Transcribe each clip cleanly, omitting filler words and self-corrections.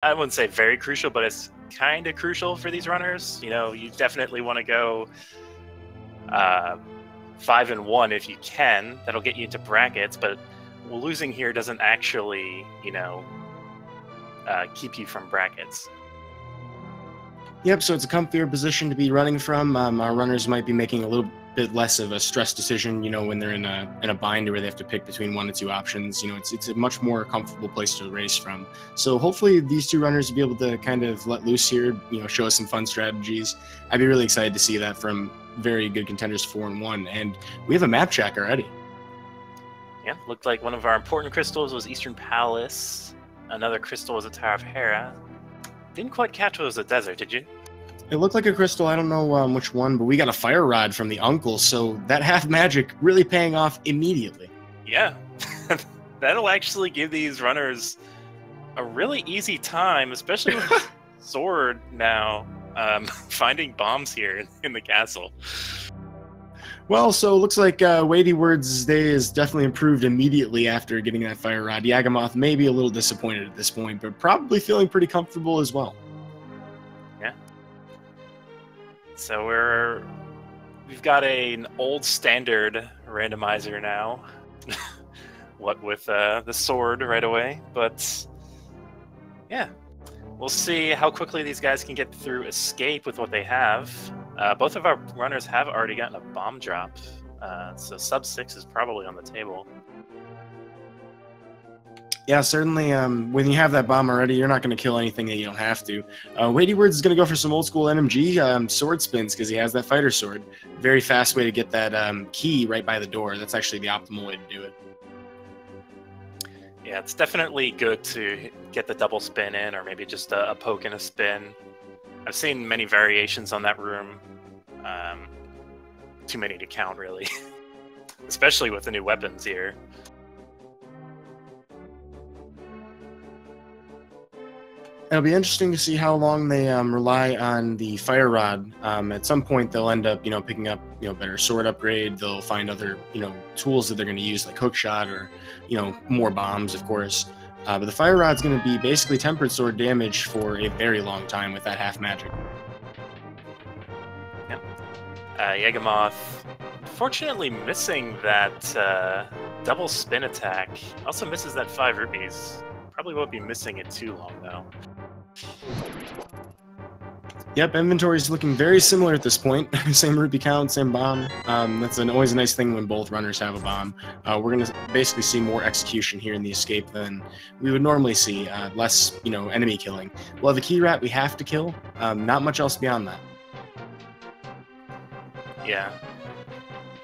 I wouldn't say very crucial, but it's kind of crucial for these runners. You know, you definitely want to go 5-1 if you can. That'll get you into brackets, but losing here doesn't actually, you know, keep you from brackets. Yep, so it's a comfier position to be running from. Our runners might be making a little bit less of a stress decision, you know, when they're in a bind where they have to pick between 1 or 2 options. You know, it's a much more comfortable place to race from. So hopefully these 2 runners will be able to kind of let loose here, you know, show us some fun strategies. I'd be really excited to see that from very good contenders 4-1, and we have a map check already. Yeah, looked like one of our important crystals was Eastern Palace. Another crystal was a Tower of Hera. Didn't quite catch what was a desert, did you? It looked like a crystal. I don't know which one, but we got a fire rod from the uncle, so that half magic really paying off immediately. Yeah, that'll actually give these runners a really easy time, especially with sword now, finding bombs here in the castle. Well, so it looks like WeightyWords' day is definitely improved immediately after getting that fire rod. Yagamoth may be a little disappointed at this point, but probably feeling pretty comfortable as well. Yeah. So we've got an old standard randomizer now. What with the sword right away, but yeah. We'll see how quickly these guys can get through escape with what they have. Both of our runners have already gotten a bomb drop, so sub 6 is probably on the table. Yeah, certainly. When you have that bomb already, you're not going to kill anything that you don't have to. WeightyWords is going to go for some old school NMG sword spins because he has that fighter sword. Very fast way to get that key right by the door. That's actually the optimal way to do it. Yeah, it's definitely good to get the double spin in, or maybe just a poke and a spin. I've seen many variations on that room. Too many to count, really. Especially with the new weapons here. It'll be interesting to see how long they rely on the fire rod. At some point, they'll end up, picking up, better sword upgrade. They'll find other, tools that they're going to use, like hookshot or, more bombs, of course. But the fire rod's going to be basically tempered sword damage for a very long time with that half magic. Yep. Yagamoth, fortunately missing that double spin attack. Also misses that 5 rupees. Probably won't be missing it too long, though. Yep, inventory's looking very similar at this point. Same rupee count, same bomb. That's always a nice thing when both runners have a bomb. We're going to basically see more execution here in the escape than we would normally see. Less, enemy killing. Well, the key rat we have to kill. Not much else beyond that. Yeah.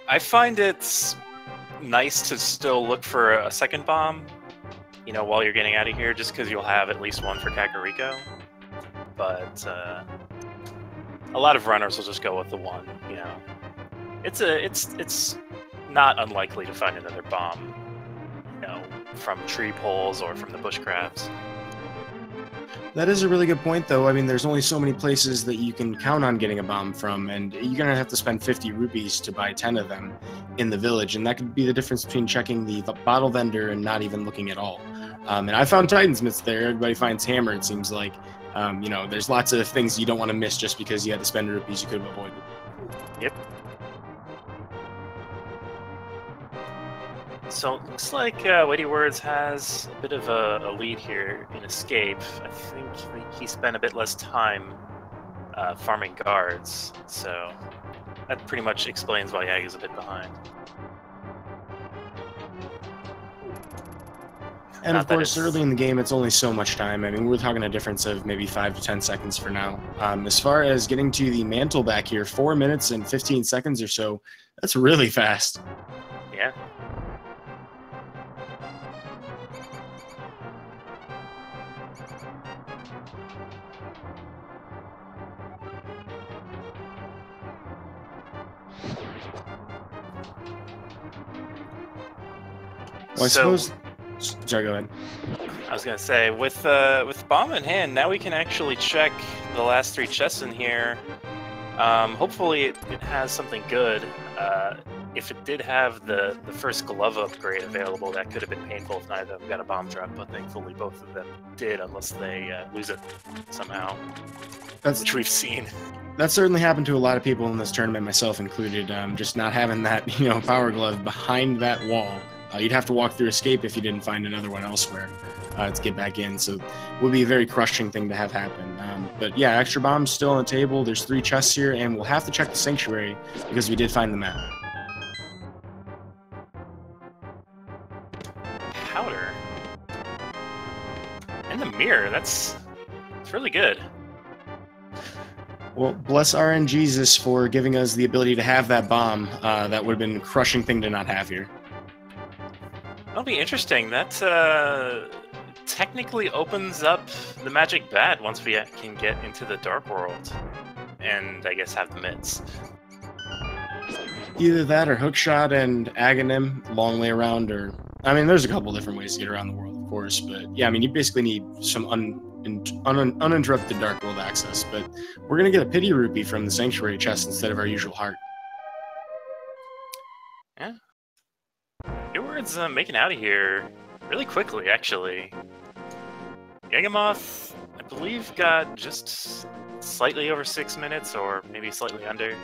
I find it's nice to still look for a second bomb, while you're getting out of here, just because you'll have at least one for Kakariko. But a lot of runners will just go with the one. It's not unlikely to find another bomb, from tree poles or from the bushcrafts. That is a really good point, though. I mean, there's only so many places that you can count on getting a bomb from, and you're going to have to spend 50 rupees to buy 10 of them in the village, and that could be the difference between checking the bottle vendor and not even looking at all. And I found Titan's Mitts there. Everybody finds Hammer, it seems like. There's lots of things you don't want to miss just because you had to spend rupees you could have avoided. Yep. So it looks like WeightyWords has a bit of a lead here in escape. I think he spent a bit less time farming guards, so that pretty much explains why Yag is a bit behind. And of course, early in the game, it's only so much time. I mean, we're talking a difference of maybe 5 to 10 seconds for now. As far as getting to the mantle back here, 4 minutes and 15 seconds or so, that's really fast. Yeah. Well, I suppose... Sorry, go ahead. I was gonna say, with bomb in hand, now we can actually check the last 3 chests in here. Hopefully it has something good. if it did have the first glove upgrade available, that could have been painful if neither of them got a bomb drop, but thankfully both of them did, unless they lose it somehow, which we've seen. That certainly happened to a lot of people in this tournament, myself included. Just not having that, power glove behind that wall. You'd have to walk through escape if you didn't find another one elsewhere to get back in. So it would be a very crushing thing to have happen. But yeah, extra bombs still on the table. There's 3 chests here, and we'll have to check the sanctuary because we did find the map. Powder. And the mirror, it's really good. Well, bless RNGesus for giving us the ability to have that bomb. That would have been a crushing thing to not have here. That'll be interesting. That technically opens up the magic bat once we can get into the Dark World. And I guess have the mids. Either that or Hookshot and Aghanim, long way around, or... I mean, there's a couple different ways to get around the world, of course, but yeah, I mean, you basically need some uninterrupted Dark World access, but we're going to get a Pity Rupee from the Sanctuary chest instead of our usual heart. Yeah. WeightyWords making out of here really quickly, actually. Yagamoth, I believe, got just slightly over 6 minutes, or maybe slightly under.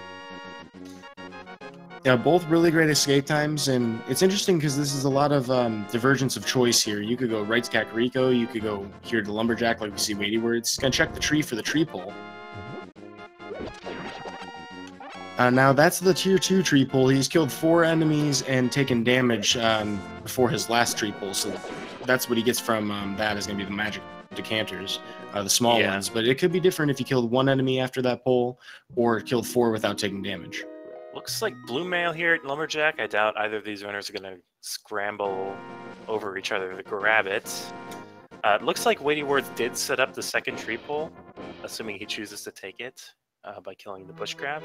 Yeah, both really great escape times, and it's interesting because this is a lot of divergence of choice here. You could go right to Kakariko, you could go here to Lumberjack like we see WeightyWords. Gonna check the tree for the tree pole. Now that's the tier 2 tree pole. He's killed 4 enemies and taken damage before his last tree pole, so that's what he gets from that is going to be the magic decanters, the small ones. But it could be different if you killed 1 enemy after that pole or killed 4 without taking damage. Looks like blue mail here at Lumberjack. I doubt either of these runners are going to scramble over each other to grab it. It looks like WeightyWords did set up the second tree pole, assuming he chooses to take it by killing the bush crab.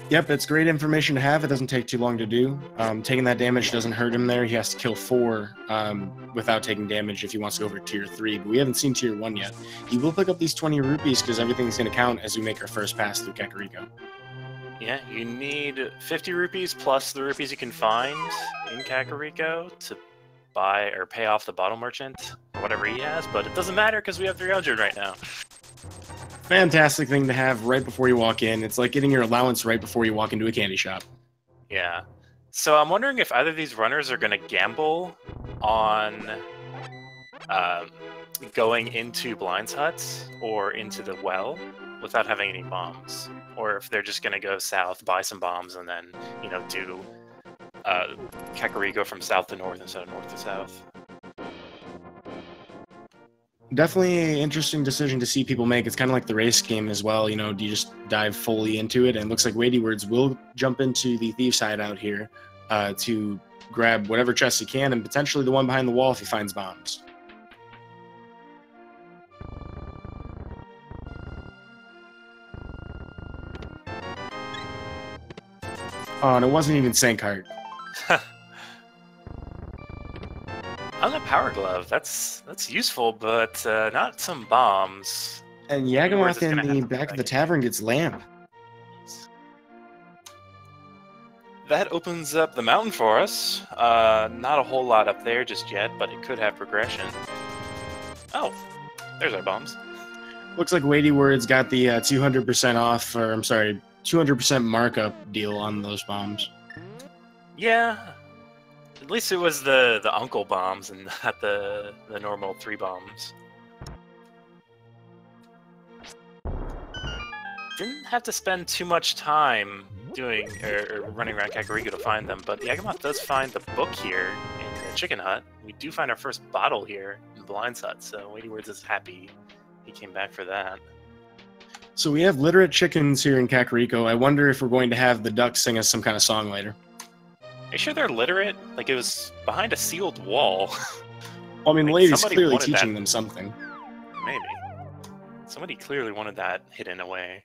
Yep, it's great information to have. It doesn't take too long to do. Taking that damage doesn't hurt him there. He has to kill 4 without taking damage if he wants to go over tier 3, but we haven't seen tier 1 yet. He will pick up these 20 rupees because everything's going to count as we make our first pass through Kakariko. Yeah, you need 50 rupees plus the rupees you can find in Kakariko to buy or pay off the bottle merchant or whatever he has, but it doesn't matter because we have 300 right now. Fantastic thing to have right before you walk in. It's like getting your allowance right before you walk into a candy shop. Yeah. So I'm wondering if either of these runners are going to gamble on going into Blind's Hut or into the well without having any bombs. Or if they're just going to go south, buy some bombs, and then, do Kakariko from south to north instead of north to south. Definitely an interesting decision to see people make. It's kind of like the race game as well. Do you just dive fully into it? And it looks like WeightyWords will jump into the Thieves' Hideout here to grab whatever chest he can, and potentially the one behind the wall if he finds bombs. Oh, and it wasn't even Sankheart. On the power glove, that's useful, but not some bombs. And Yagamoth in the back of the tavern gets lamp. That opens up the mountain for us. Not a whole lot up there just yet, but it could have progression. Oh, there's our bombs. Looks like WeightyWords got the 200% off, or I'm sorry, 200% markup deal on those bombs. Yeah. At least it was the uncle bombs and not the normal 3 bombs. Didn't have to spend too much time doing or running around Kakariko to find them, but Yagamoth does find the book here in the chicken hut. We do find our first bottle here in Blind's Hut, so WeightyWords is happy he came back for that. So we have literate chickens here in Kakariko. I wonder if we're going to have the ducks sing us some kind of song later. Are you sure they're literate? Like, it was behind a sealed wall. Well, I mean, the like, lady's clearly teaching them something. Maybe. Somebody clearly wanted that hidden away.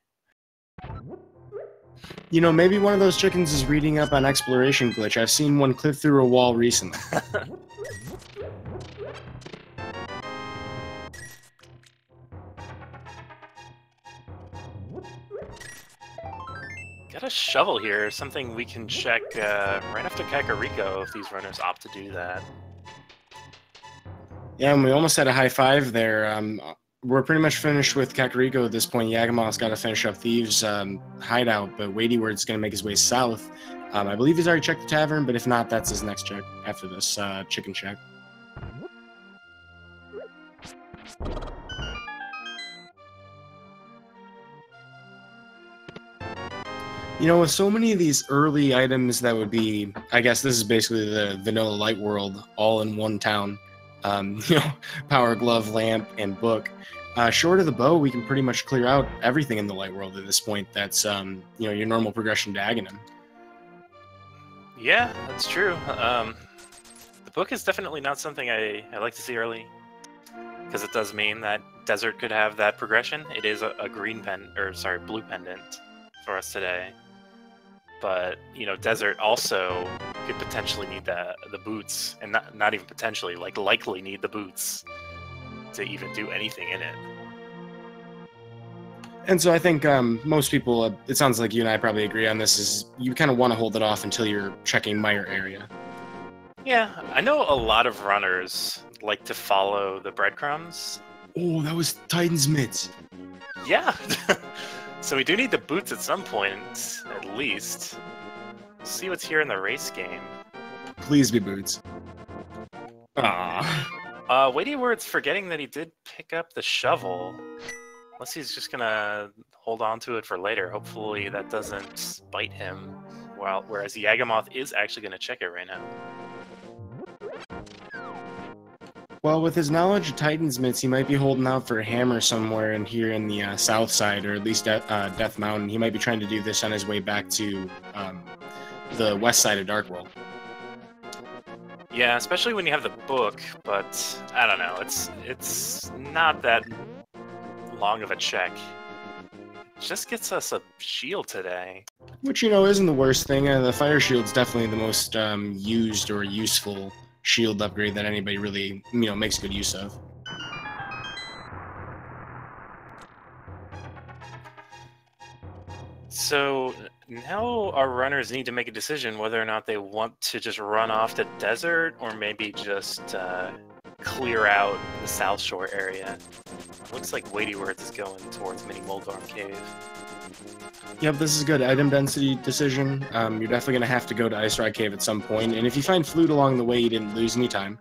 Maybe one of those chickens is reading up on exploration glitch. I've seen one clip through a wall recently. Got a shovel here, something we can check right after Kakariko if these runners opt to do that. Yeah, and we almost had a high five there. We're pretty much finished with Kakariko at this point. Yagamoth's got to finish up Thieves' hideout, but WeightyWords going to make his way south. I believe he's already checked the tavern, but if not, that's his next check after this chicken check. You know, with so many of these early items that would be, I guess this is basically the vanilla light world all in one town. You know, power glove, lamp, and book. Short of the bow, we can pretty much clear out everything in the light world at this point. That's, you know, your normal progression to Aghanim. Yeah, that's true. The book is definitely not something I like to see early, because it does mean that Desert could have that progression. It is a green blue pendant for us today. But, you know, Desert also could potentially need the boots, and not even potentially, like likely need the boots to even do anything in it. And so I think most people, it sounds like you and I probably agree on this, is you kind of want to hold it off until you're checking Mire area. Yeah, I know a lot of runners like to follow the breadcrumbs. Oh, that was Titan's mitts. Yeah. So we do need the boots at some point, at least. We'll see what's here in the race game. Please be boots. Ah. WeightyWords forgetting that he did pick up the shovel. Unless he's just gonna hold on to it for later. Hopefully that doesn't bite him. Whereas the Yagamoth is actually gonna check it right now. Well, with his knowledge of Titan's mitts, he might be holding out for a hammer somewhere in here in the south side, or at least Death Mountain. He might be trying to do this on his way back to the west side of Dark World. Yeah, especially when you have the book, but I don't know. It's not that long of a check. It just gets us a shield today. Which, you know, isn't the worst thing. The fire shield's definitely the most used or useful shield upgrade that anybody really, you know, makes good use of. So now our runners need to make a decision whether or not they want to just run off the desert or maybe just clear out the South Shore area. Looks like WeightyWords is going towards Mini Moldorm Cave. Yep, this is a good item density decision. You're definitely going to have to go to Ice Rock Cave at some point, and if you find flute along the way, you didn't lose any time.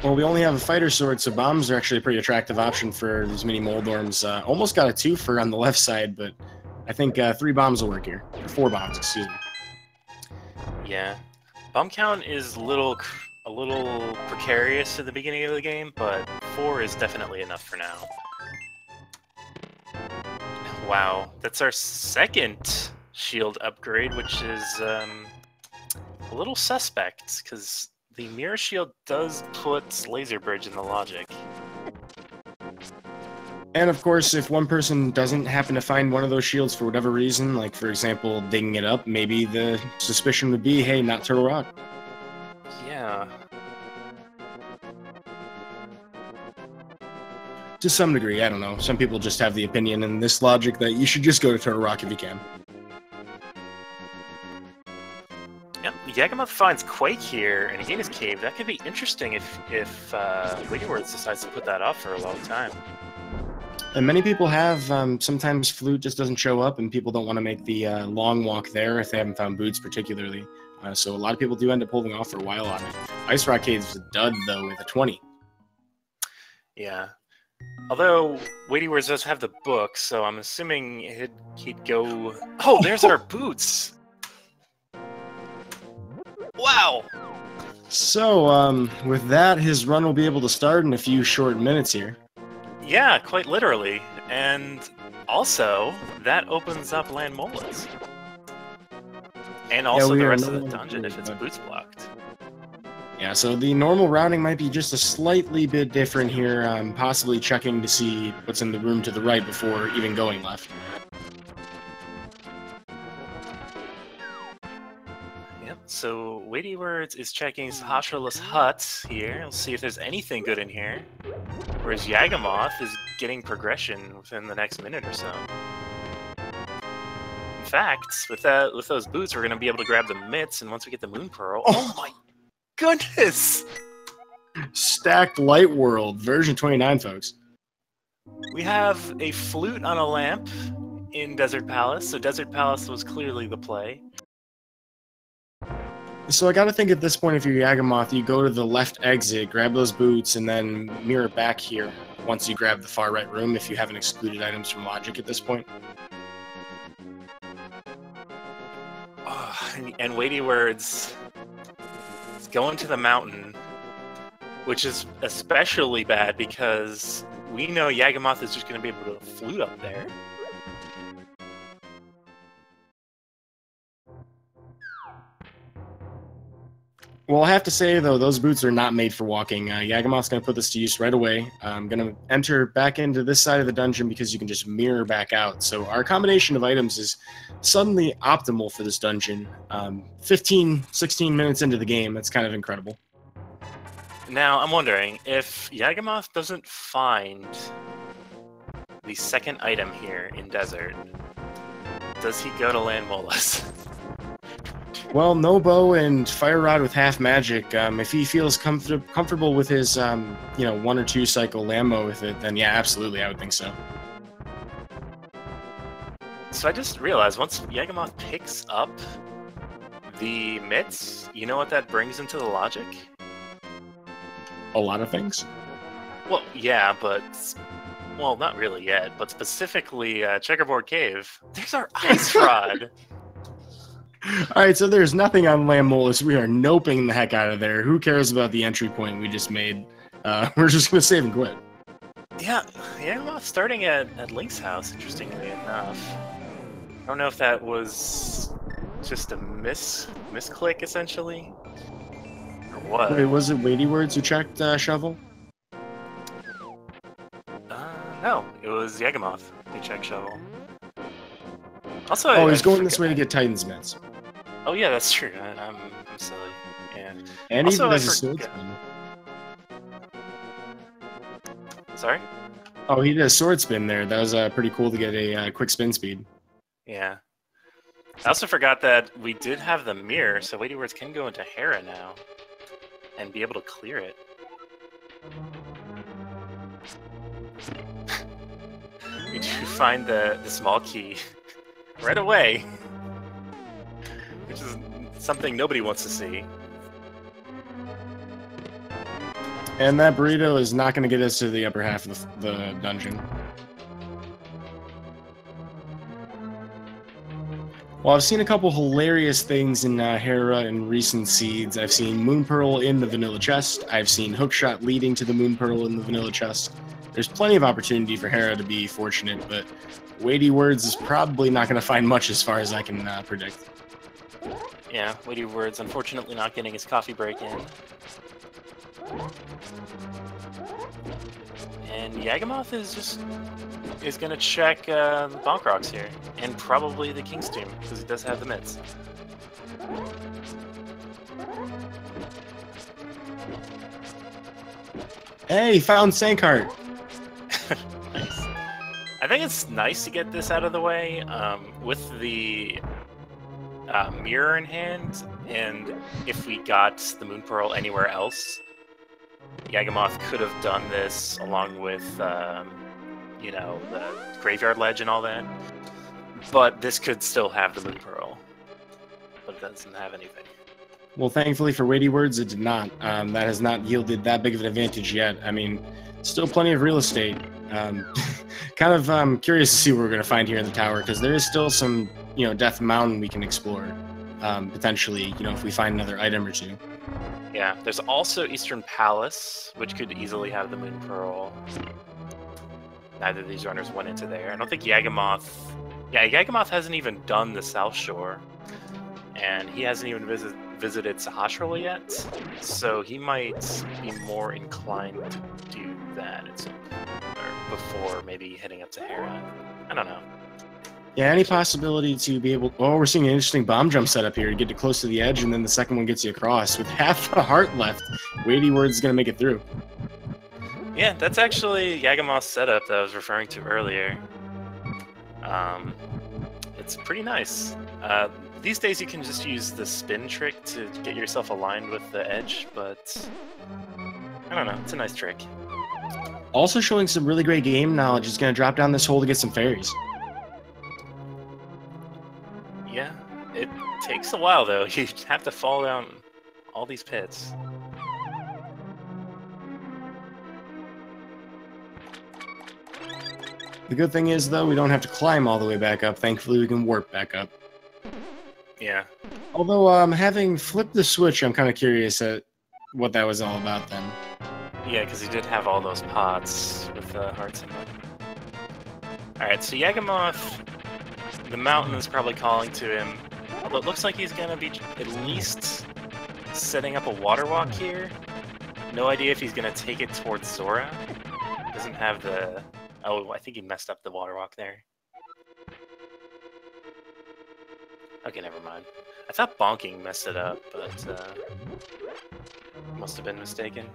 Well, we only have a fighter sword, so bombs are actually a pretty attractive option for these mini Moldorms. Almost got a twofer on the left side, but I think 3 bombs will work here. Or 4 bombs, excuse me. Yeah. Bomb count is a little precarious at the beginning of the game, but 4 is definitely enough for now. Wow, that's our second shield upgrade, which is a little suspect, because the mirror shield does put Laser Bridge in the logic. And of course, if one person doesn't happen to find one of those shields for whatever reason, like for example, digging it up, maybe the suspicion would be, hey, not Turtle Rock. Yeah. To some degree, I don't know. Some people just have the opinion in this logic that you should just go to Turtle Rock if you can. Yep, Yagamoth finds Quake here in Hyena's Cave. That could be interesting if WeightyWords decides to put that off for a long time. And many people have, sometimes flute just doesn't show up and people don't want to make the long walk there if they haven't found boots particularly. So a lot of people do end up holding off for a while on it. Ice Rock Cave's a dud though with a 20. Yeah. Although WeightyWords does have the book, so I'm assuming he'd go... Oh, there's our boots! Wow! So, with that, his run will be able to start in a few short minutes here. Yeah, quite literally. And also, that opens up Land Molas. And also the rest of the dungeon if it's boots blocked. Yeah, so the normal routing might be just a slightly bit different here, possibly checking to see what's in the room to the right before even going left. Yep, so WeightyWords is checking Sahasrah's hut here. Let's see if there's anything good in here. Whereas Yagamoth is getting progression within the next minute or so. In fact, with those boots, we're going to be able to grab the mitts, and once we get the Moon Pearl... Oh my goodness! Stacked Light World, version 29, folks. We have a flute on a lamp in Desert Palace, so Desert Palace was clearly the play. So I gotta think at this point, if you're Yagamoth, you go to the left exit, grab those boots, and then mirror back here once you grab the far right room if you haven't excluded items from logic at this point. Oh, and WeightyWords is going to the mountain, which is especially bad because we know Yagamoth is just going to be able to flute up there. Well, I have to say, though, those boots are not made for walking. Yagamoth's going to put this to use right away. I'm going to enter back into this side of the dungeon because you can just mirror back out. So our combination of items is suddenly optimal for this dungeon. 15, 16 minutes into the game, that's kind of incredible. Now, I'm wondering, if Yagamoth doesn't find the second item here in Desert, does he go to Land Molas? Well, no bow and fire rod with half magic. If he feels comfortable with his, 1 or 2 cycle Lambo with it, then yeah, absolutely, I would think so. So I just realized, once Yagamoth picks up the mitts, you know what that brings into the logic? A lot of things? Well, yeah, but... Well, not really yet, but specifically Checkerboard Cave. There's our ice rod! Alright, so there's nothing on Lammolas. We are noping the heck out of there. Who cares about the entry point we just made? We're just going to save and quit. Yeah, Yagamoth starting at Link's house, interestingly enough. I don't know if that was just a misclick, essentially, or what. Wait, was it WeightyWords who checked Shovel? No, it was Yagamoth who checked Shovel. Also, he's going this way to get Titan's mitts. Oh yeah, that's true. I'm silly. Yeah. And also, even has a sword spin. Sorry? Oh, he did a sword spin there. That was pretty cool to get a quick spin speed. Yeah. I also forgot that we did have the mirror, so WeightyWords can go into Hera now and be able to clear it. We do find the small key right away, which is something nobody wants to see. And that burrito is not going to get us to the upper half of the dungeon. Well, I've seen a couple hilarious things in Hera in recent seeds. I've seen Moon Pearl in the vanilla chest. I've seen Hookshot leading to the Moon Pearl in the vanilla chest. There's plenty of opportunity for Hera to be fortunate, but WeightyWords is probably not going to find much as far as I can predict. Yeah, WeightyWords unfortunately not getting his coffee break in. And Yagamoth is going to check the Bonk Rocks here, and probably the King's Tomb, because he does have the mitts. Hey, he found Sankheart! Nice. I think it's nice to get this out of the way with the mirror in hand, and if we got the Moon Pearl anywhere else, Yagamoth could have done this along with, the Graveyard Ledge and all that. But this could still have the Moon Pearl, but it doesn't have anything. Well, thankfully for WeightyWords, it did not. That has not yielded that big of an advantage yet. I mean, still plenty of real estate. Kind of curious to see what we're going to find here in the tower, because there is still some, Death Mountain we can explore, potentially, if we find another item or two. Yeah, there's also Eastern Palace, which could easily have the Moon Pearl. Neither of these runners went into there. I don't think Yagamoth... Yeah, Yagamoth hasn't even done the South Shore, and he hasn't even visited Sahasrah yet, so he might be more inclined to do that at some point, or before maybe heading up to Hera. I don't know. Yeah, any possibility to be able... Oh, we're seeing an interesting bomb jump setup here to get it close to the edge, and then the second one gets you across. With half a heart left, WeightyWords is going to make it through. Yeah, that's actually Yagamoth's setup that I was referring to earlier. It's pretty nice. These days you can just use the spin trick to get yourself aligned with the edge, but I don't know, it's a nice trick. Also showing some really great game knowledge. He's going to drop down this hole to get some fairies. Yeah, it takes a while though. You have to fall down all these pits. The good thing is, though, we don't have to climb all the way back up. Thankfully, we can warp back up. Yeah. Although, having flipped the switch, I'm kind of curious at what that was all about then. Yeah, because he did have all those pots with the hearts in them. Alright, so Yagamoth, the mountain is probably calling to him. Although it looks like he's going to be at least setting up a water walk here. No idea if he's going to take it towards Zora. Doesn't have the... Oh, I think he messed up the water walk there. Okay, never mind. I thought bonking messed it up, but must have been mistaken.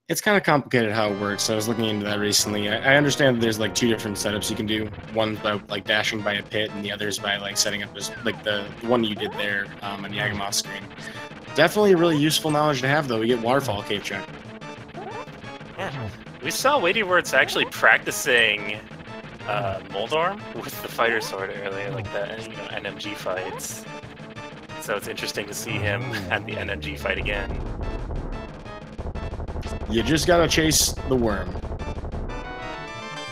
It's kind of complicated how it works. I was looking into that recently. I understand that there's like two different setups you can do. One by like dashing by a pit, and the other is by like setting up just like the one you did there on the Yagamoth screen. Definitely a really useful knowledge to have, though. We get waterfall cave check. Yeah. We saw WeightyWords actually practicing Moldorm with the fighter sword earlier, like the NMG fights. So it's interesting to see him at the NMG fight again. You just gotta chase the worm.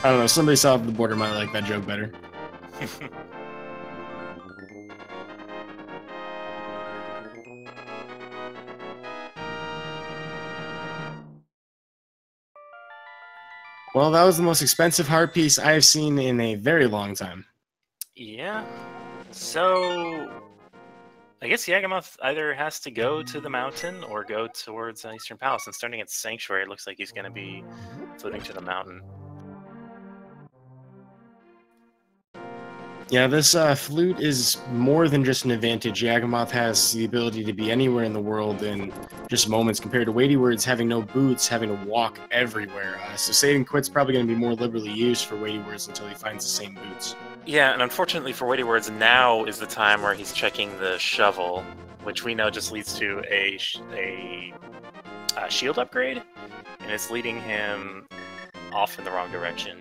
I don't know, somebody south of the border might like that joke better. Well, that was the most expensive heart piece I have seen in a very long time. Yeah. So I guess Yagamoth either has to go to the mountain or go towards Eastern Palace. And starting at Sanctuary, it looks like he's going to be floating to the mountain. Yeah, this flute is more than just an advantage. Yagamoth has the ability to be anywhere in the world in just moments, compared to WeightyWords having no boots, having to walk everywhere. So saving quit's probably going to be more liberally used for WeightyWords until he finds the same boots. Yeah, and unfortunately for WeightyWords, now is the time where he's checking the shovel, which we know just leads to a shield upgrade, and it's leading him off in the wrong direction.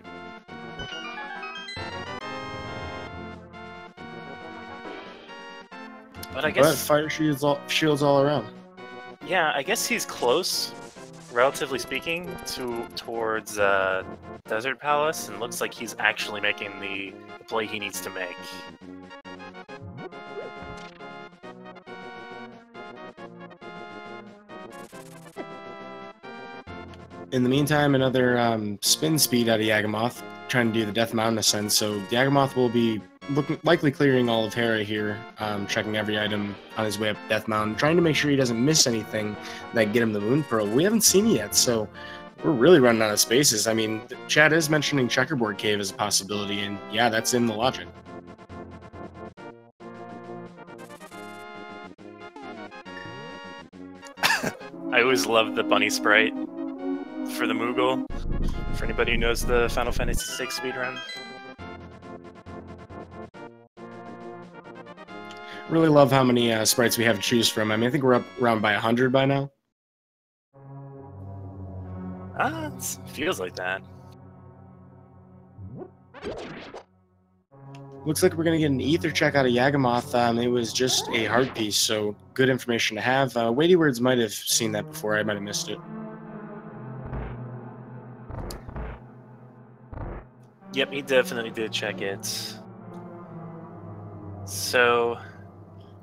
But I guess fire shields all around. Yeah, I guess he's close, relatively speaking, towards Desert Palace, and looks like he's actually making the play he needs to make. In the meantime, another spin speed out of Yagamoth, trying to do the Death Mountain ascent. So Yagamoth will be likely clearing all of Hera here, checking every item on his way up Death Mountain, trying to make sure he doesn't miss anything that get him the Moon Pearl. We haven't seen it yet, so we're really running out of spaces. I mean, Chad is mentioning Checkerboard Cave as a possibility, and yeah, that's in the logic. I always loved the bunny sprite for the Moogle, for anybody who knows the Final Fantasy VI speedrun. Really love how many sprites we have to choose from. I mean, I think we're up around by 100 by now. It feels like that. Looks like we're going to get an ether check out of Yagamoth. It was just a heart piece, so good information to have. WeightyWords might have seen that before. I might have missed it. Yep, he definitely did check it. So,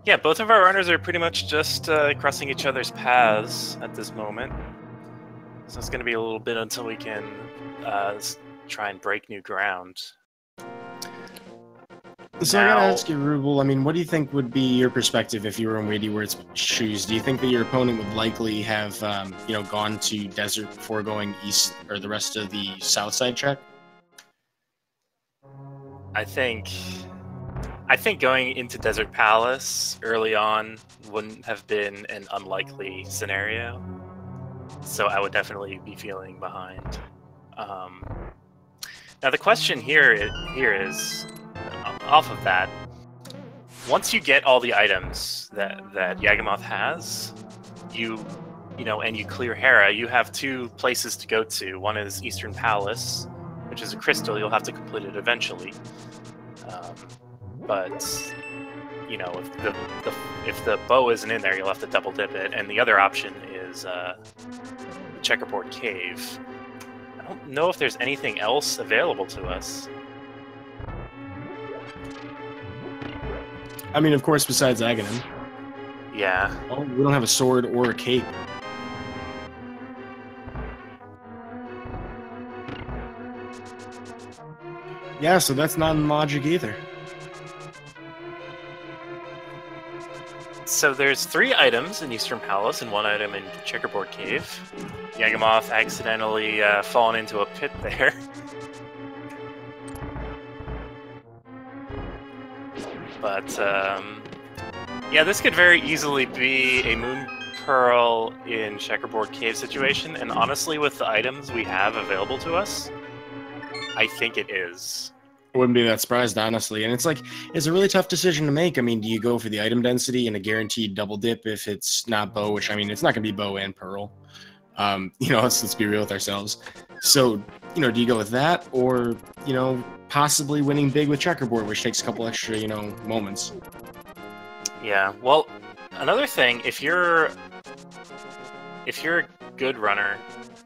yeah, both of our runners are pretty much just crossing each other's paths at this moment. So it's going to be a little bit until we can try and break new ground. So I gotta ask you, Ruble, I mean, what do you think would be your perspective if you were in WeightyWords' shoes? Do you think that your opponent would likely have, gone to desert before going east or the rest of the south side check? I think going into Desert Palace early on wouldn't have been an unlikely scenario. So I would definitely be feeling behind. Now the question here is off of that. Once you get all the items that Yagamoth has, and you clear Hera, you have two places to go to. One is Eastern Palace, which is a crystal. You'll have to complete it eventually. But if the bow isn't in there, you'll have to double dip it. And the other option is the Checkerboard Cave. I don't know if there's anything else available to us. I mean, of course, besides Aghanim. Yeah. Well, we don't have a sword or a cape. Yeah, so that's not in logic either. So there's 3 items in Eastern Palace and 1 item in Checkerboard Cave. Yagamoth accidentally fallen into a pit there. But, yeah, this could very easily be a Moon Pearl in Checkerboard Cave situation, and honestly, with the items we have available to us, I think it is. I wouldn't be that surprised, honestly. And it's like, it's a really tough decision to make. I mean, do you go for the item density and a guaranteed double dip if it's not bow, which, I mean, it's not going to be bow and pearl. Let's be real with ourselves. So, do you go with that or, possibly winning big with Checkerboard, which takes a couple extra, moments? Yeah, well, another thing, if you're a good runner,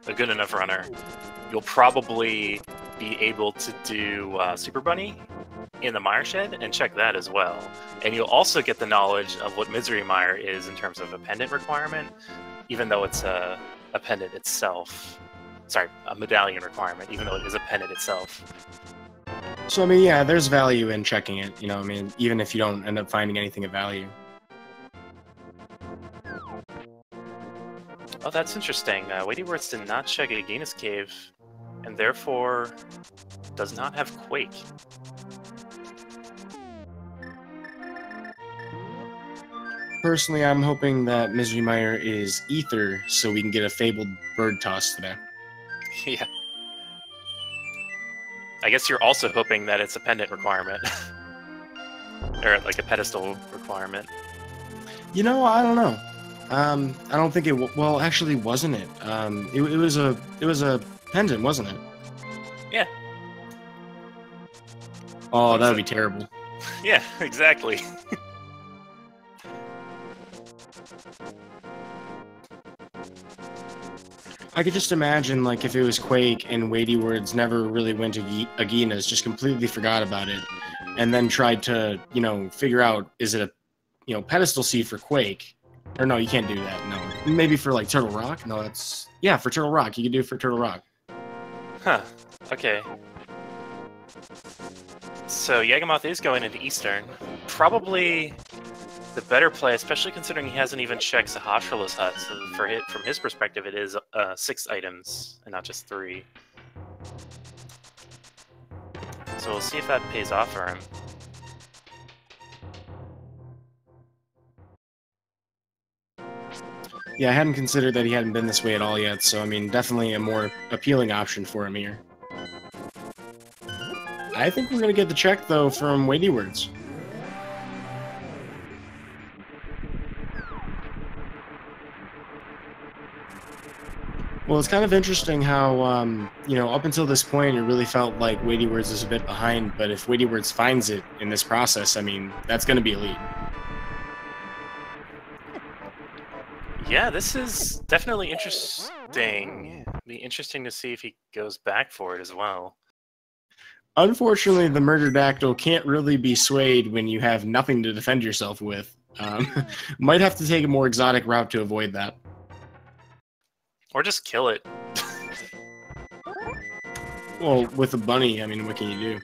a good enough runner, you'll probably be able to do Super Bunny in the Mire Shed and check that as well. And you'll also get the knowledge of what Misery Mire is in terms of a pendant requirement, even though it's a pendant itself. Sorry, a medallion requirement, even though it is a pendant itself. So, I mean, yeah, there's value in checking it, even if you don't end up finding anything of value. Oh, that's interesting. WeightyWords did not check Agina's Cave, and therefore does not have Quake. Personally, I'm hoping that Misery Mire is Ether, so we can get a Fabled Bird Toss today. Yeah. I guess you're also hoping that it's a pendant requirement. Or like a pedestal requirement. I don't know. I don't think it. Well, actually, wasn't it? It was a pendant, wasn't it? Yeah. Oh, that would be terrible. Yeah, exactly. I could just imagine, like, if it was Quake and WeightyWords never really went to Agina's, just completely forgot about it, and then tried to, figure out, is it a, pedestal seed for Quake? Or no, you can't do that, no. Maybe for, like, Turtle Rock? No, that's... Yeah, for Turtle Rock. You could do it for Turtle Rock. Huh. Okay. So Yagamoth is going into Eastern. Probably the better play, especially considering he hasn't even checked Sahasrah's hut. So from his perspective, it is 6 items and not just 3. So we'll see if that pays off for him. Yeah, I hadn't considered that he hadn't been this way at all yet, so I mean, definitely a more appealing option for him here. I think we're going to get the check, though, from WeightyWords. Well, it's kind of interesting how, up until this point, it really felt like WeightyWords is a bit behind, but if WeightyWords finds it in this process, I mean, that's going to be a lead. Yeah, this is definitely interesting. Be interesting to see if he goes back for it as well. Unfortunately, the Murderdactyl can't really be swayed when you have nothing to defend yourself with. Might have to take a more exotic route to avoid that. Or just kill it. Well, with a bunny, I mean, what can you do?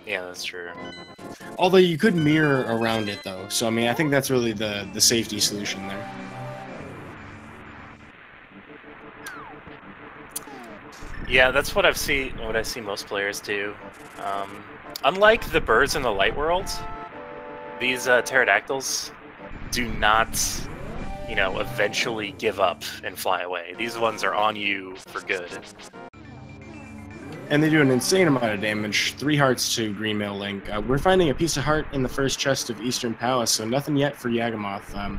Yeah, that's true. Although you could mirror around it, though. So, I mean, I think that's really the safety solution there. Yeah, that's what I see most players do. Unlike the birds in the light world, these pterodactyls do not, you know, eventually give up and fly away. These ones are on you for good. And they do an insane amount of damage. 3 hearts to Greenmail Link. We're finding a piece of heart in the first chest of Eastern Palace, so nothing yet for Yagamoth.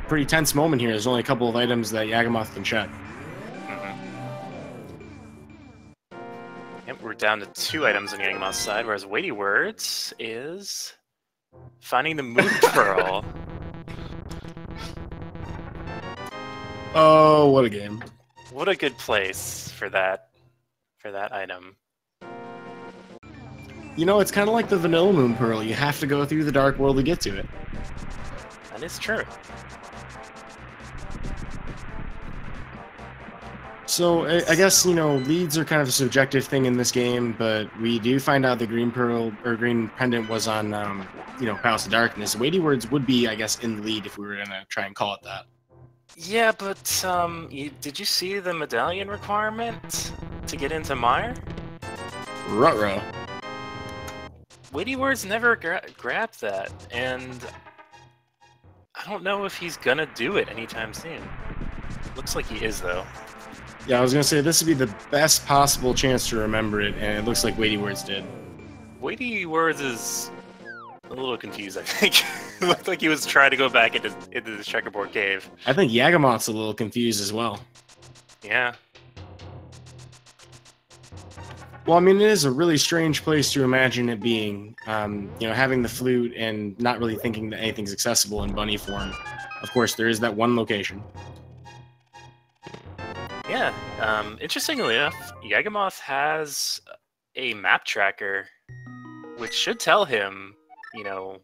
Pretty tense moment here. There's only a couple of items that Yagamoth can check. Yep, we're down to 2 items on Yagamoth's side, whereas WeightyWords is finding the Moon Pearl. Oh, what a game. What a good place for that item. You know, it's kind of like the vanilla Moon Pearl. You have to go through the Dark World to get to it. That is true. So, I guess, you know, leads are kind of a subjective thing in this game, but we do find out the Green Pearl, or Green Pendant was on, you know, Palace of Darkness. WeightyWords would be, I guess, in the lead if we were going to try and call it that. Yeah, but, did you see the medallion requirement to get into Mire? Ruh-roh. WeightyWords never grabbed that, and I don't know if he's gonna do it anytime soon. Looks like he is, though. Yeah, I was going to say, this would be the best possible chance to remember it, and it looks like WeightyWords did. WeightyWords is a little confused, I think. It looked like he was trying to go back into the checkerboard cave. I think Yagamoth's a little confused as well. Yeah. Well, I mean, it is a really strange place to imagine it being. You know, having the flute and not really thinking that anything's accessible in bunny form. Of course, there is that one location. Yeah. Interestingly enough, Yagamoth has a map tracker, which should tell him, you know,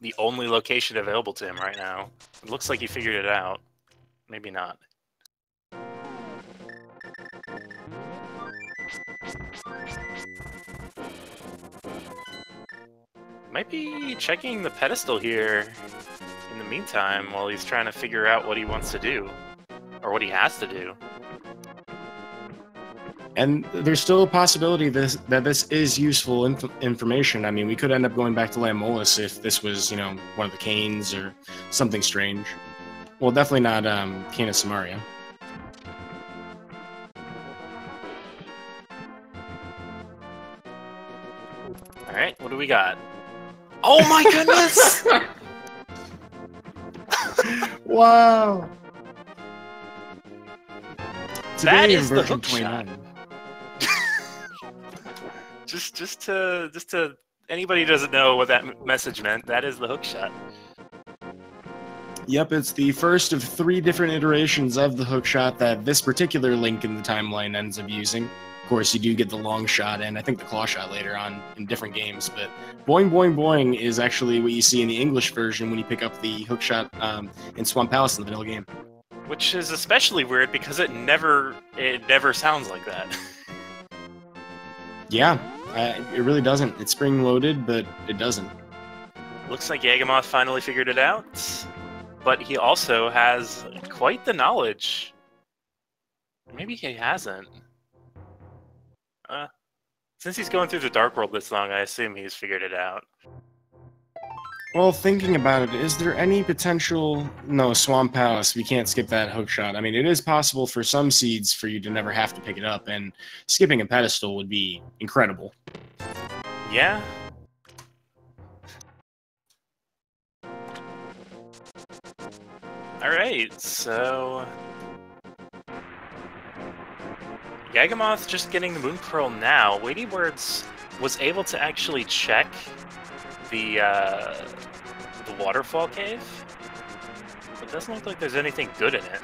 the only location available to him right now. It looks like he figured it out. Maybe not. Might be checking the pedestal here in the meantime while he's trying to figure out what he wants to do. Or what he has to do. And there's still a possibility that this is useful information. I mean, we could end up going back to Lamolus if this was, you know, one of the Canes or something strange. Well, definitely not Cane of Samaria. Alright, what do we got? Oh my goodness! Wow! That is the hook shot. just to anybody who doesn't know what that message meant, that is the hook shot. Yep, it's the first of 3 different iterations of the hook shot that this particular link in the timeline ends up using. Of course, you do get the long shot and I think the claw shot later on in different games, but boing boing boing is actually what you see in the English version when you pick up the hook shot in Swamp Palace in the vanilla game. Which is especially weird because it never sounds like that. Yeah, it really doesn't. It's spring-loaded, but it doesn't. Looks like Yagamoth finally figured it out, but he also has quite the knowledge. Maybe he hasn't. Since he's going through the Dark World this long, I assume he's figured it out. Well, thinking about it, is there any potential... No, Swamp Palace, we can't skip that hook shot. I mean, it is possible for some seeds for you to never have to pick it up, and skipping a pedestal would be incredible. Yeah. Alright, so... Yagamoth just getting the Moon Pearl now. WeightyWords was able to actually check the waterfall cave. It doesn't look like there's anything good in it.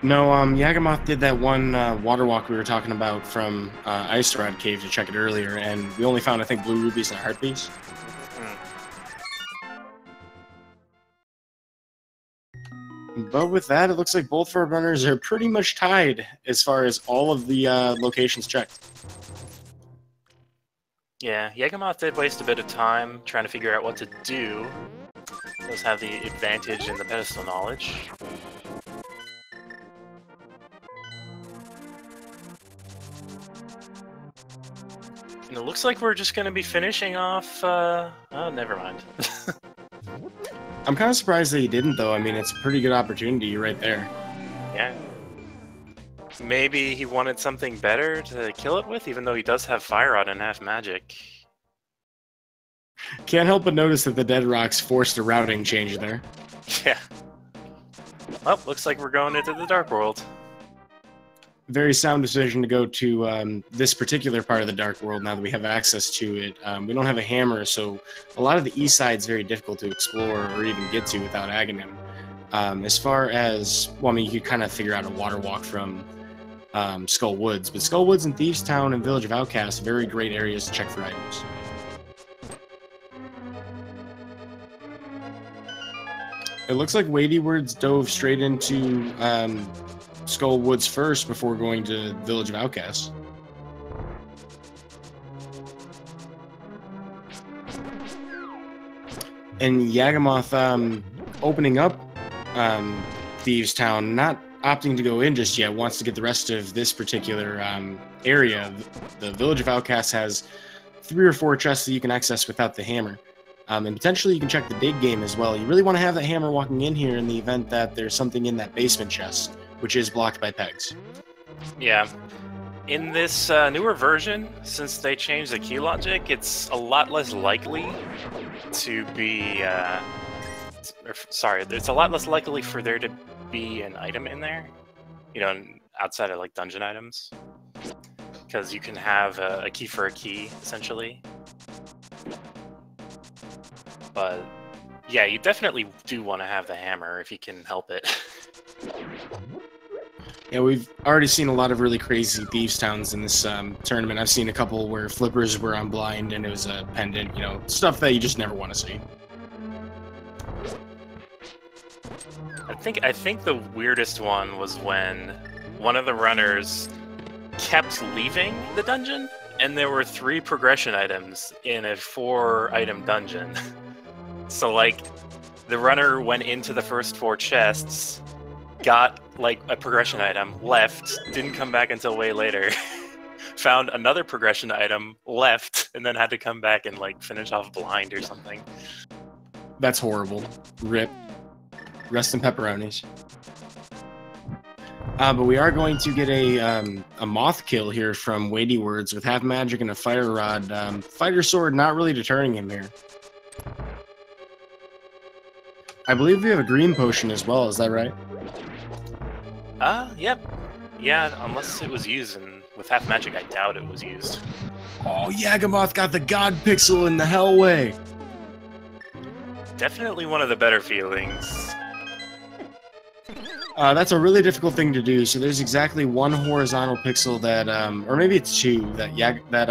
No, Yagamoth did that one water walk we were talking about from Ice Rod Cave to check it earlier, and we only found, I think, blue rubies and a heart piece. But with that, it looks like both of our runners are pretty much tied as far as all of the locations checked. Yeah, Yagamoth did waste a bit of time trying to figure out what to do. Does have the advantage in the pedestal knowledge. And it looks like we're just going to be finishing off... oh, never mind. I'm kind of surprised that he didn't, though. I mean, it's a pretty good opportunity right there. Yeah. Maybe he wanted something better to kill it with, even though he does have Fire Rod and half magic. Can't help but notice that the Dead Rocks forced a routing change there. Yeah. Well, looks like we're going into the Dark World. Very sound decision to go to this particular part of the Dark World now that we have access to it. We don't have a hammer, so a lot of the east side is very difficult to explore or even get to without Aghanim. As far as, well, I mean, you could kind of figure out a water walk from Skull Woods, but Skull Woods and Thieves Town and Village of Outcasts, very great areas to check for items. It looks like WeightyWords dove straight into Skull Woods first before going to Village of Outcasts. And Yagamoth opening up Thieves Town, not opting to go in just yet, wants to get the rest of this particular area. The Village of Outcasts has 3 or 4 chests that you can access without the hammer. And potentially you can check the dig game as well. You really want to have that hammer walking in here in the event that there's something in that basement chest, which is blocked by pegs. Yeah. In this newer version, since they changed the key logic, it's a lot less likely to be... it's a lot less likely for there to be an item in there, you know, outside of like dungeon items, because you can have a key for a key, essentially. But yeah, you definitely do want to have the hammer if you can help it. Yeah, we've already seen a lot of really crazy Thieves Towns in this tournament. I've seen a couple where flippers were on blind and it was a pendant, you know, stuff that you just never want to see. I think the weirdest one was when one of the runners kept leaving the dungeon, and there were 3 progression items in a 4-item dungeon. So, like, the runner went into the first 4 chests, got, like, a progression item, left, didn't come back until way later, found another progression item, left, and then had to come back and, like, finish off blind or something. That's horrible. RIP. Rest in pepperonis. But we are going to get a moth kill here from WeightyWords with half magic and a fire rod. Fighter sword not really deterring him here. I believe we have a green potion as well, is that right? Yep. Yeah, unless it was used, and with half magic I doubt it was used. Oh, Yagamoth got the god pixel in the Hellway! Definitely one of the better feelings. That's a really difficult thing to do. So there's exactly 1 horizontal pixel that, or maybe it's 2, that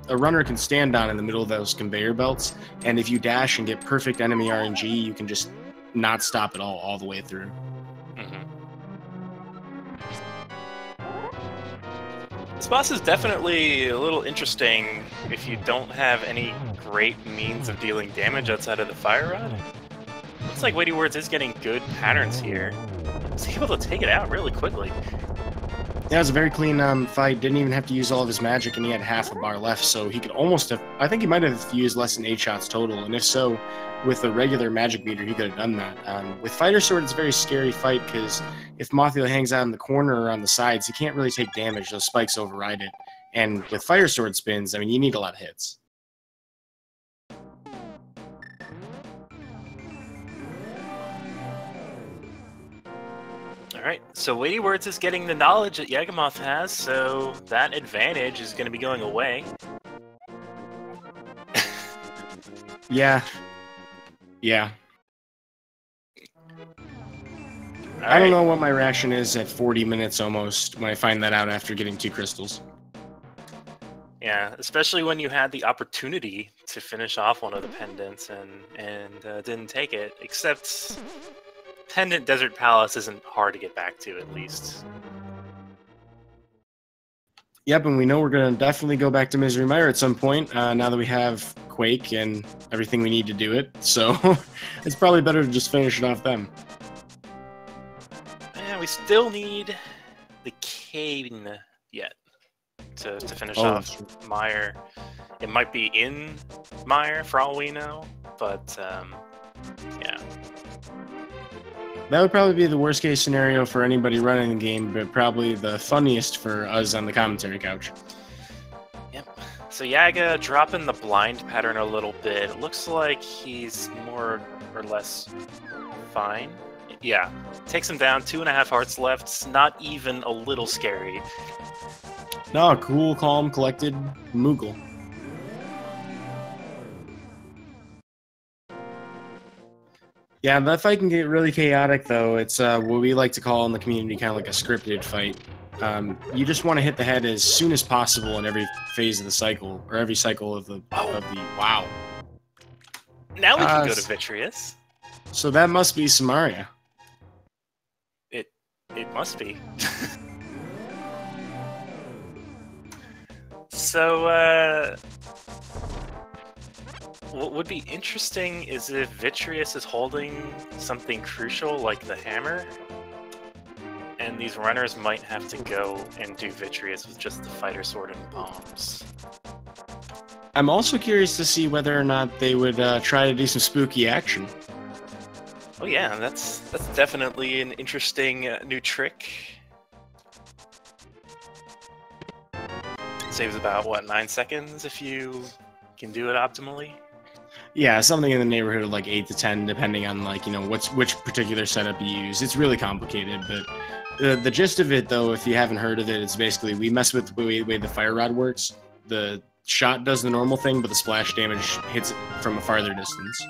a runner can stand on in the middle of those conveyor belts. And if you dash and get perfect enemy RNG, you can just not stop at all the way through. Mm-hmm. This boss is definitely a little interesting if you don't have any great means of dealing damage outside of the fire rod. Looks like WeightyWords is getting good patterns here. He's able to take it out really quickly. Yeah, it was a very clean fight. Didn't even have to use all of his magic, and he had half a bar left, so he could almost have... I think he might have used less than 8 shots total, and if so, with a regular magic meter, he could have done that. With Fighter Sword, it's a very scary fight, because if Mothula hangs out in the corner or on the sides, he can't really take damage. Those spikes override it. And with Fire Sword spins, I mean, you need a lot of hits. Alright, so WeightyWords is getting the knowledge that Yagamoth has, so that advantage is going to be going away. Yeah. Yeah. All I don't right. know what my reaction is at 40 minutes almost when I find that out after getting 2 crystals. Yeah, especially when you had the opportunity to finish off one of the pendants and didn't take it, except... Pendant Desert Palace isn't hard to get back to, at least. Yep, and we know we're going to definitely go back to Misery Mire at some point, now that we have Quake and everything we need to do it, so it's probably better to just finish it off then. And we still need the cane yet to finish off Mire. It might be in Mire for all we know, but yeah. That would probably be the worst case scenario for anybody running the game, but probably the funniest for us on the commentary couch. Yep. So Yaga dropping the blind pattern a little bit. It looks like he's more or less fine. Yeah. Takes him down, 2.5 hearts left. It's not even a little scary. No, cool, calm, collected Moogle. Yeah, that fight can get really chaotic, though. It's what we like to call in the community kind of like a scripted fight. You just want to hit the head as soon as possible in every phase of the cycle, or every cycle of the wow. Now we can go to Vitreous. So that must be Samaria. It must be. So, what would be interesting is if Vitreous is holding something crucial like the hammer, and these runners might have to go and do Vitreous with just the fighter sword and bombs. I'm also curious to see whether or not they would try to do some spooky action. Oh yeah, that's definitely an interesting new trick. Saves about, what, 9 seconds if you can do it optimally? Yeah, something in the neighborhood of like 8 to 10, depending on like, you know, which particular setup you use. It's really complicated, but the gist of it, though, if you haven't heard of it, it's basically we mess with the way the fire rod works. The shot does the normal thing, but the splash damage hits it from a farther distance.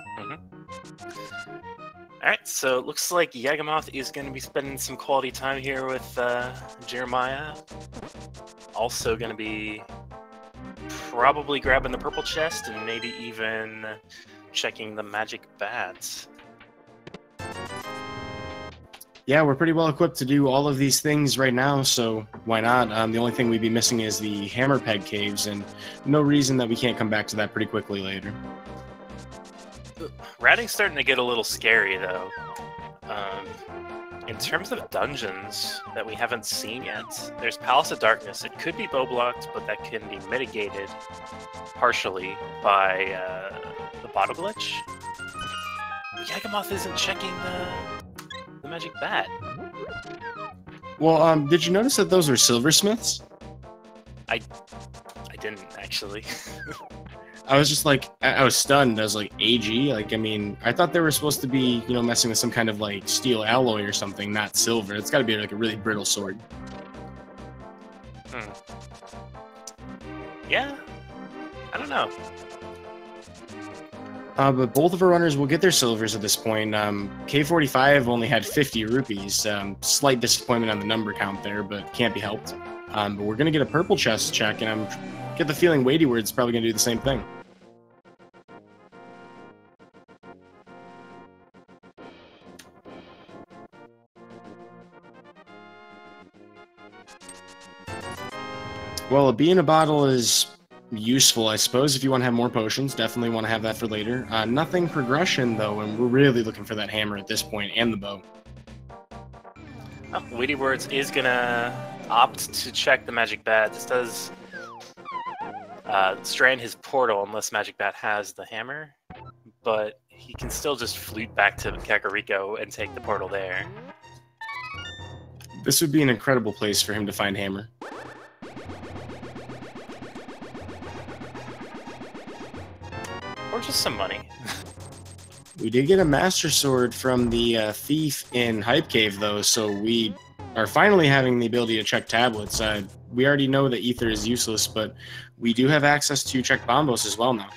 Alright, so it looks like Yagamoth is going to be spending some quality time here with Jeremiah. Also going to be probably grabbing the purple chest and maybe even checking the magic bats. Yeah, we're pretty well equipped to do all of these things right now, so why not? The only thing we'd be missing is the hammer peg caves, and no reason that we can't come back to that pretty quickly later. Routing's starting to get a little scary, though. In terms of dungeons that we haven't seen yet, there's Palace of Darkness. It could be bow-blocked, but that can be mitigated partially by the bottle glitch. Yagamoth isn't checking the magic bat. Well, did you notice that those were silversmiths? I didn't, actually. I was just like, I was stunned. I was like, AG? Like, I mean, I thought they were supposed to be, you know, messing with some kind of, like, steel alloy or something, not silver. It's gotta be, like, a really brittle sword. Yeah? I don't know. But both of our runners will get their silvers at this point. K45 only had 50 rupees. Slight disappointment on the number count there, but can't be helped. But we're gonna get a purple chest check, and I get the feeling WeightyWords is probably gonna do the same thing. Well, a bee in a bottle is useful, I suppose, if you want to have more potions. Definitely want to have that for later. Nothing progression, though, and we're really looking for that hammer at this point, and the bow. Oh, WeightyWords is gonna opt to check the magic bat. This does strand his portal unless Magic Bat has the hammer, but he can still just flute back to Kakariko and take the portal there. This would be an incredible place for him to find hammer. Or just some money. We did get a Master Sword from the thief in Hype Cave, though, so we are finally having the ability to check tablets. We already know that Ether is useless, but we do have access to check Bombos as well now.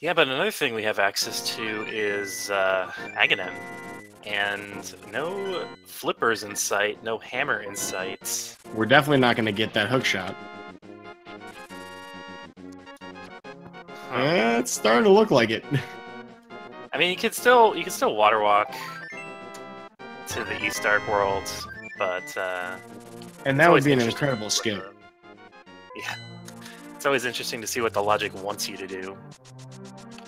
Yeah, but another thing we have access to is Aghanim. And no flippers in sight, no hammer in sight. We're definitely not going to get that hook shot. It's starting to look like it. I mean, you can still water walk to the East Dark World, but and that would be an incredible skill. Yeah, it's always interesting to see what the logic wants you to do.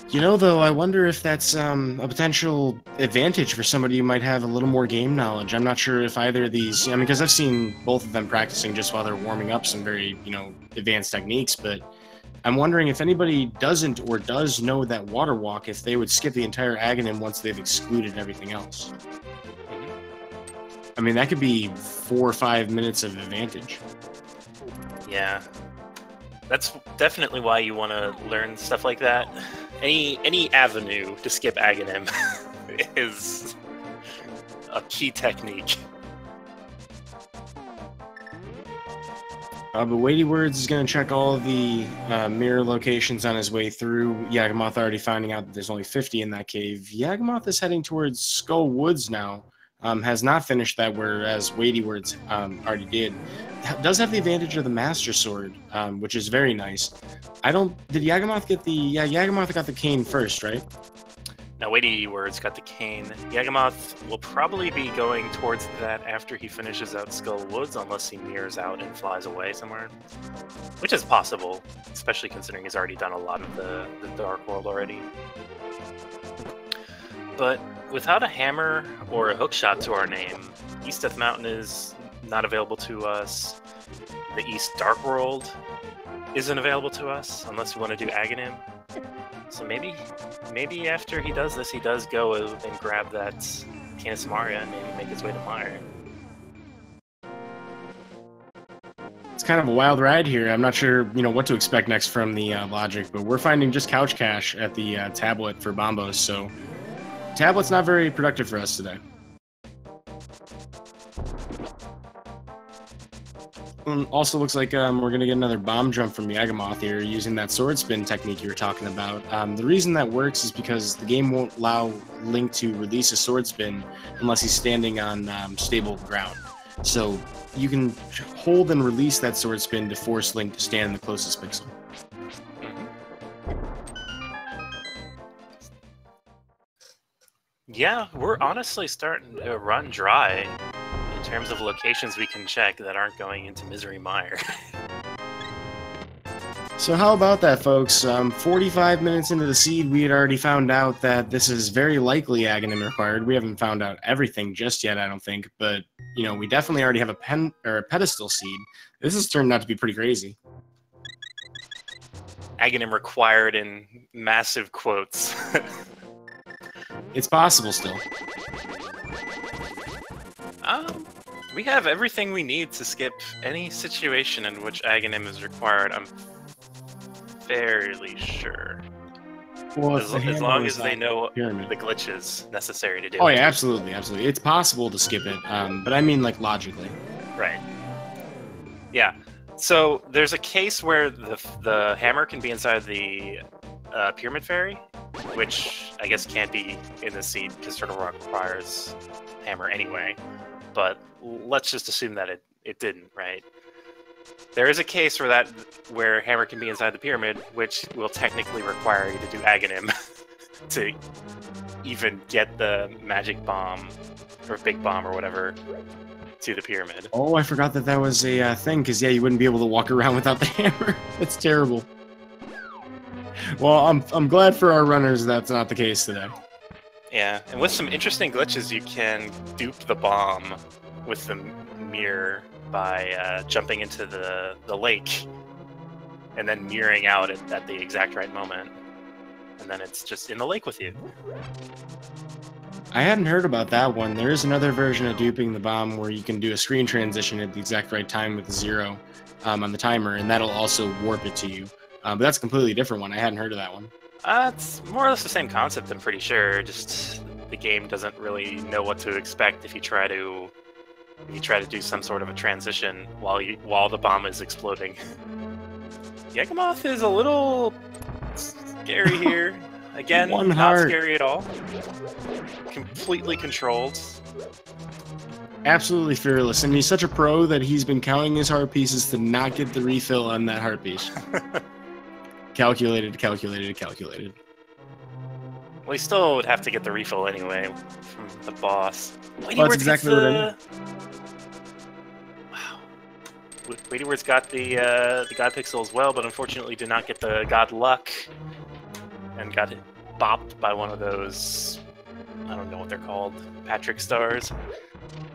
You know, though, I wonder if that's a potential advantage for somebody who might have a little more game knowledge. I'm not sure if either of these, I mean, because I've seen both of them practicing just while they're warming up some very, you know, advanced techniques, but I'm wondering if anybody doesn't or does know that water walk, if they would skip the entire Aghanim once they've excluded everything else. I mean, that could be 4 or 5 minutes of advantage. Yeah. That's definitely why you want to learn stuff like that. Any avenue to skip Aghanim is a key technique. But WeightyWords is going to check all the mirror locations on his way through. Yagamoth already finding out that there's only 50 in that cave. Yagamoth is heading towards Skull Woods now. Has not finished that, whereas WeightyWords already did. Does have the advantage of the Master Sword, which is very nice. Did Yagamoth get the... Yeah, Yagamoth got the cane first, right? Now, WeightyWords got the cane. Yagamoth will probably be going towards that after he finishes out Skull Woods, unless he mirrors out and flies away somewhere. Which is possible, especially considering he's already done a lot of the Dark World already. But without a hammer or a hookshot to our name, East Death Mountain is not available to us. The East Dark World isn't available to us, unless we want to do Aghanim. So maybe after he does this, he does go and grab that Canis Maria and maybe make his way to Mire. It's kind of a wild ride here. I'm not sure, what to expect next from the logic, but we're finding just couch cash at the tablet for Bombos, so tablet's not very productive for us today. Also looks like we're going to get another bomb jump from Yagamoth here using that sword spin technique you were talking about. The reason that works is because the game won't allow Link to release a sword spin unless he's standing on stable ground. So you can hold and release that sword spin to force Link to stand in the closest pixel. Yeah, we're honestly starting to run dry in terms of locations we can check that aren't going into Misery Mire. So how about that, folks? 45 minutes into the seed, we had already found out that this is very likely Aghanim required. We haven't found out everything just yet, I don't think, but we definitely already have a pedestal seed. This has turned out to be pretty crazy. Aghanim required in massive quotes. It's possible still. We have everything we need to skip any situation in which Aghanim is required, I'm fairly sure. Well, as long as they know the glitches necessary to do it. Oh yeah, absolutely, absolutely. It's possible to skip it, but I mean like logically. Right. Yeah. So there's a case where the hammer can be inside the Pyramid Fairy, which I guess can't be in the seed because Turtle Rock requires hammer anyway. But let's just assume that it didn't, right? There is a case where hammer can be inside the pyramid, which will technically require you to do Aghanim to even get the magic bomb or big bomb or whatever to the pyramid. Oh, I forgot that was a thing, because yeah, you wouldn't be able to walk around without the hammer. That's terrible. Well, I'm glad for our runners that's not the case today. Yeah, and with some interesting glitches, you can dupe the bomb with the mirror by jumping into the lake and then mirroring out at the exact right moment. And then it's just in the lake with you. I hadn't heard about that one. There is another version of duping the bomb where you can do a screen transition at the exact right time with the 0 on the timer, and that'll also warp it to you. But that's a completely different one. I hadn't heard of that one. It's more or less the same concept, I'm pretty sure. Just the game doesn't really know what to expect if you try to do some sort of a transition while the bomb is exploding. Yagamoth is a little scary here. Again, not scary at all. Completely controlled. Absolutely fearless, and he's such a pro that he's been counting his heart pieces to not get the refill on that heart piece. Calculated. Well, he still would have to get the refill anyway from the boss. Well, that's exactly what I mean. Wow. WeightyWords got the God Pixel as well, but unfortunately did not get the God Luck, and got it bopped by one of those, I don't know what they're called, Patrick Stars.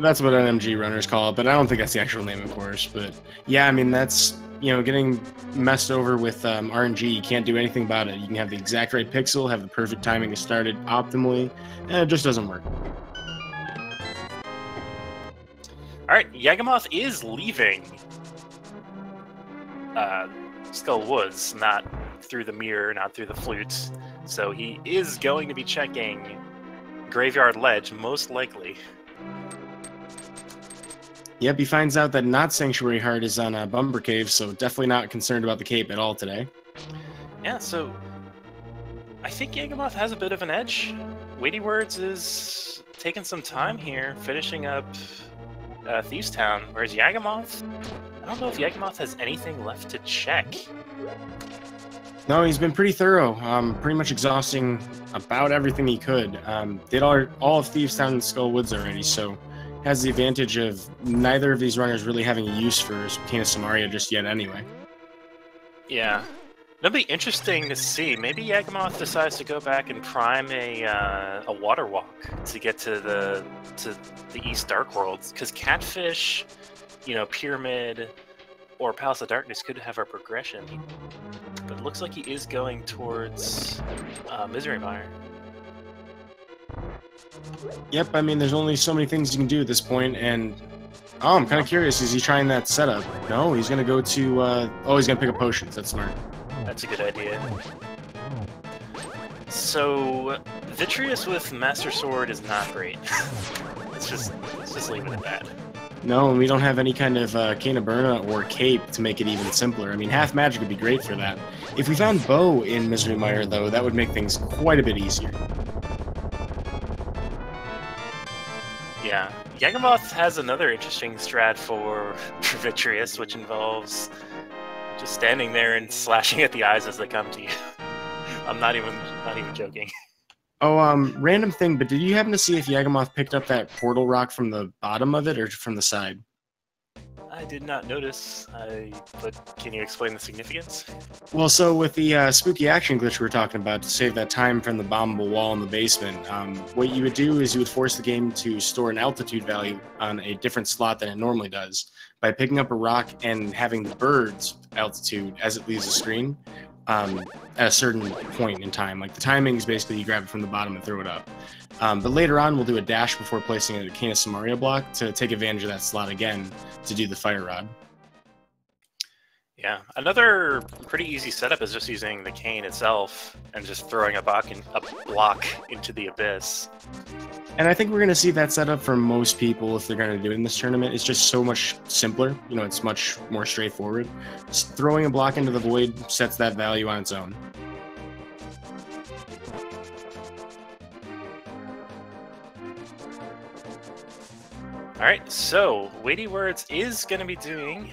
That's what NMG runners call it, but I don't think that's the actual name, of course. But yeah, I mean, that's getting messed over with RNG, you can't do anything about it. You can have the exact right pixel, have the perfect timing to start it optimally, and it just doesn't work. All right, Yagamoth is leaving Skull Woods, not through the mirror, not through the flute. So he is going to be checking Graveyard Ledge, most likely. Yep, he finds out that not Sanctuary Heart is on a Bumper Cave, so definitely not concerned about the cape at all today. Yeah, so I think Yagamoth has a bit of an edge. WeightyWords is taking some time here, finishing up Thieves Town, whereas Yagamoth, I don't know if Yagamoth has anything left to check. No, he's been pretty thorough, pretty much exhausting about everything he could. Did all of Thieves Town and Skull Woods already, so has the advantage of neither of these runners really having a use for Tina Samaria just yet anyway. Yeah. It'll be interesting to see. Maybe Yagamoth decides to go back and prime a water walk to get to the East Dark Worlds, because Catfish, Pyramid, or Palace of Darkness could have a progression. But it looks like he is going towards Misery Mire. Yep, I mean, there's only so many things you can do at this point, and I'm kind of curious, is he trying that setup? No, he's going to go to, he's going to pick up potions. That's smart. That's a good idea. So, Vitreous with Master Sword is not great. let's just leave it at that. No, and we don't have any kind of Cane of Burna or Cape to make it even simpler. I mean, Half Magic would be great for that. If we found Bow in Misery Mire, though, that would make things quite a bit easier. Yeah, Yagamoth has another interesting strat for Vitreous, which involves just standing there and slashing at the eyes as they come to you. I'm not even joking. Oh, random thing, but did you happen to see if Yagamoth picked up that portal rock from the bottom of it or from the side? I did not notice, but can you explain the significance? Well, so with the spooky action glitch we were talking about to save that time from the bombable wall in the basement, what you would do is you would force the game to store an altitude value on a different slot than it normally does by picking up a rock and having the bird's altitude as it leaves the screen at a certain point in time. Like the timing is basically you grab it from the bottom and throw it up. But later on, we'll do a dash before placing a Cane of Samaria block to take advantage of that slot again to do the Fire Rod. Yeah, another pretty easy setup is just using the cane itself and just throwing a block into the abyss. And I think we're going to see that setup for most people if they're going to do it in this tournament. It's just so much simpler. It's much more straightforward. Just throwing a block into the void sets that value on its own. Alright, so WeightyWords is going to be doing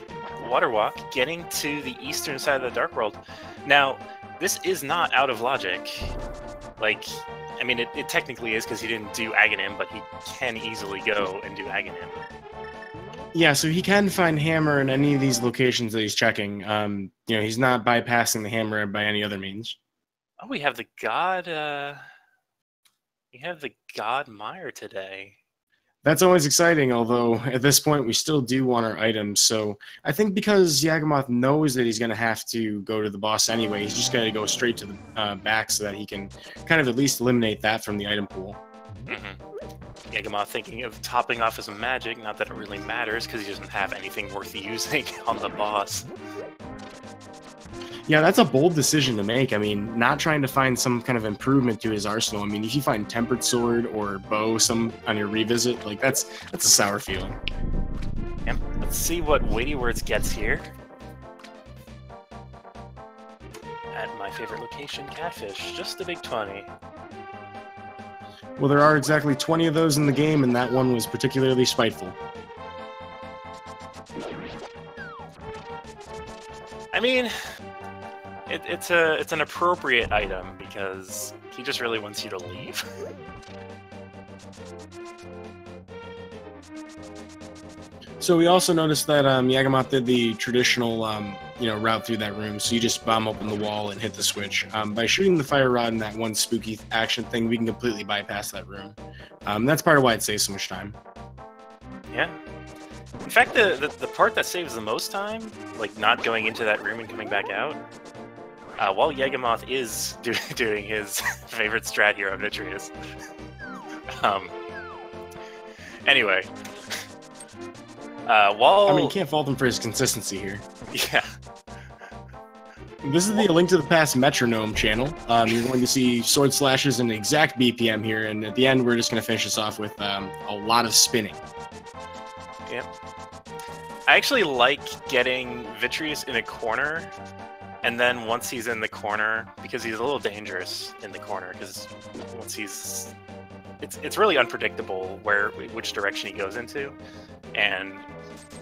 Water Walk, getting to the eastern side of the Dark World. Now, this is not out of logic. I mean, it technically is because he didn't do Aghanim, but he can easily go and do Aghanim. Yeah, so he can find Hammer in any of these locations that he's checking. He's not bypassing the Hammer by any other means. Oh, we have the God... we have the God Mire today. That's always exciting, although at this point we still do want our items. So I think because Yagamoth knows that he's going to have to go to the boss anyway, he's just going to go straight to the back so that he can kind of at least eliminate that from the item pool. Mm-hmm. Yagamoth thinking of topping off his magic, not that it really matters because he doesn't have anything worth using on the boss. Yeah, that's a bold decision to make. I mean, not trying to find some kind of improvement to his arsenal. I mean, if you find Tempered Sword or Bow on your revisit, that's a sour feeling. Yeah, let's see what WeightyWords gets here. At my favorite location, Catfish, just a big 20. Well, there are exactly 20 of those in the game, and that one was particularly spiteful. I mean... It's an appropriate item because he just really wants you to leave. So we also noticed that Yagamoth did the traditional route through that room. So you just bomb open the wall and hit the switch. By shooting the Fire Rod and that one spooky action thing, we can completely bypass that room. That's part of why it saves so much time. Yeah. In fact, the part that saves the most time, like not going into that room and coming back out, while Yagamoth is doing his favorite strat here on Vitreous. Anyway, while I mean, you can't fault him for his consistency here. yeah. This is the Link to the Past metronome channel. You're going to see sword slashes and exact BPM here, and at the end, we're just going to finish this off with a lot of spinning. Yep. I actually like getting Vitreous in a corner, and then once he's in the corner, because he's a little dangerous in the corner, because once he's... It's really unpredictable which direction he goes into, and,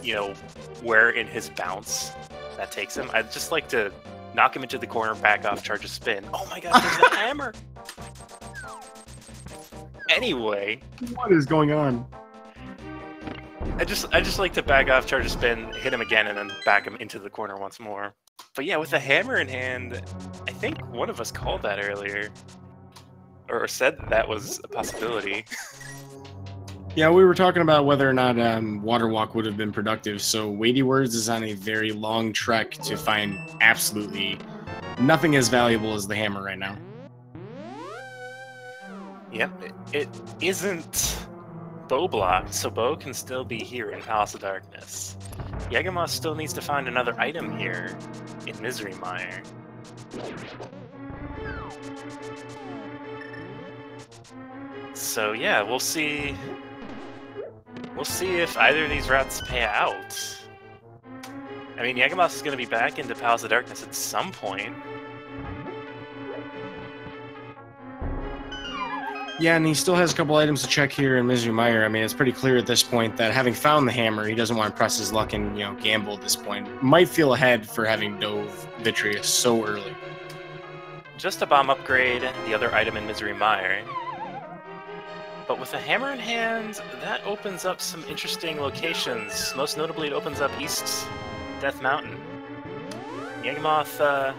you know, where in his bounce that takes him. I'd just like to knock him into the corner, back off, charge a spin. Oh my god, there's a hammer! Anyway... What is going on? I just like to back off, charge a spin, hit him again, and then back him into the corner once more. But yeah, with the hammer in hand, I think one of us called that earlier. Or said that was a possibility. Yeah, we were talking about whether or not Water Walk would have been productive, so WeightyWords is on a very long trek to find absolutely nothing as valuable as the hammer right now. Yep, it isn't Bow blocked, so Bow can still be here in Palace of Darkness. Yagamoth still needs to find another item here in Misery Mire. So yeah, we'll see if either of these routes pay out. I mean, Yagamoth is going to be back into Palace of Darkness at some point. Yeah, and he still has a couple items to check here in Misery Mire. I mean, it's pretty clear at this point that having found the hammer, he doesn't want to press his luck and, you know, gamble at this point. Might feel ahead for having dove Vitreous so early. Just a bomb upgrade, the other item in Misery Mire. But with a hammer in hand, that opens up some interesting locations. Most notably, it opens up East Death Mountain. Yagamoth,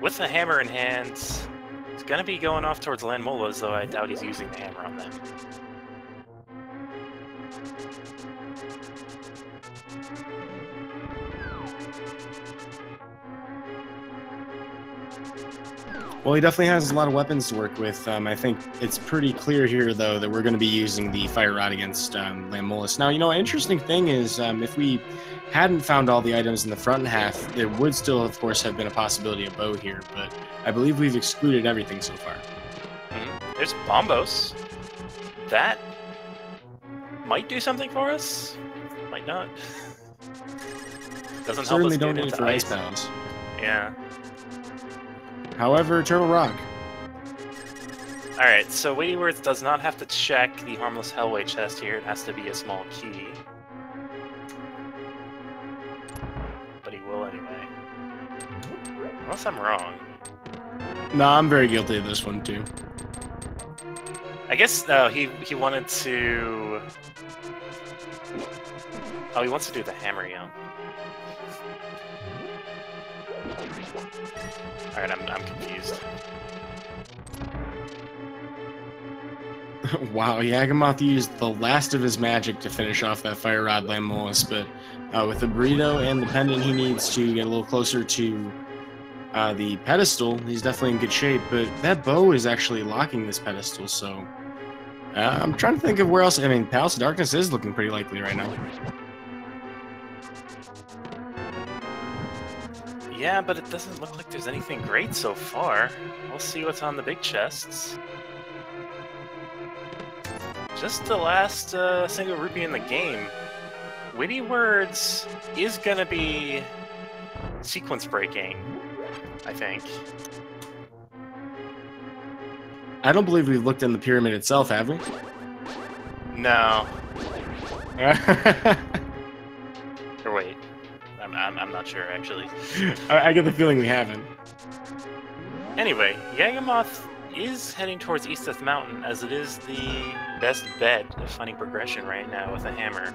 with the hammer in hand, is going to be going off towards Land Molas, though I doubt he's using the hammer on them. Well, he definitely has a lot of weapons to work with. I think it's pretty clear here, though, that we're going to be using the Fire Rod against Land Molas. Now, you know, an interesting thing is if we hadn't found all the items in the front half, there would still, of course, have been a possibility of Bow here, but I believe we've excluded everything so far. There's Bombos. That might do something for us. Might not. Doesn't help us don't get need into for ice. ice pounds. Yeah. However, Turtle Rock. Alright, so WeightyWords does not have to check the Harmless Hellway chest here. It has to be a small key. But he will anyway. Unless I'm wrong. No, I'm very guilty of this one, too. I guess, he wanted to... Oh, he wants to do the hammer, yeah. Alright, I'm confused. Wow, Yagamoth used the last of his magic to finish off that Fire Rod Land Molas, but with the burrito and the pendant he needs to get a little closer to the pedestal, he's definitely in good shape, but that bow is actually locking this pedestal, so I'm trying to think of where else. I mean, Palace of Darkness is looking pretty likely right now. Yeah, but it doesn't look like there's anything great so far. We'll see what's on the big chests. Just the last single rupee in the game. WeightyWords is gonna be sequence breaking, I think. I don't believe we've looked in the pyramid itself, have we? No. Or wait. I'm not sure, actually. I get the feeling we haven't. Anyway, Yagamoth is heading towards East Death Mountain, as it is the best bet of finding progression right now with a hammer.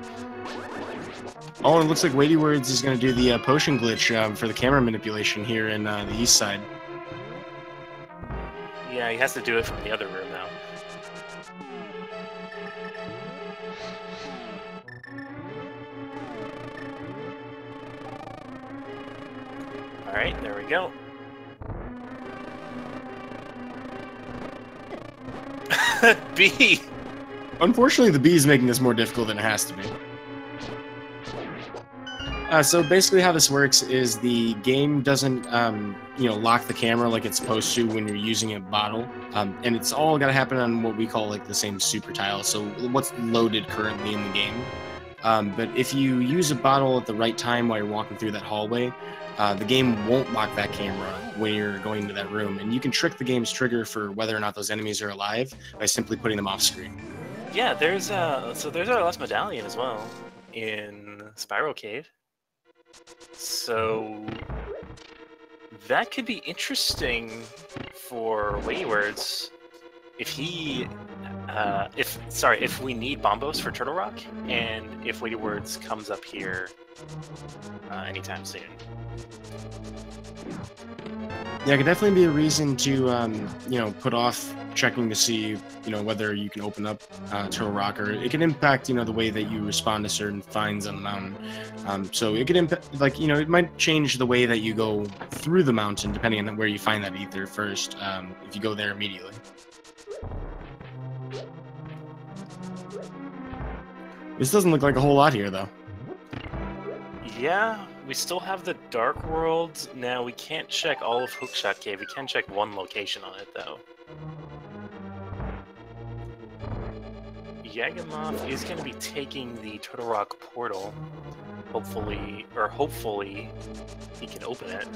Oh, and it looks like WeightyWords is going to do the potion glitch for the camera manipulation here in the east side. Yeah, he has to do it from the other room now. Alright, there we go. B! Unfortunately, the B is making this more difficult than it has to be. So basically how this works is the game doesn't, lock the camera like it's supposed to when you're using a bottle. And it's all got to happen on what we call like the same super tile. So what's loaded currently in the game. But if you use a bottle at the right time while you're walking through that hallway, the game won't lock that camera when you're going into that room. And you can trick the game's trigger for whether or not those enemies are alive by simply putting them off screen. Yeah, there's our last medallion as well in Spiral Cave. So that could be interesting for WeightyWords if we need Bombos for Turtle Rock, and if WeightyWords comes up here anytime soon. Yeah, it could definitely be a reason to put off checking to see whether you can open up Turtle Rock, or it can impact the way that you respond to certain finds on the mountain. So it could impact, it might change the way that you go through the mountain depending on where you find that ether first. If you go there immediately. This doesn't look like a whole lot here, though. Yeah, we still have the Dark World. Now, we can't check all of Hookshot Cave. We can check one location on it, though. Yagamoth is going to be taking the Turtle Rock portal. Hopefully, he can open it.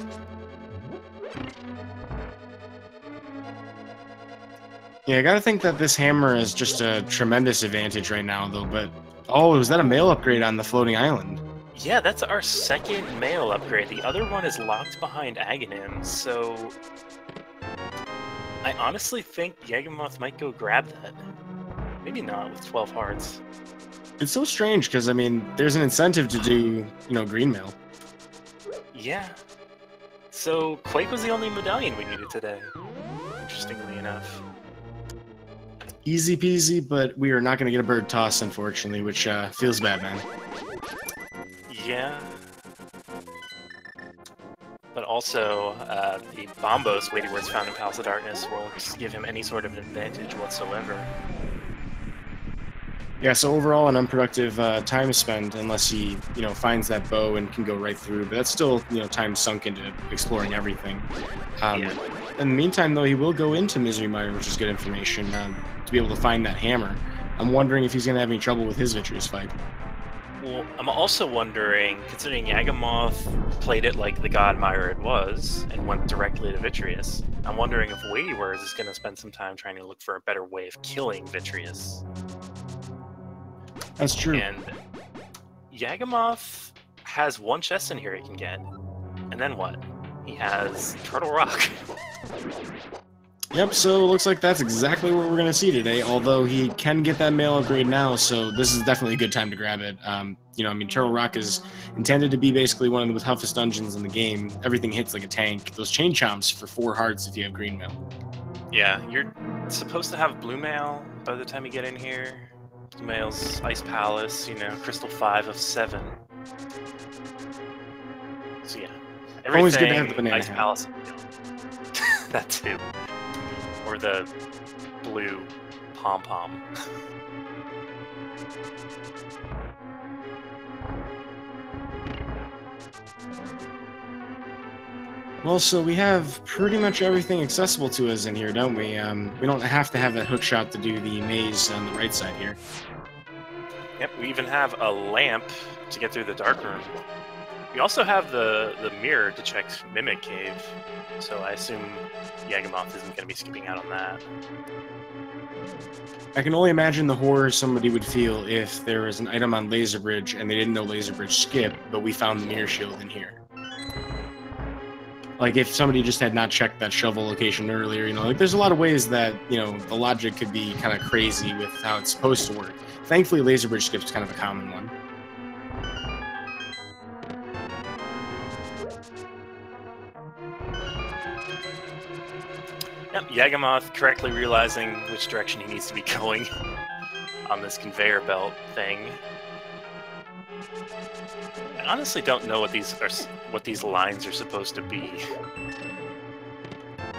Yeah, I gotta think that this hammer is just a tremendous advantage right now, though, but... Oh, is that a mail upgrade on the floating island? Yeah, that's our second mail upgrade. The other one is locked behind Aghanim, so... I honestly think Yagamoth might go grab that. Maybe not with 12 hearts. It's so strange, because, there's an incentive to do, green mail. Yeah. So, Quake was the only medallion we needed today, interestingly enough. Easy peasy, but we are not going to get a bird toss, unfortunately, which feels bad, man. Yeah. But also, the Bombos WeightyWords found in Palace of Darkness won't give him any sort of an advantage whatsoever. Yeah, so overall an unproductive time spent unless he, finds that bow and can go right through. But that's still, time sunk into exploring everything. Yeah. In the meantime, though, he will go into Misery Mire, which is good information, to be able to find that hammer. I'm wondering if he's going to have any trouble with his Vitreous fight. Well, I'm also wondering, considering Yagamoth played it like the God Myriad was, and went directly to Vitreous, I'm wondering if WeightyWords is going to spend some time trying to look for a better way of killing Vitreous. That's true. And Yagamoth has one chest in here he can get. And then what? He has Turtle Rock. Yep, so it looks like that's exactly what we're going to see today, although he can get that mail upgrade now, so this is definitely a good time to grab it. Turtle Rock is intended to be basically one of the toughest dungeons in the game. Everything hits like a tank. Those chain chomps for 4 hearts if you have green mail. Yeah, you're supposed to have blue mail by the time you get in here. Blue mail's Ice Palace, Crystal 5 of 7. So yeah, everything, always good to have the banana Ice Palace. That too. Or the blue pom-pom. Well, so we have pretty much everything accessible to us in here, don't we? We don't have to have that hook shot to do the maze on the right side here. Yep, we even have a lamp to get through the dark room. We also have the mirror to check Mimic Cave, so I assume Yagamoth isn't going to be skipping out on that. I can only imagine the horror somebody would feel if there was an item on Laser Bridge and they didn't know Laser Bridge skipped, but we found the mirror shield in here. Like, if somebody just had not checked that shovel location earlier, there's a lot of ways that, the logic could be kind of crazy with how it's supposed to work. Thankfully, Laser Bridge skip's kind of a common one. Yep, Yagamoth correctly realizing which direction he needs to be going on this conveyor belt thing. I honestly don't know what these lines are supposed to be.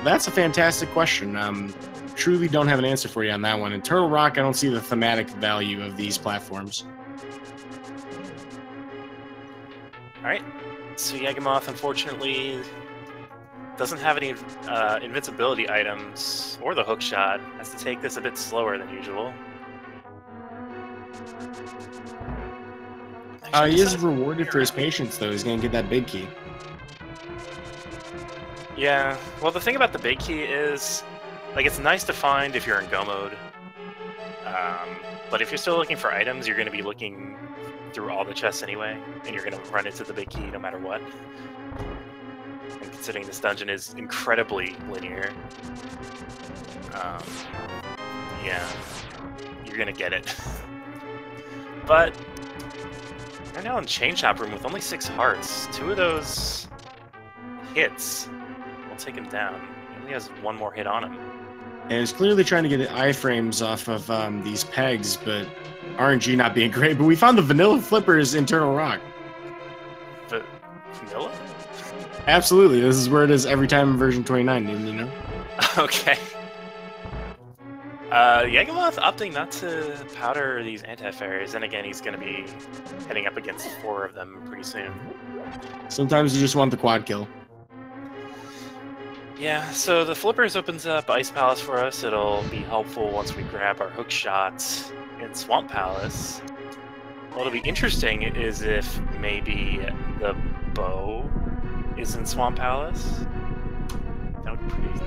That's a fantastic question. Truly don't have an answer for you on that one. In Turtle Rock, I don't see the thematic value of these platforms. Alright, so Yagamoth unfortunately doesn't have any invincibility items or the hook shot. Has to take this a bit slower than usual. He is rewarded for his patience, though. He's going to get that big key. Yeah, well, the thing about the big key is, like, it's nice to find if you're in go mode. But if you're still looking for items, you're going to be looking through all the chests anyway, and you're going to run into the big key no matter what. And considering this dungeon is incredibly linear, yeah, you're going to get it. But right now in Chain Shop Room with only 6 hearts, 2 of those hits will take him down. He only has 1 more hit on him. And he's clearly trying to get iframes off of these pegs, but RNG not being great. But we found the vanilla flippers in Turtle Rock. Vanilla? Absolutely. This is where it is every time in version 29, you know? Okay. Yagamoth opting not to powder these anti-fairies, and again, he's going to be heading up against 4 of them pretty soon. Sometimes you just want the quad kill. Yeah, so the flippers opens up Ice Palace for us. It'll be helpful once we grab our hook shots in Swamp Palace. What'll be interesting is if maybe the bow is in Swamp Palace.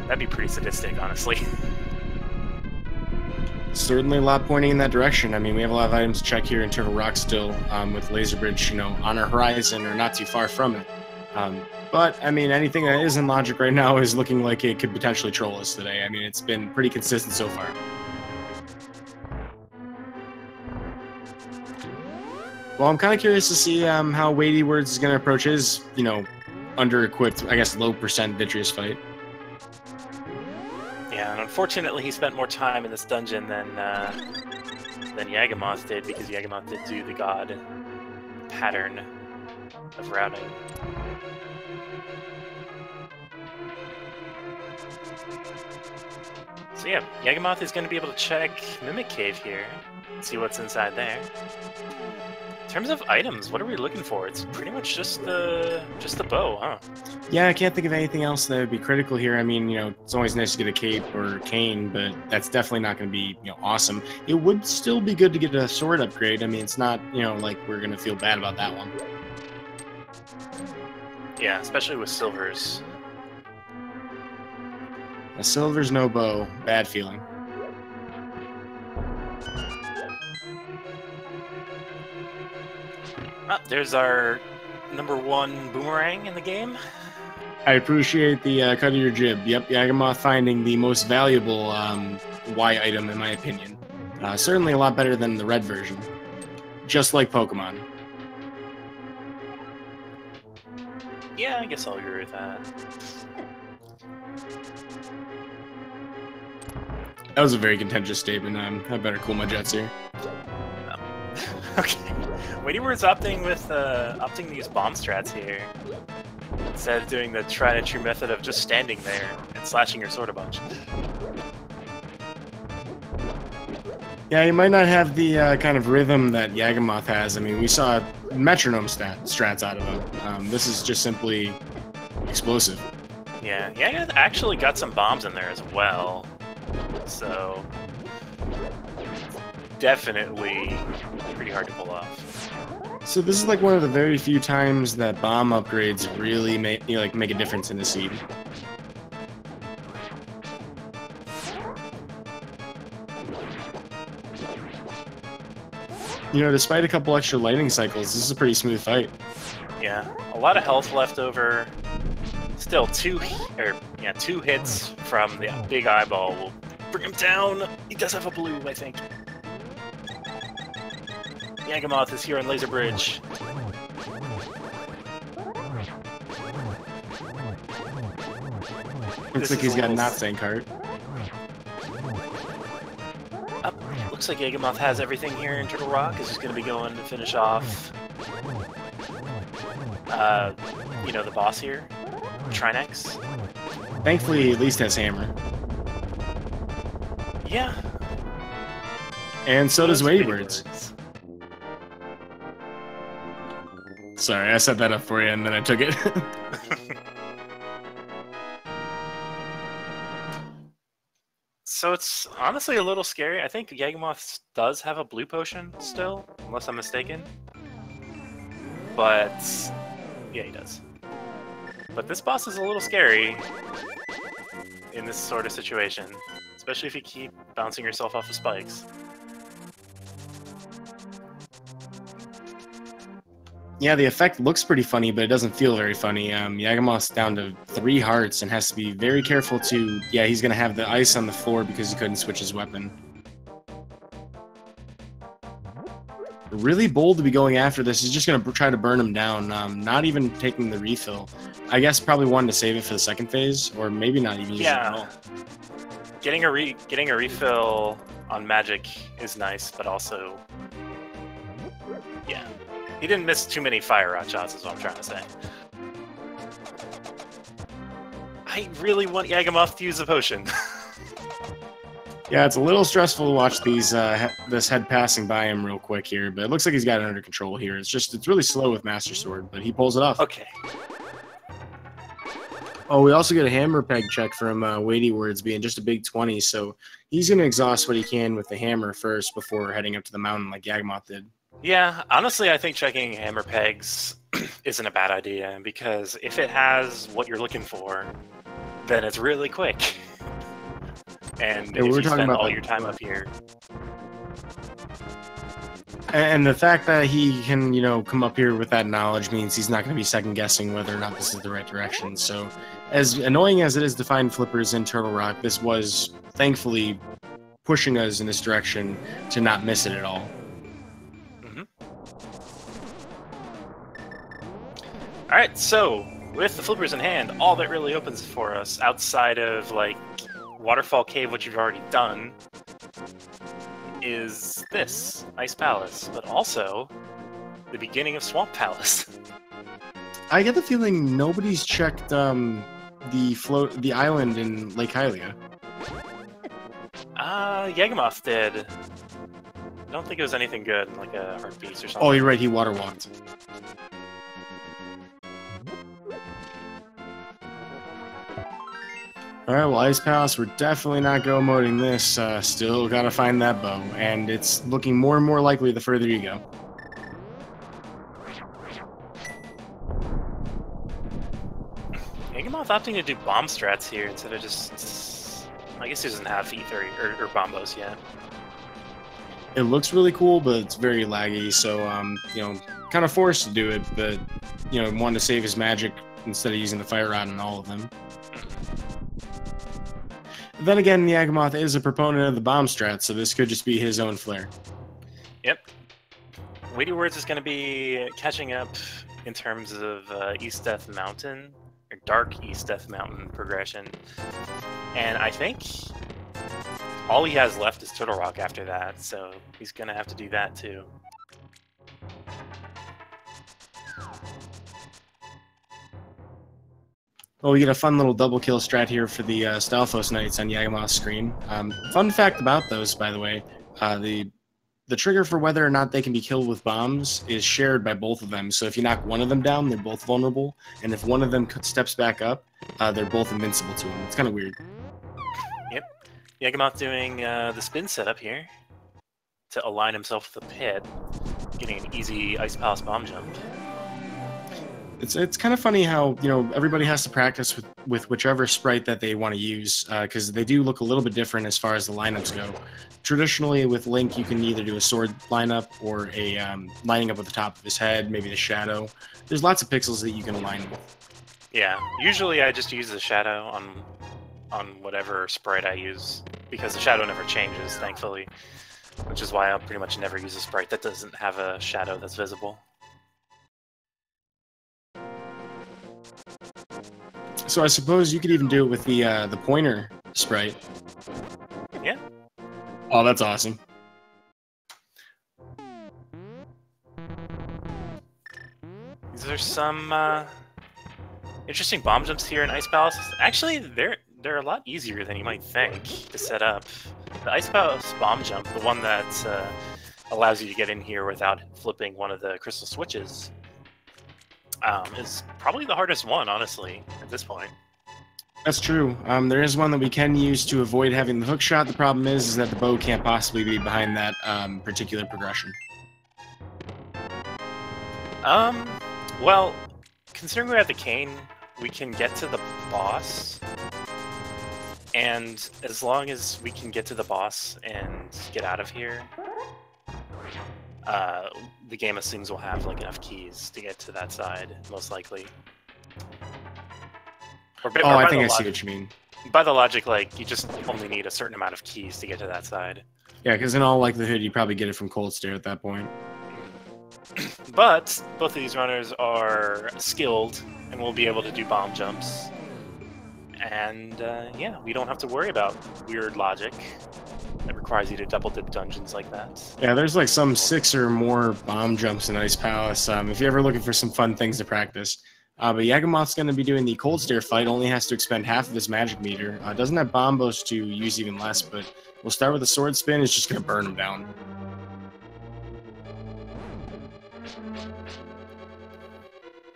That'd be pretty sadistic, honestly. Certainly a lot pointing in that direction. I mean, we have a lot of items to check here in Turtle Rock still, with Laser Bridge, you know, on our horizon or not too far from it. But, I mean, anything that is in Logic right now is looking like it could potentially troll us today. I mean, it's been pretty consistent so far. Well, I'm kind of curious to see how WeightyWords is going to approach his, you know, under-equipped, I guess, low% Vitreous fight. Yeah, and unfortunately he spent more time in this dungeon than Yagamoth did, because Yagamoth did do the god pattern of routing. So yeah, Yagamoth is going to be able to check Mimic Cave here, see what's inside there. In terms of items, what are we looking for? It's pretty much just the bow, huh? Yeah, I can't think of anything else that would be critical here. I mean, you know, it's always nice to get a cape or cane, but that's definitely not going to be, you know, awesome. It would still be good to get a sword upgrade. I mean, it's not, you know, like we're going to feel bad about that one. Yeah, especially with silvers. A silver's no bow. Bad feeling. Ah, there's our #1 boomerang in the game. I appreciate the cut of your jib. Yep, Yagamoth finding the most valuable Y item, in my opinion. Certainly a lot better than the red version. Just like Pokemon. Yeah, I guess I'll agree with that. That was a very contentious statement. I better cool my jets here. Okay. WeightyWords opting to use bomb strats here, instead of doing the tried and true method of just standing there and slashing your sword a bunch. Yeah, you might not have the kind of rhythm that Yagamoth has. I mean, we saw metronome strats out of him. This is just simply explosive. Yeah, Yagamoth actually got some bombs in there as well, so definitely pretty hard to pull off. So this is like one of the very few times that bomb upgrades really make a difference in the seed. You know, despite a couple extra lightning cycles, this is a pretty smooth fight. Yeah, a lot of health left over. Still two hits from the big eyeball will bring him down. He does have a blue, I think. Yagamoth is here on Laser Bridge. Looks like he's got a not-saying cart. Looks like Yagamoth has everything here in Turtle Rock. Is just going to be going to finish off you know, the boss here, Trinex. Thankfully, he at least has hammer. Yeah. And so does WeightyWords. Sorry, I set that up for you and then I took it. So it's honestly a little scary. I think Yagamoth does have a blue potion still, unless I'm mistaken. But yeah, he does. But this boss is a little scary in this sort of situation, especially if you keep bouncing yourself off of spikes. Yeah, the effect looks pretty funny, but it doesn't feel very funny. Yagamoth's down to 3 hearts and has to be very careful to... Yeah, he's going to have the ice on the floor because he couldn't switch his weapon. Really bold to be going after this. He's just going to try to burn him down, not even taking the refill. I guess probably wanted to save it for the second phase, or maybe not even use it at all. Getting a refill on magic is nice, but also... Yeah. He didn't miss too many fire rod shots, is what I'm trying to say. I really want Yagamoth to use a potion. Yeah, it's a little stressful to watch these this head passing by him real quick here, but it looks like he's got it under control here. It's really slow with Master Sword, but he pulls it off. Okay. Oh, we also get a hammer peg check from WeightyWords being just a big 20, so he's going to exhaust what he can with the hammer first before heading up to the mountain like Yagamoth did. Yeah, honestly, I think checking hammer pegs isn't a bad idea, because if it has what you're looking for, then it's really quick. And if you spend all your time up here... And the fact that he can, you know, come up here with that knowledge means he's not going to be second-guessing whether or not this is the right direction. So, as annoying as it is to find flippers in Turtle Rock, this was, thankfully, pushing us in this direction to not miss it at all. Alright, so, with the flippers in hand, all that really opens for us, outside of, like, Waterfall Cave, which you've already done, is this, Ice Palace, but also the beginning of Swamp Palace. I get the feeling nobody's checked the island in Lake Hylia. Yagamoth did. I don't think it was anything good, like a Heart Beast or something. Oh, you're right, he water walked. Alright, well, Ice Palace, we're definitely not go-moding this. Still gotta find that bow, and it's looking more and more likely the further you go. Yagamoth opting to do bomb strats here instead of just... I guess he doesn't have ether or bombos yet. It looks really cool, but it's very laggy, so, you know, kind of forced to do it, but, you know, wanted to save his magic instead of using the fire rod on all of them. Then again, Yagamoth is a proponent of the bomb strat, so this could just be his own flair. Yep. WeightyWords is going to be catching up in terms of East Death Mountain, or Dark East Death Mountain progression. And I think all he has left is Turtle Rock after that, so he's going to have to do that too. Well, we get a fun little double kill strat here for the Stalfos Knights on Yagamoth's screen. Fun fact about those, by the way, the trigger for whether or not they can be killed with bombs is shared by both of them. So if you knock one of them down, they're both vulnerable, and if one of them steps back up, they're both invincible to them. It's kind of weird. Yep. Yagamoth doing the spin setup here to align himself with the pit, getting an easy Ice Palace bomb jump. It's kind of funny how, you know, everybody has to practice with whichever sprite that they want to use, because they do look a little bit different as far as the lineups go. Traditionally, with Link, you can either do a sword lineup or a lining up with the top of his head, maybe the shadow. There's lots of pixels that you can align with. Yeah, usually I just use the shadow on whatever sprite I use, because the shadow never changes, thankfully, which is why I'll pretty much never use a sprite that doesn't have a shadow that's visible. So I suppose you could even do it with the pointer sprite. Yeah. Oh, that's awesome. These there's some interesting bomb jumps here in Ice Palace. Actually, they're a lot easier than you might think to set up. The Ice Palace bomb jump, the one that allows you to get in here without flipping one of the crystal switches, is probably the hardest one, honestly, at this point. That's true. There is one that we can use to avoid having the hook shot. The problem is that the bow can't possibly be behind that particular progression. Well, considering we have the cane, we can get to the boss, and as long as we can get to the boss and get out of here, the game assumes we'll have like enough keys to get to that side, most likely. I think I see what you mean. By the logic, like, you just only need a certain amount of keys to get to that side. Yeah, because in all likelihood, you probably get it from Cold Stare at that point. But both of these runners are skilled and will be able to do bomb jumps. And, yeah, we don't have to worry about weird logic that requires you to double dip dungeons like that. Yeah, there's like some 6 or more bomb jumps in Ice Palace, if you're ever looking for some fun things to practice. But Yagamoth's going to be doing the Cold Stare fight, only has to expend half of his magic meter. Doesn't have bombos to use even less, but we'll start with a sword spin. It's just going to burn him down.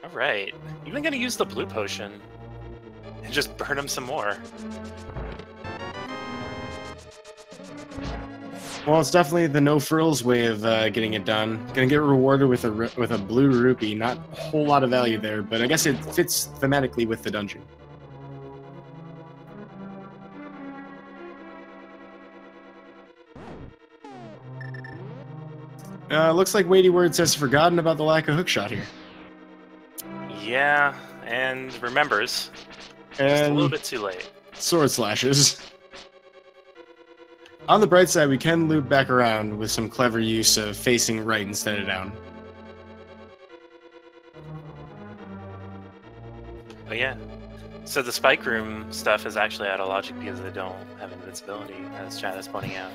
Alright, even going to use the blue potion and just burn him some more. Well, it's definitely the no-frills way of getting it done. Gonna get rewarded with a blue rupee. Not a whole lot of value there, but I guess it fits thematically with the dungeon. Looks like WeightyWords has forgotten about the lack of hookshot here. Yeah, and remembers. And just a little bit too late. Sword slashes. On the bright side, we can loop back around with some clever use of facing right instead of down. Oh yeah. So the spike room stuff is actually out of logic because they don't have invincibility, as Chad is pointing out.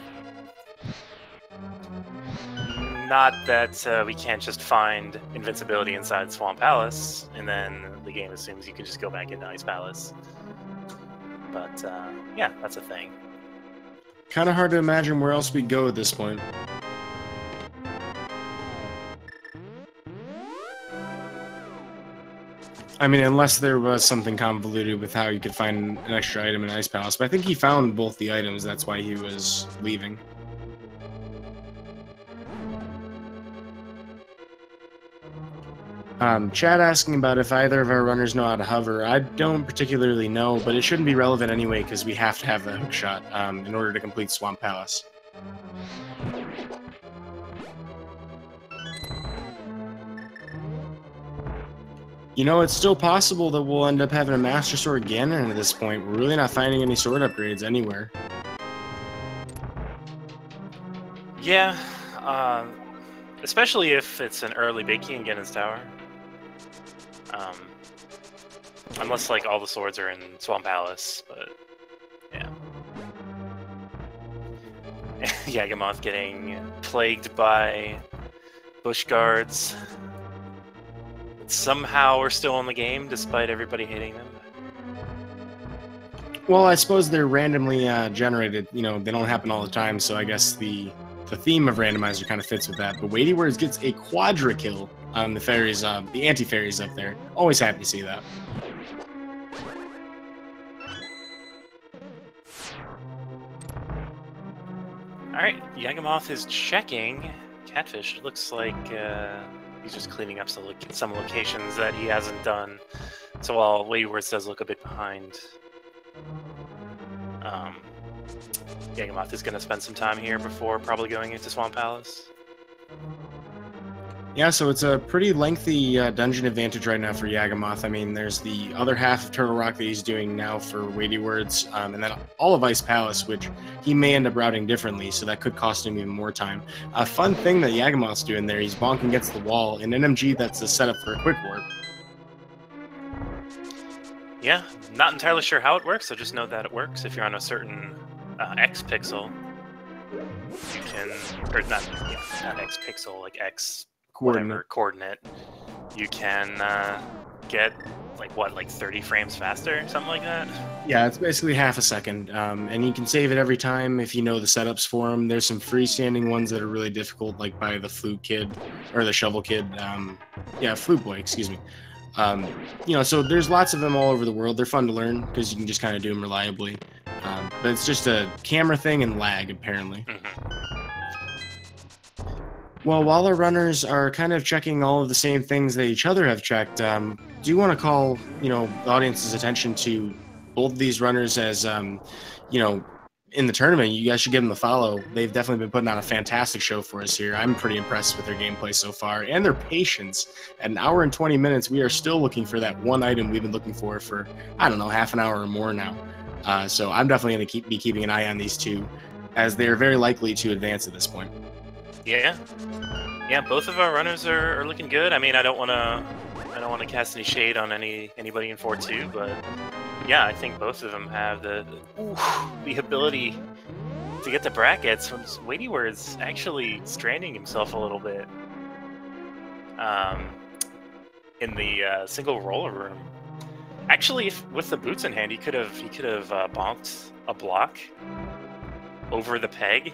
Not that we can't just find invincibility inside Swamp Palace, and then the game assumes you can just go back into Ice Palace. But, yeah, that's a thing. Kind of hard to imagine where else we'd go at this point. I mean, unless there was something convoluted with how you could find an extra item in Ice Palace. But I think he found both the items, that's why he was leaving. Chad asking about if either of our runners know how to hover. I don't particularly know, but it shouldn't be relevant anyway because we have to have the hookshot in order to complete Swamp Palace. You know, it's still possible that we'll end up having a Master Sword Ganon at this point. We're really not finding any sword upgrades anywhere. Yeah, especially if it's an early Big Key in Ganon's Tower. Unless, like, all the swords are in Swamp Palace, but, yeah. Yagamoth getting plagued by bush guards. Somehow we're still in the game, despite everybody hating them. Well, I suppose they're randomly generated. You know, they don't happen all the time, so I guess the theme of Randomizer kind of fits with that. But WeightyWords gets a quadra kill on the fairies, the anti-fairies up there. Always happy to see that. Alright, Yagamoth is checking Catfish. It looks like he's just cleaning up some locations that he hasn't done. So while WeightyWords does look a bit behind, Yagamoth is going to spend some time here before probably going into Swamp Palace. Yeah, so it's a pretty lengthy dungeon advantage right now for Yagamoth. I mean, there's the other half of Turtle Rock that he's doing now for WeightyWords, and then all of Ice Palace, which he may end up routing differently, so that could cost him even more time. A fun thing that Yagamoth's doing there, he's bonking against the wall, an NMG that's a setup for a quick warp. Yeah, not entirely sure how it works, so just know that it works. If you're on a certain X pixel, you can, or not X pixel, like X whatever coordinate, you can get like 30 frames faster, something like that. Yeah, it's basically half a second, and you can save it every time if you know the setups for them. There's some freestanding ones that are really difficult, like by the Flute Kid or the Shovel Kid. Yeah, Flute Boy, excuse me. So there's lots of them all over the world. They're fun to learn because you can just kind of do them reliably. But it's just a camera thing and lag, apparently. Well, while our runners are kind of checking all of the same things that each other have checked, do you want to call, the audience's attention to both of these runners as, in the tournament? You guys should give them a follow. They've definitely been putting on a fantastic show for us here. I'm pretty impressed with their gameplay so far and their patience. At an hour and 20 minutes, we are still looking for that one item we've been looking for, I don't know, half an hour or more now. So I'm definitely going to be keeping an eye on these two, as they're very likely to advance at this point. Yeah, both of our runners are looking good. I mean, I don't want to cast any shade on anybody in 4-2, but yeah, I think both of them have the ability to get the brackets. WeightyWords actually stranding himself a little bit in the single roller room. Actually, with the boots in hand, he could have bonked a block over the peg.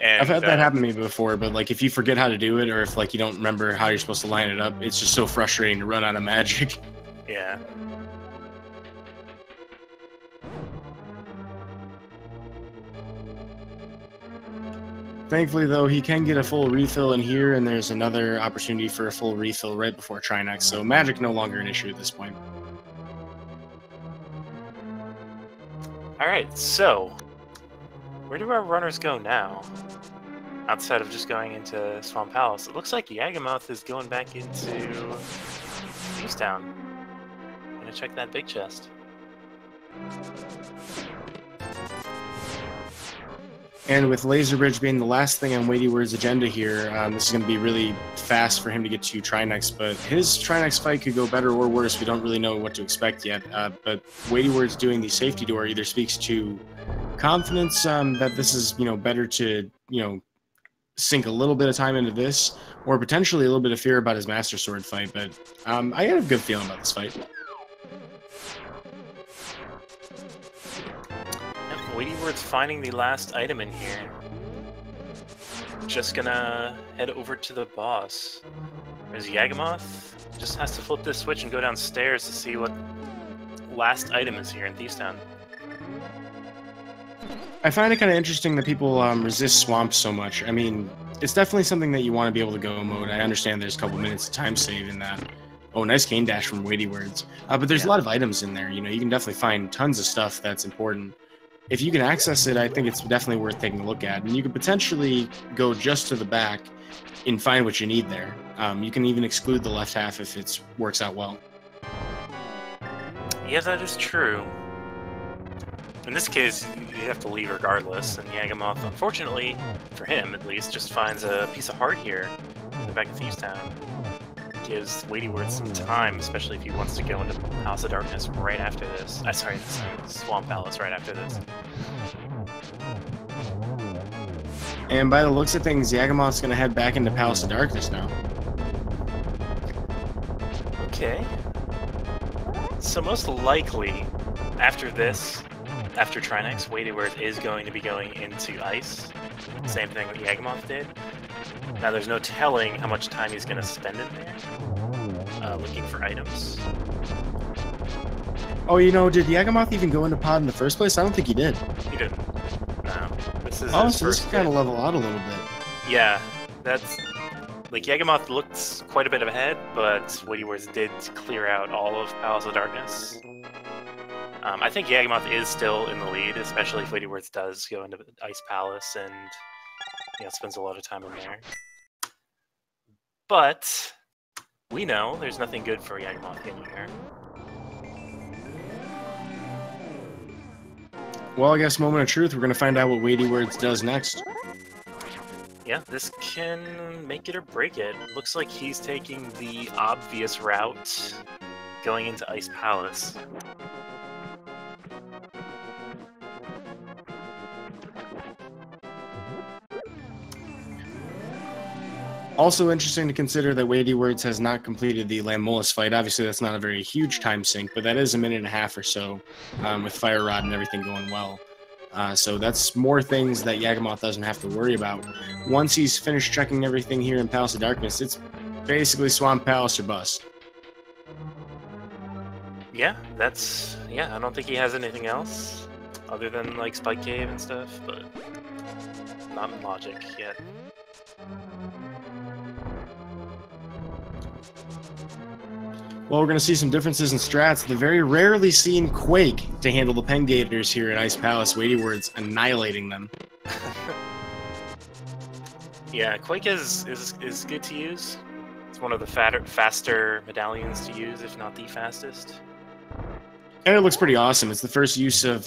And, I've had that happen to me before, but like if you forget how to do it, or if like you don't remember how you're supposed to line it up, it's just so frustrating to run out of magic. Yeah. Thankfully, though, he can get a full refill in here, and there's another opportunity for a full refill right before Trinex, so magic no longer an issue at this point. Alright, so where do our runners go now? Outside of just going into Swamp Palace. It looks like Yagamoth is going back into Easttown. I'm gonna check that big chest. And with Laser Bridge being the last thing on WeightyWords' agenda here, this is going to be really fast for him to get to Trinex, but his Trinex fight could go better or worse. We don't really know what to expect yet, but WeightyWords doing the safety door either speaks to confidence that this is, better to, sink a little bit of time into this, or potentially a little bit of fear about his Master Sword fight, but I had a good feeling about this fight. WeightyWords finding the last item in here. Just gonna head over to the boss. There's Yagamoth. Just has to flip this switch and go downstairs to see what last item is here in Thiefstown. I find it kind of interesting that people resist swamps so much. I mean, it's definitely something that you want to be able to go mode. I understand there's a couple minutes of time save in that. Oh, nice cane dash from WeightyWords. But there's a lot of items in there. You can definitely find tons of stuff that's important. If you can access it, I think it's definitely worth taking a look at. And you could potentially go just to the back and find what you need there. You can even exclude the left half if it works out well. Yeah, that is true. In this case, you have to leave regardless, and Yagamoth, unfortunately, for him at least, just finds a piece of heart here in the back of Thiefstown. Gives WeightyWords some time, especially if he wants to go into House of Darkness right after this. Sorry, Swamp Palace right after this. And by the looks of things, Yagamoth's going to head back into Palace of Darkness now. Okay. So most likely, after this, after Trinex, WeightyWords is going to be going into Ice. Same thing that Yagamoth did. Now there's no telling how much time he's going to spend in there, looking for items. Oh, did Yagamoth even go into pod in the first place? I don't think he did. He didn't. No. This is so this can kind of level out a little bit. Yeah, that's... Like, Yagamoth looked quite a bit ahead, but WeightyWords did clear out all of Palace of Darkness. I think Yagamoth is still in the lead, especially if WeightyWords does go into Ice Palace and spends a lot of time in there. But we know there's nothing good for Yagamoth in here. Well, I guess moment of truth, we're going to find out what WeightyWords does next. Yeah, this can make it or break it. Looks like he's taking the obvious route, going into Ice Palace. Also interesting to consider that WeightyWords has not completed the Lamolus fight. Obviously, that's not a very huge time sink, but that is a minute and a half or so with Fire Rod and everything going well. So that's more things that Yagamoth doesn't have to worry about. Once he's finished checking everything here in Palace of Darkness, it's basically Swamp Palace or bust. Yeah, I don't think he has anything else other than like Spike Cave and stuff, but not in Logic yet. Well, we're going to see some differences in strats. The very rarely seen Quake to handle the Pengators here at Ice Palace. WeightyWords annihilating them. Yeah, Quake is good to use. It's one of the faster medallions to use, if not the fastest. And it looks pretty awesome. It's the first use of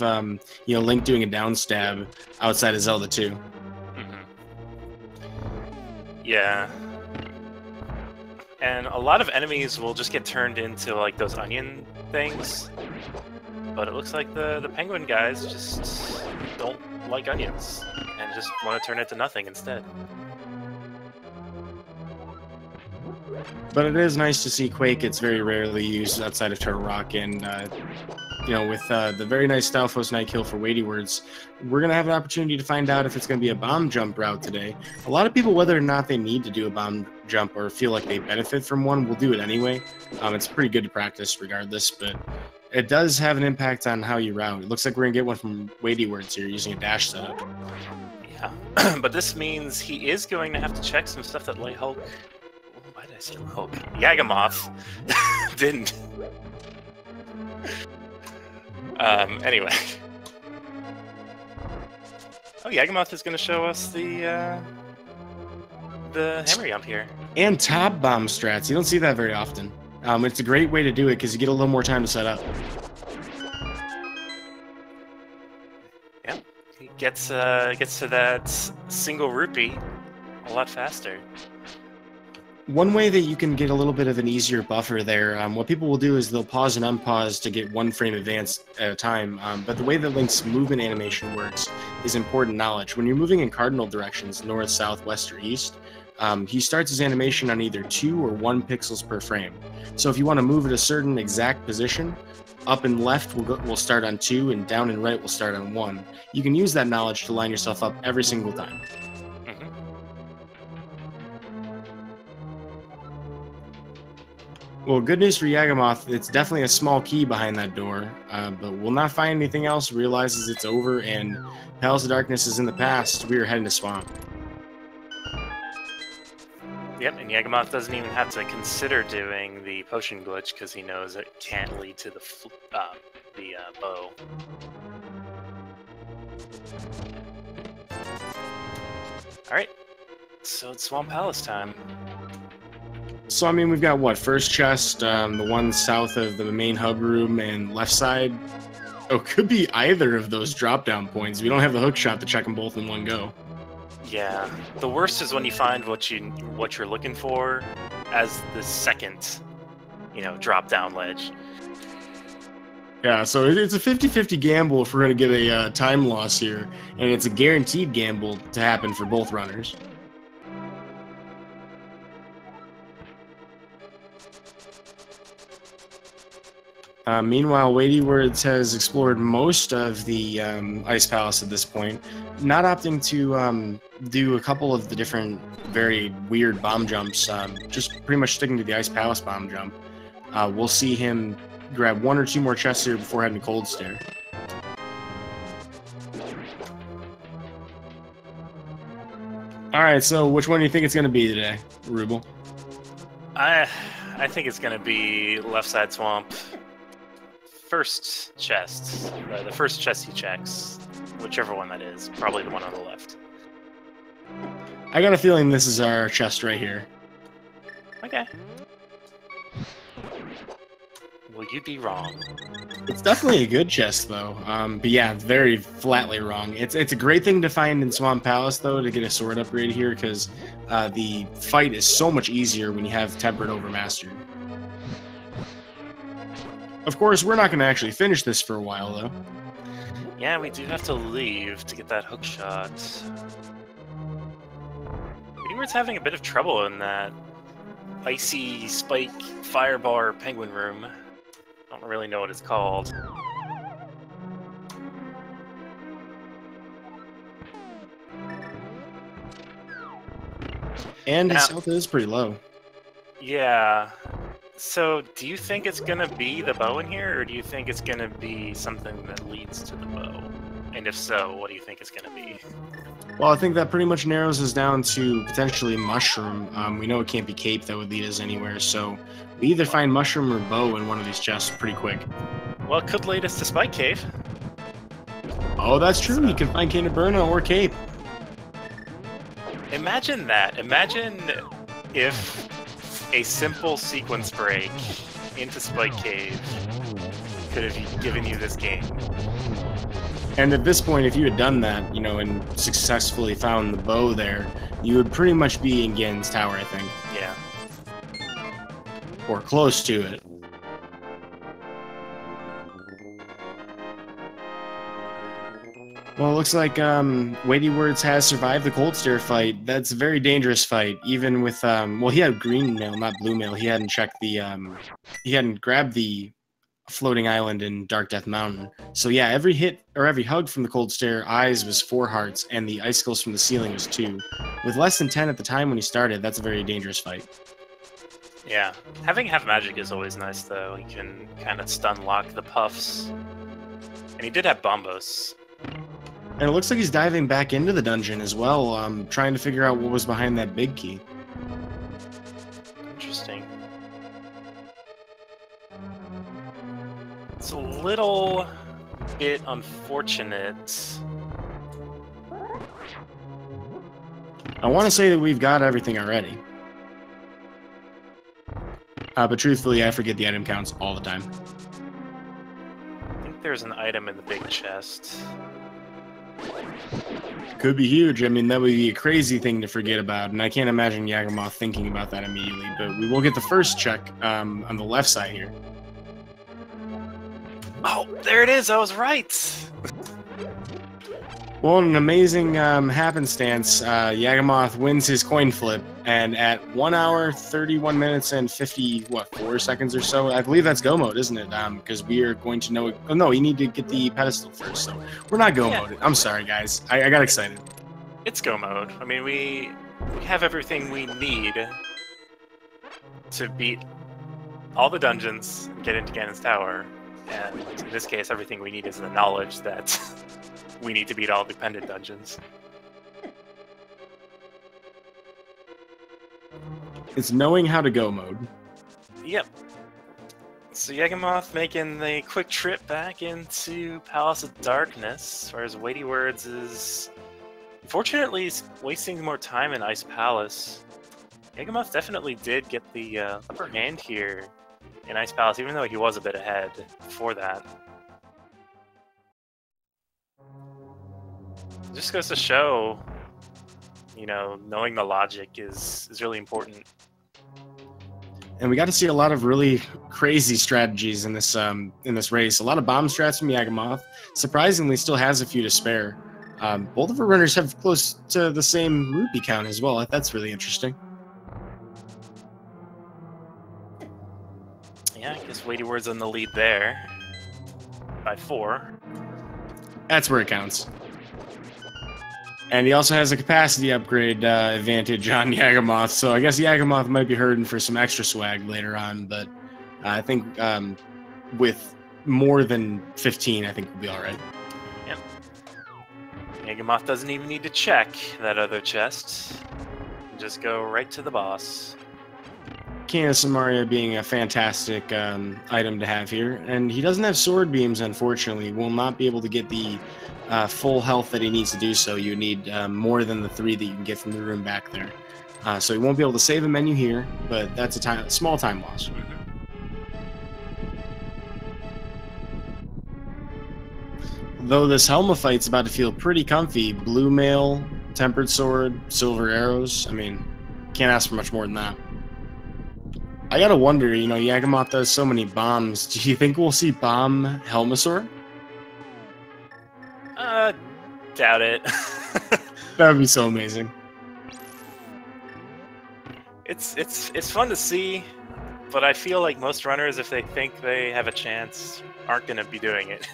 Link doing a down stab outside of Zelda 2. Yeah. And a lot of enemies will just get turned into like those onion things. But it looks like the penguin guys just don't like onions and just want to turn it to nothing instead. But it is nice to see Quake. It's very rarely used outside of Turtle Rock, and with the very nice Stalfos Night kill for WeightyWords, we're going to have an opportunity to find out if it's going to be a bomb jump route today. A lot of people, whether or not they need to do a bomb jump or feel like they benefit from one, will do it anyway. It's pretty good to practice regardless, but it does have an impact on how you route. It looks like we're going to get one from WeightyWords here using a dash setup. Yeah, but this means he is going to have to check some stuff that Light Hulk... Why did I say Hulk? Yagamoth didn't. Anyway. Oh, Yagamoth is going to show us the hammer jump here. And top bomb strats. You don't see that very often. It's a great way to do it because you get a little more time to set up. Yeah, he gets to that single rupee a lot faster. One way that you can get a little bit of an easier buffer there, what people will do is they'll pause and unpause to get one frame advance at a time, but the way that Link's movement animation works is important knowledge. When you're moving in cardinal directions, north, south, west, or east, he starts his animation on either 2 or 1 pixels per frame. So if you want to move at a certain exact position, up and left will start on 2, and down and right will start on 1. You can use that knowledge to line yourself up every single time. Well, good news for Yagamoth, it's definitely a small key behind that door, but we'll not find anything else, realizes it's over, and Palace of Darkness is in the past. We are heading to Swamp. Yep, and Yagamoth doesn't even have to consider doing the potion glitch because he knows it can't lead to the bow. Alright, so it's Swamp Palace time. So, I mean, we've got, what, first chest, the one south of the main hub room, and left side. Oh, could be either of those drop-down points. We don't have the hook shot to check them both in one go. Yeah, the worst is when you find what you're looking for as the second, drop-down ledge. Yeah, so it's a 50-50 gamble if we're going to get a time loss here, and it's a guaranteed gamble to happen for both runners. Meanwhile, WeightyWords has explored most of the Ice Palace at this point, not opting to do a couple of the different very weird bomb jumps, just pretty much sticking to the Ice Palace bomb jump. We'll see him grab 1 or 2 more chests here before heading to Cold Stare. Alright, so which one do you think it's going to be today, Ruble? I think it's going to be left side swamp. First chest. The first chest he checks. Whichever one that is. Probably the one on the left. I got a feeling this is our chest right here. Okay. Well, you'd be wrong. It's definitely a good chest, though. But yeah, very flatly wrong. It's a great thing to find in Swamp Palace, though, to get a sword upgrade here, because the fight is so much easier when you have Tempered over Mastered. Of course, we're not going to actually finish this for a while, though. Yeah, we do have to leave to get that hook shot. WeightyWords having a bit of trouble in that icy spike firebar penguin room. I don't really know what it's called. And his health is pretty low. Yeah. So, do you think it's gonna be the bow in here, or do you think it's gonna be something that leads to the bow? And if so, what do you think it's gonna be? Well, I think that pretty much narrows us down to potentially mushroom. We know it can't be cape, that would lead us anywhere, so we either find mushroom or bow in one of these chests pretty quick. Well, it could lead us to Spike Cave. Oh, that's true. So, you can find Canterburna or cape. Imagine that. Imagine if a simple sequence break into Spike Cave could have given you this game. And at this point, if you had done that, you know, and successfully found the bow there, you would pretty much be in Ganon's tower, I think. Yeah. Or close to it. Well, it looks like WeightyWords has survived the Cold Stare fight. That's a very dangerous fight, even with well, he had green mail, not blue mail. He hadn't checked the he hadn't grabbed the floating island in Dark Death Mountain. So yeah, every hit or every hug from the Cold Stare eyes was 4 hearts, and the icicles from the ceiling was 2. With less than 10 at the time when he started, that's a very dangerous fight. Yeah. Having half magic is always nice, though. He can kind of stun lock the puffs. And he did have bombos. And it looks like he's diving back into the dungeon as well, trying to figure out what was behind that big key. Interesting. It's a little bit unfortunate. I want to say that we've got everything already. But truthfully, I forget the item counts all the time. I think there's an item in the big chest. Could be huge. I mean, that would be a crazy thing to forget about, and I can't imagine Yagamoth thinking about that immediately, but we will get the first check on the left side here. Oh, there it is! I was right! Well, an amazing happenstance, Yagamoth wins his coin flip, and at 1 hour, 31 minutes, and 4 seconds or so, I believe that's go mode, isn't it? Because we are going to know... Oh, no, you need to get the pedestal first, so we're not go mode. I'm sorry, guys. I got excited. It's go mode. I mean, we have everything we need to beat all the dungeons and get into Ganon's tower, and in this case, everything we need is the knowledge that... we need to beat all the pendant dungeons. It's knowing how to go mode. Yep. So Yagamoth making the quick trip back into Palace of Darkness, whereas WeightyWords is unfortunately wasting more time in Ice Palace. Yagamoth definitely did get the upper hand here in Ice Palace, even though he was a bit ahead before that. It just goes to show, you know, knowing the logic is really important. And we got to see a lot of really crazy strategies in this race. A lot of bomb strats from Yagamoth. Surprisingly, still has a few to spare. Both of our runners have close to the same rupee count as well. That's really interesting. Yeah, I guess WeightyWords in the lead there by 4. That's where it counts. And he also has a capacity upgrade advantage on Yagamoth, so I guess Yagamoth might be hurting for some extra swag later on, but I think with more than 15, I think we'll be alright. Yep. Yagamoth doesn't even need to check that other chest. Just go right to the boss. Canis Samaria being a fantastic item to have here, and he doesn't have sword beams, unfortunately. Will not be able to get the full health that he needs to do so. You need more than the 3 that you can get from the room back there. So he won't be able to save a menu here, but that's a small time loss. Though this Helma fight's about to feel pretty comfy. Blue mail, tempered sword, silver arrows. I mean, can't ask for much more than that. I gotta wonder, you know, Yagamoth does so many bombs. Do you think we'll see bomb Helmasaur? Doubt it. That would be so amazing. It's fun to see, but I feel like most runners, if they think they have a chance, aren't going to be doing it.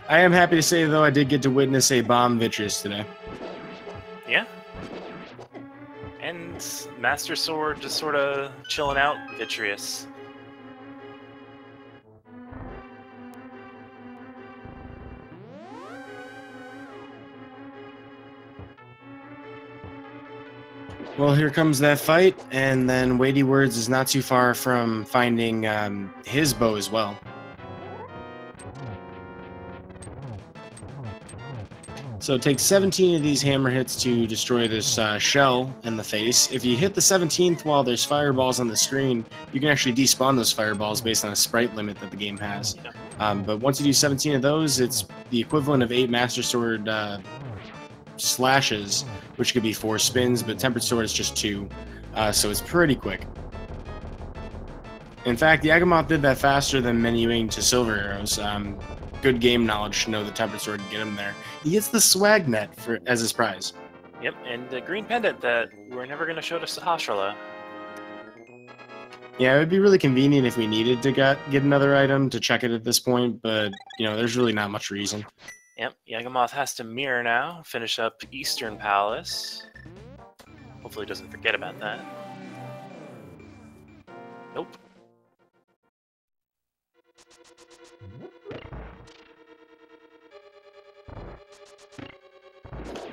I am happy to say, though, I did get to witness a bomb Vitreous today. Yeah. And Master Sword just sort of chilling out Vitreous. Well, here comes that fight, and then WeightyWords is not too far from finding his bow as well. So it takes 17 of these hammer hits to destroy this shell in the face. If you hit the 17th while there's fireballs on the screen, you can actually despawn those fireballs based on a sprite limit that the game has. But once you do 17 of those, it's the equivalent of 8 Master Sword slashes, which could be 4 spins, but Tempered Sword is just 2, so it's pretty quick. In fact, Yagamoth did that faster than menuing to Silver Arrows. Good game knowledge to know the Tempered Sword can get him there. He gets the swag net as his prize. Yep, and the green pendant that we're never going to show to Sahasrahla. Yeah, it would be really convenient if we needed to get another item to check it at this point, but, you know, there's really not much reason. Yep, Yagamoth has to mirror now, finish up Eastern Palace. Hopefully he doesn't forget about that. Nope.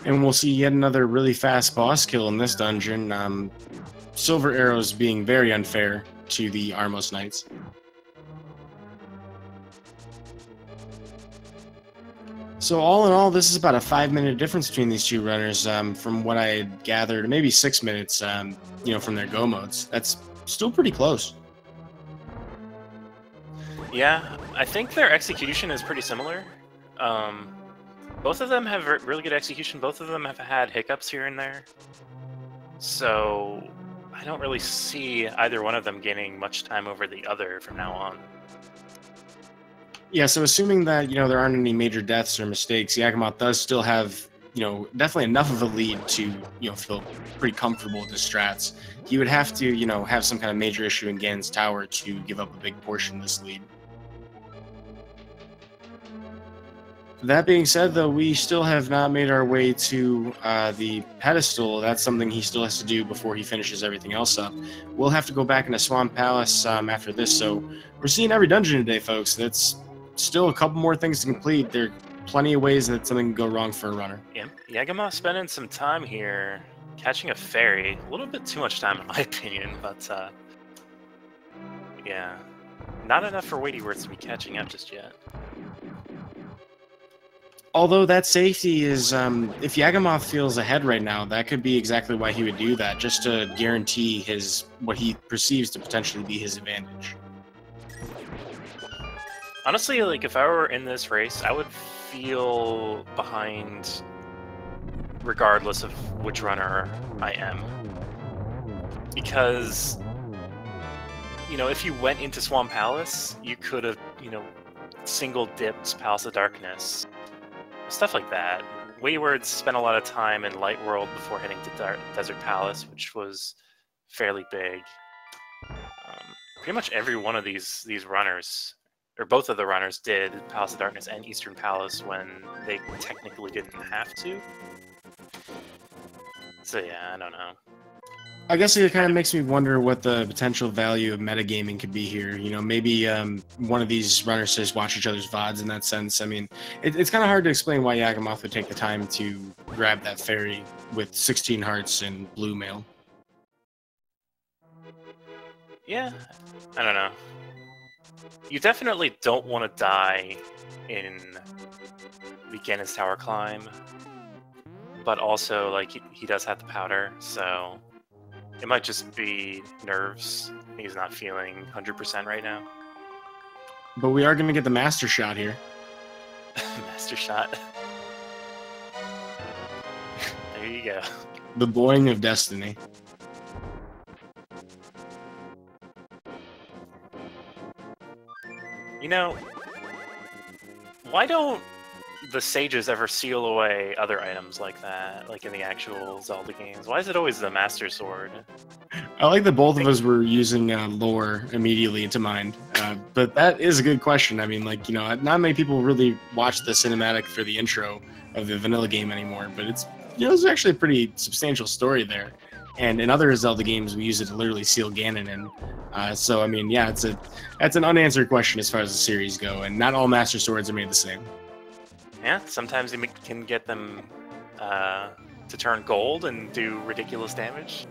And we'll see yet another really fast boss kill in this dungeon. Silver Arrows being very unfair to the Armos Knights. So all in all, this is about a 5-minute difference between these two runners, from what I had gathered, maybe 6 minutes, you know, from their go modes. That's still pretty close. Yeah, I think their execution is pretty similar. Both of them have really good execution. Both of them have had hiccups here and there. So I don't really see either one of them gaining much time over the other from now on. Yeah, so assuming that, you know, there aren't any major deaths or mistakes, Yagamoth does still have, you know, definitely enough of a lead to, you know, feel pretty comfortable with his strats. He would have to, you know, have some kind of major issue in Ganon's tower to give up a big portion of this lead. That being said, though, we still have not made our way to the pedestal. That's something he still has to do before he finishes everything else up. We'll have to go back into Swamp Palace after this, so we're seeing every dungeon today, folks. That's still a couple more things to complete. There are plenty of ways that something can go wrong for a runner. Yeah, Yagamoth spending some time here catching a fairy. A little bit too much time, in my opinion, but yeah, not enough for WeightyWords to be catching up just yet. Although that safety is, if Yagamoth feels ahead right now, that could be exactly why he would do that, just to guarantee what he perceives to potentially be his advantage. Honestly, like, if I were in this race, I would feel behind regardless of which runner I am. Because, you know, if you went into Swamp Palace, you could have, you know, single dipped Palace of Darkness. Stuff like that. WeightyWords spent a lot of time in Light World before heading to Desert Palace, which was fairly big. Pretty much every one of these runners, or both of the runners, did Palace of Darkness and Eastern Palace when they technically didn't have to. So yeah, I don't know. I guess it kind of makes me wonder what the potential value of metagaming could be here. You know, maybe one of these runners says watch each other's VODs in that sense. I mean, it's kind of hard to explain why Yagamoth would take the time to grab that fairy with 16 hearts and blue mail. Yeah, I don't know. You definitely don't want to die in the Ganon's Tower climb, but also, like, he does have the powder, so it might just be nerves. He's not feeling 100% right now. But we are going to get the master shot here. Master shot. There you go. The boing of destiny. You know, why don't the sages ever seal away other items like that, like in the actual Zelda games? Why is it always the Master Sword? I like that both of us were using lore immediately into mind, but that is a good question. I mean, like, you know, not many people really watch the cinematic for the intro of the vanilla game anymore, but it's, you know, there's actually a pretty substantial story there. And in other Zelda games, we use it to literally seal Ganon in. So, I mean, yeah, that's an unanswered question as far as the series go, and not all Master Swords are made the same. Yeah, sometimes you can get them to turn gold and do ridiculous damage.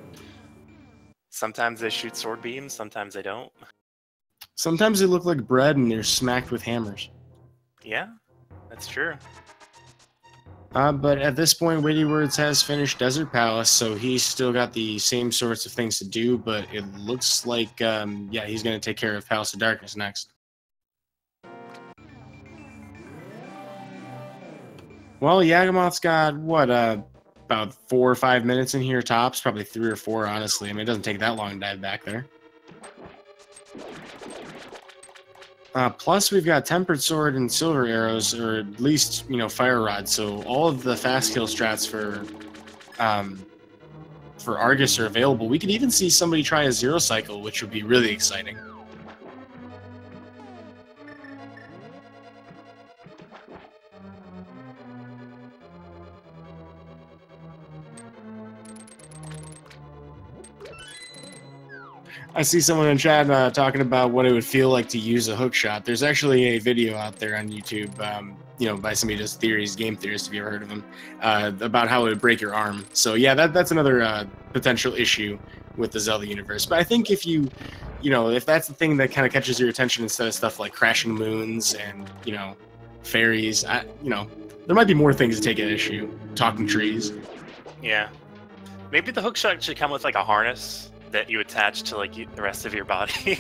Sometimes they shoot sword beams, sometimes they don't. Sometimes they look like bread and they're smacked with hammers. Yeah, that's true. But at this point, WeightyWords has finished Desert Palace, so he's still got the same sorts of things to do, but it looks like, yeah, he's going to take care of Palace of Darkness next. Well, Yagamoth's got, what, about 4 or 5 minutes in here tops, probably 3 or 4, honestly. I mean, it doesn't take that long to dive back there. Plus, we've got Tempered Sword and Silver Arrows, or at least, you know, Fire Rod. So all of the fast kill strats for Argus are available. We could even see somebody try a Zero Cycle, which would be really exciting. I see someone in chat talking about what it would feel like to use a hook shot. There's actually a video out there on YouTube, you know, by somebody who does theories, game theorists, if you ever heard of them, about how it would break your arm. So yeah, that's another potential issue with the Zelda universe. But I think if you know, if that's the thing that kind of catches your attention instead of stuff like crashing moons and, you know, fairies, you know, there might be more things to take an issue. Talking trees. Yeah. Maybe the hook shot should come with like a harness that you attach to like the rest of your body.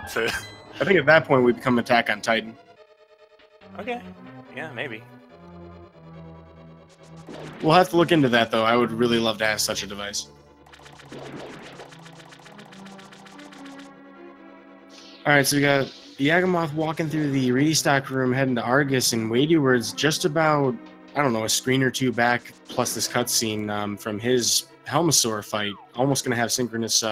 So I think at that point we become Attack on Titan. Okay, yeah, maybe. We'll have to look into that, though. I would really love to have such a device. Alright, so we got Yagamoth walking through the restock room, heading to Argus, and WeightyWords just about, I don't know, a screen or two back, plus this cutscene from his Helmasaur fight, almost going to have synchronous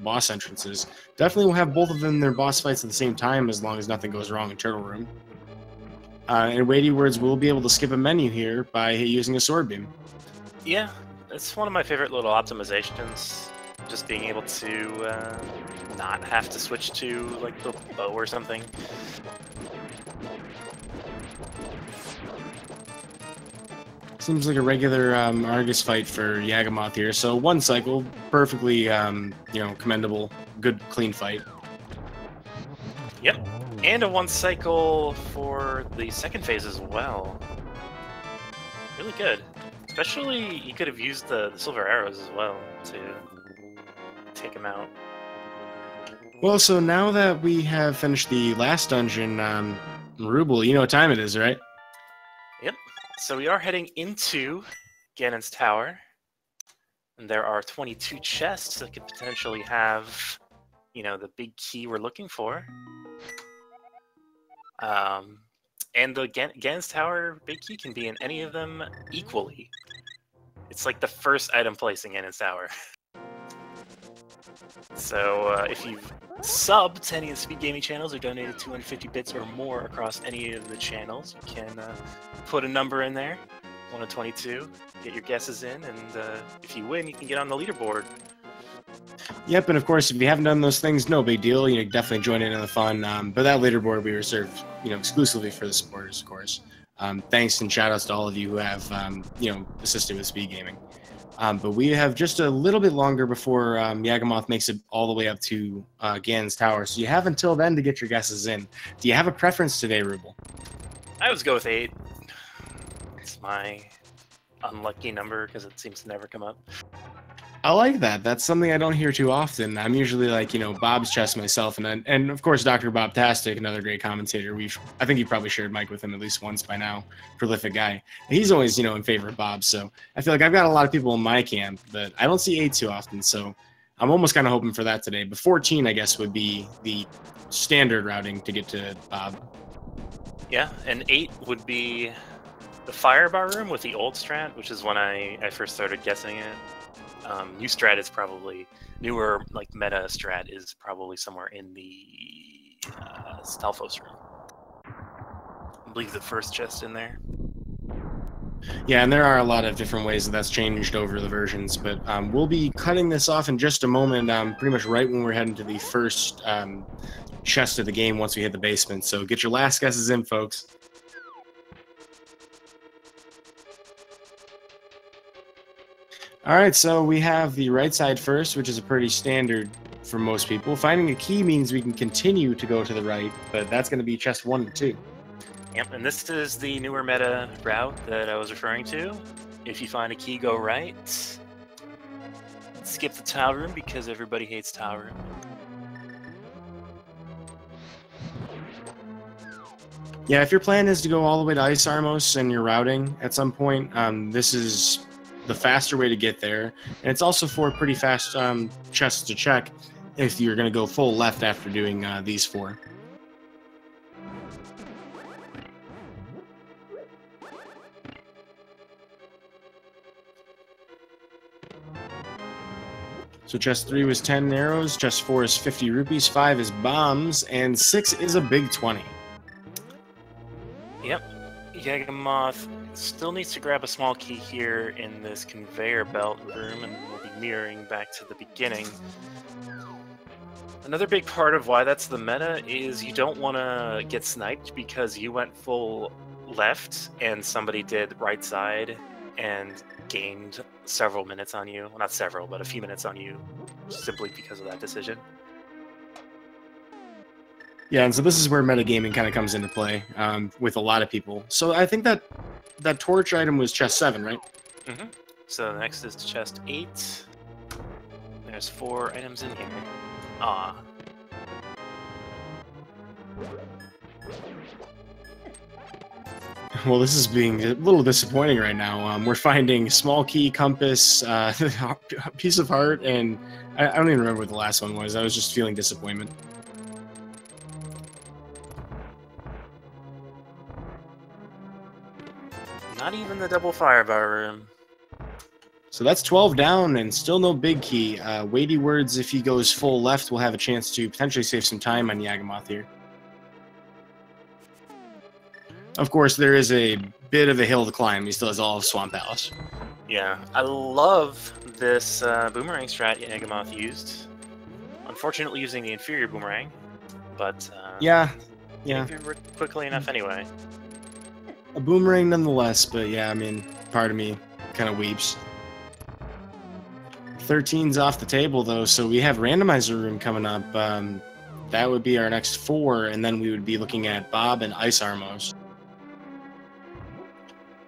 boss entrances. Definitely will have both of them in their boss fights at the same time, as long as nothing goes wrong in Turtle Room. And WeightyWords will be able to skip a menu here by using a Sword Beam. Yeah, it's one of my favorite little optimizations. Just being able to not have to switch to like the bow or something. Seems like a regular Argus fight for Yagamoth here. So one cycle, perfectly, you know, commendable, good, clean fight. Yep, and a one cycle for the second phase as well. Really good. Especially, you could have used the silver arrows as well to take him out. Well, so now that we have finished the last dungeon, Rubel, you know what time it is, right? Yep. So we are heading into Ganon's Tower, and there are 22 chests that could potentially have, you know, the big key we're looking for. And the Ganon's Tower big key can be in any of them equally. It's like the first item placing Ganon's Tower. So if you've subbed to any of the Speed Gaming channels or donated 250 bits or more across any of the channels, you can put a number in there, 1 to 22, get your guesses in, and if you win, you can get on the leaderboard. Yep, and of course, if you haven't done those things, no big deal. You know, definitely join in on the fun. But that leaderboard will be reserved, you know, exclusively for the supporters, of course. Thanks and shout outs to all of you who have, you know, assisted with Speed Gaming. But we have just a little bit longer before Yagamoth makes it all the way up to Ganon's Tower. So you have until then to get your guesses in. Do you have a preference today, Rubel? I always go with 8. It's my unlucky number because it seems to never come up. I like that. That's something I don't hear too often. I'm usually like, you know, Bob's chess myself, and of course Dr. Bobtastic, another great commentator. I think you probably shared mic with him at least once by now. Prolific guy. And he's always, you know, in favor of Bob. So I feel like I've got a lot of people in my camp, but I don't see 8 too often. So I'm almost kind of hoping for that today. But 14, I guess, would be the standard routing to get to Bob. Yeah, and 8 would be The fire bar room with the old strat, which is when I first started guessing it. New strat is probably newer, like meta strat is probably somewhere in the Stalfos room. I believe the first chest in there. Yeah, and there are a lot of different ways that's changed over the versions, but we'll be cutting this off in just a moment, pretty much right when we're heading to the first chest of the game once we hit the basement. So get your last guesses in, folks. All right, so we have the right side first, which is a pretty standard for most people. Finding a key means we can continue to go to the right, but that's going to be chest 1 and 2. Yep, and this is the newer meta route that I was referring to. If you find a key, go right. Skip the tile room because everybody hates tile room. Yeah, if your plan is to go all the way to Ice Armos and you're routing at some point, this is the faster way to get there. And it's also for pretty fast chests to check if you're going to go full left after doing these 4. So chest 3 was 10 arrows, chest 4 is 50 rupees, 5 is bombs, and 6 is a big 20. Yep. Yagamoth still needs to grab a small key here in this conveyor belt room, and we'll be mirroring back to the beginning. Another big part of why that's the meta is you don't want to get sniped because you went full left and somebody did right side and gained several minutes on you. Well, not several, but a few minutes on you simply because of that decision. Yeah, and so this is where metagaming kind of comes into play with a lot of people. So I think that torch item was chest 7, right? Mm-hmm. So the next is to chest 8. There's 4 items in here. Ah. Well, this is being a little disappointing right now. We're finding small key, compass, piece of heart, and I don't even remember what the last one was. I was just feeling disappointment. Not even the double firebar room. So that's 12 down and still no big key. WeightyWords, if he goes full left, will have a chance to potentially save some time on Yagamoth here. Of course, there is a bit of a hill to climb. He still has all of Swamp Palace. Yeah, I love this boomerang strat Yagamoth used. Unfortunately, using the inferior boomerang, but yeah. Quickly enough anyway. A boomerang nonetheless, but yeah, I mean, part of me kind of weeps. 13's off the table though, so we have Randomizer room coming up. That would be our next 4, and then we would be looking at Bob and Ice Armos.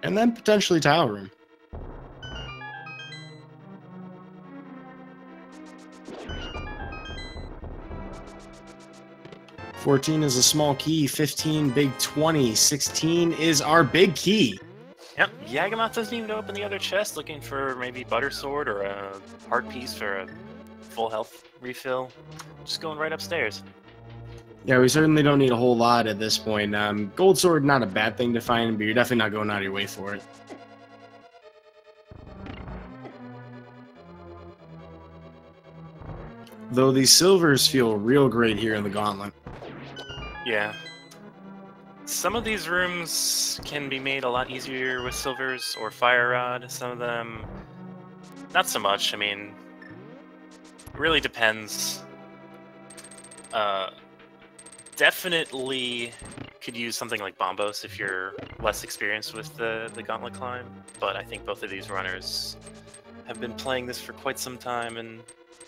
And then potentially Tile room. $14 is a small key, 15 big 20, 16 is our big key. Yep, Yagamoth doesn't even open the other chest looking for maybe Butter Sword or a heart piece for a full health refill. Just going right upstairs. Yeah, we certainly don't need a whole lot at this point. Gold Sword, not a bad thing to find, but you're definitely not going out of your way for it. Though these silvers feel real great here in the Gauntlet. Yeah. Some of these rooms can be made a lot easier with silvers or fire rod. Some of them, not so much. I mean, it really depends. Definitely could use something like Bombos if you're less experienced with the Gauntlet climb. But I think both of these runners have been playing this for quite some time and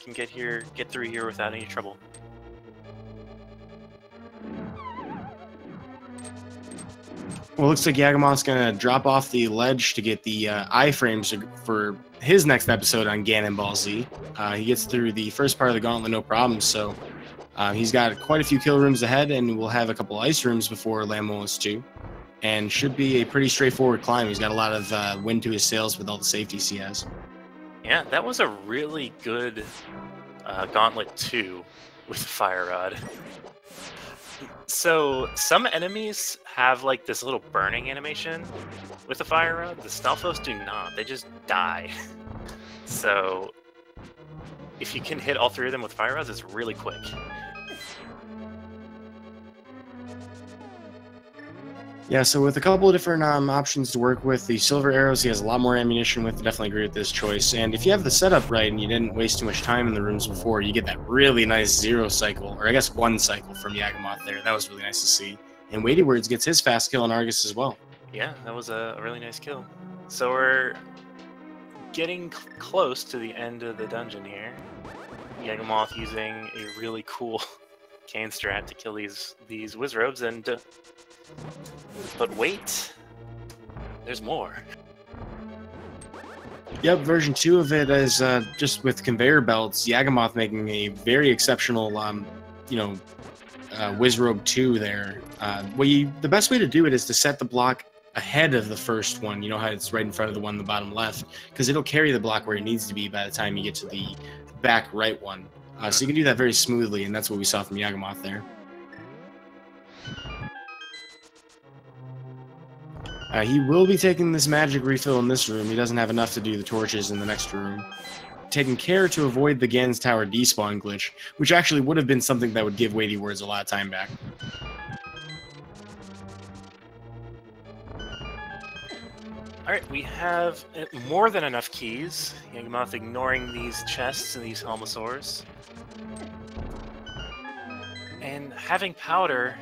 can get through here without any trouble. Well, it looks like Yagamoth's going to drop off the ledge to get the iframes for his next episode on Ganon Ball Z. He gets through the first part of the Gauntlet no problem, so he's got quite a few kill rooms ahead, and we'll have a couple ice rooms before Lamolus 2. And should be a pretty straightforward climb. He's got a lot of wind to his sails with all the safeties he has. Yeah, that was a really good Gauntlet 2 with the Fire Rod. So some enemies have like this little burning animation with the fire rod. The Stalfos do not. They just die. So if you can hit all three of them with fire rods, it's really quick. Yeah, so with a couple of different options to work with, the silver arrows he has a lot more ammunition with. I definitely agree with this choice. And if you have the setup right and you didn't waste too much time in the rooms before, you get that really nice 0 cycle, or I guess 1 cycle from Yagamoth there. That was really nice to see. And WeightyWords gets his fast kill on Argus as well. Yeah, that was a really nice kill. So we're getting close to the end of the dungeon here. Yagamoth using a really cool cane strat to kill these Wizrobes, and but wait, there's more. Yep, version 2 of it is just with conveyor belts. Yagamoth making a very exceptional, Wizrobe 2 there. The best way to do it is to set the block ahead of the first one. You know how it's right in front of the one in the bottom left, because it'll carry the block where it needs to be by the time you get to the back right one. So you can do that very smoothly, and that's what we saw from Yagamoth there. He will be taking this magic refill in this room. He doesn't have enough to do the torches in the next room. Taking care to avoid the Gans Tower despawn glitch, which actually would have been something that would give WeightyWords a lot of time back. Alright, we have more than enough keys. Yagamoth ignoring these chests and these Helmosaurs. And having powder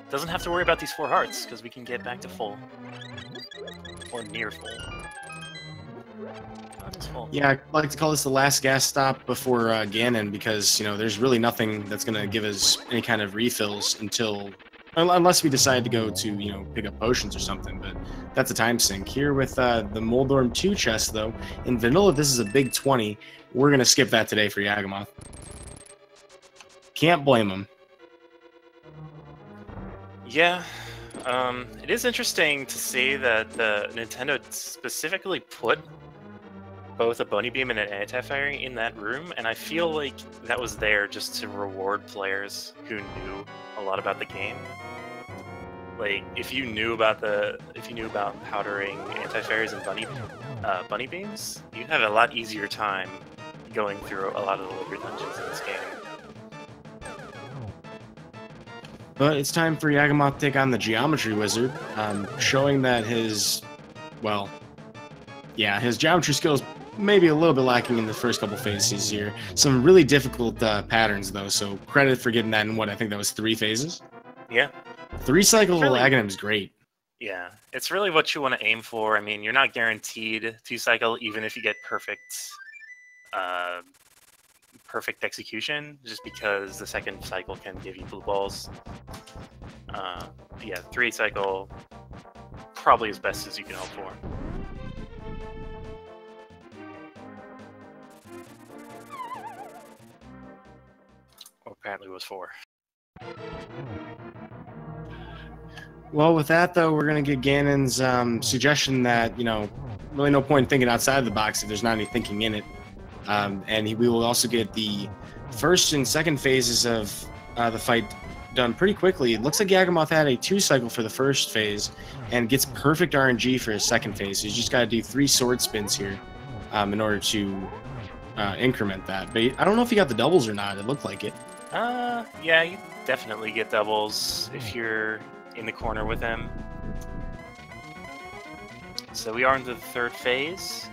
doesn't have to worry about these 4 hearts, because we can get back to full. Or near full. Full. Yeah, I like to call this the last gas stop before Ganon, because, there's really nothing that's going to give us any kind of refills unless we decide to go to, pick up potions or something, but that's a time sink. Here with the Moldorm 2 chest, though, in vanilla, this is a big 20. We're going to skip that today for Yagamoth. Can't blame him. Yeah, it is interesting to see that Nintendo specifically put both a Bony Beam and an Anti-Fire in that room, and I feel like that was there just to reward players who knew a lot about the game. Like, if you knew about powdering Anti-Fairies and Bunny Beams, you'd have a lot easier time going through a lot of the later dungeons in this game. But it's time for Yagamoth to take on the Geometry Wizard, showing that his geometry skills may be a little bit lacking in the first couple phases here. Some really difficult patterns, though, so credit for getting that in I think that was 3 phases? Yeah. 3 cycles really, of Aghanim is great. Yeah, it's really what you want to aim for. I mean, you're not guaranteed to cycle, even if you get perfect execution, just because the second cycle can give you blue balls. Yeah, 3 cycle, probably as best as you can hope for. Or apparently it was 4. Well, with that, though, we're going to get Ganon's suggestion that, really no point in thinking outside the box if there's not any thinking in it. And we will also get the first and second phases of the fight done pretty quickly. It looks like Yagamoth had a 2 cycle for the first phase and gets perfect RNG for his second phase. So he's just got to do 3 sword spins here in order to increment that. But I don't know if he got the doubles or not. It looked like it. Yeah, you definitely get doubles if you're in the corner with him. So we are in the 3rd phase.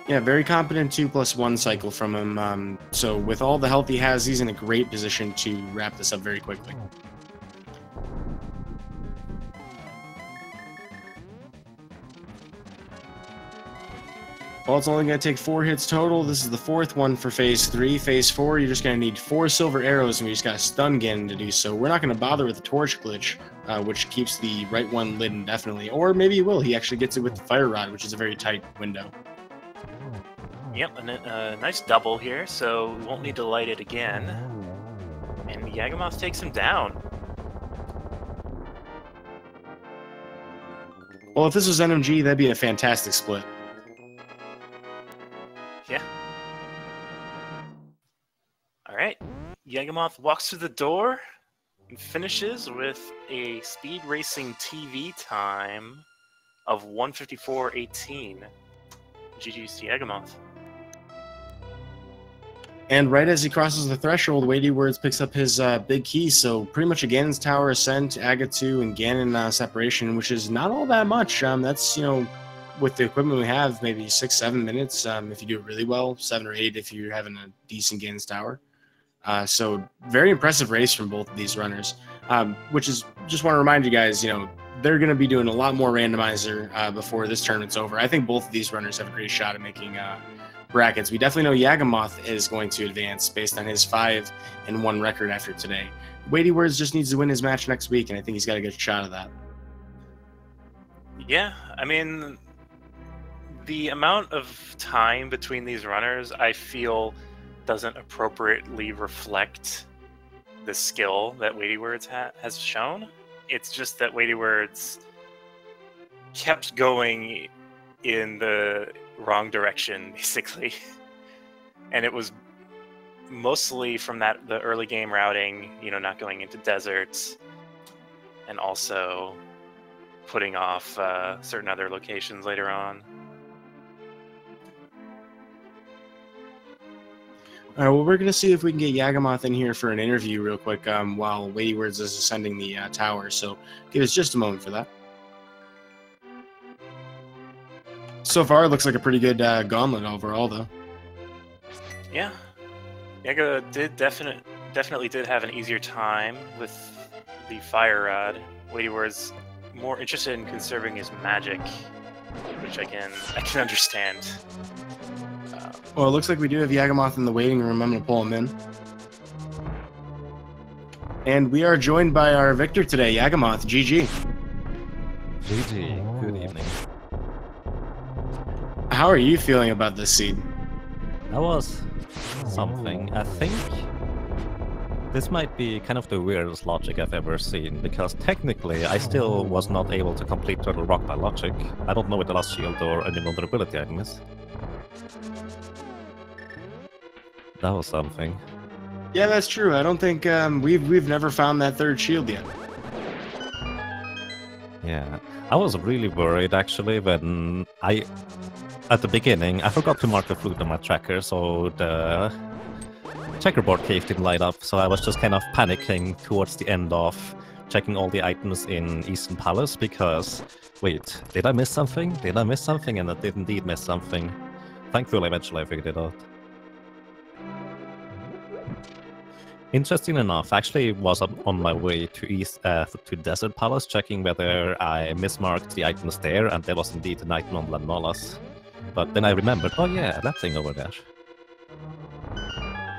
Yeah, very competent 2+1 cycle from him. So with all the health he has, he's in a great position to wrap this up very quickly. Well, it's only going to take 4 hits total. This is the 4th one for Phase 3. Phase 4, you're just going to need 4 silver arrows, and we just got to stun Ganon to do so. We're not going to bother with the torch glitch, which keeps the right one lit indefinitely. Or maybe he will. He actually gets it with the fire rod, which is a very tight window. Yep, and a nice double here, so we won't need to light it again. And Yagamoth takes him down. Well, if this was NMG, that'd be a fantastic split. Yeah. Alright, Yagamoth walks through the door, and finishes with a speed racing TV time of 1:54.18. GG's to Yagamoth. And right as he crosses the threshold, WeightyWords picks up his big key. So pretty much a Ganon's Tower Ascent, Aga 2, and Ganon separation, which is not all that much. That's, with the equipment we have, maybe 6-7 minutes if you do it really well, 7 or 8 if you're having a decent Ganon's Tower. So very impressive race from both of these runners, which is, just want to remind you guys, they're going to be doing a lot more randomizer before this tournament's over. I think both of these runners have a great shot at making brackets. We definitely know Yagamoth is going to advance based on his 5-1 record after today. WeightyWords just needs to win his match next week, and I think he's got a good shot of that. Yeah, I mean, the amount of time between these runners, I feel, doesn't appropriately reflect the skill that WeightyWords has shown. It's just that WeightyWords kept going in the wrong direction, basically. And it was mostly from the early game routing, not going into deserts, and also putting off certain other locations later on. All right, well, we're going to see if we can get Yagamoth in here for an interview real quick while WeightyWords is ascending the tower. So give us just a moment for that. So far, it looks like a pretty good gauntlet overall, though. Yeah, Yaga definitely did have an easier time with the fire rod. WeightyWords more interested in conserving his magic, which I can understand. Well, it looks like we do have Yagamoth in the waiting room. I'm going to pull him in. And we are joined by our victor today, Yagamoth. GG. GG. Good evening. How are you feeling about this seed? That was something. I think this might be kind of the weirdest logic I've ever seen, because technically I still was not able to complete Turtle Rock by logic. I don't know with the last shield or any vulnerability I miss. That was something. Yeah, that's true. I don't think we've never found that third shield yet. Yeah, I was really worried actually when at the beginning, I forgot to mark the flute on my tracker, so the checkerboard cave didn't light up, so I was just kind of panicking towards the end of checking all the items in Eastern Palace, because, wait, did I miss something? Did I miss something? And I did indeed miss something. Thankfully, eventually I figured it out. Interesting enough, actually was on my way to Desert Palace, checking whether I mismarked the items there, and there was indeed an item on Lanolas. But then I remembered, oh yeah, that thing over there.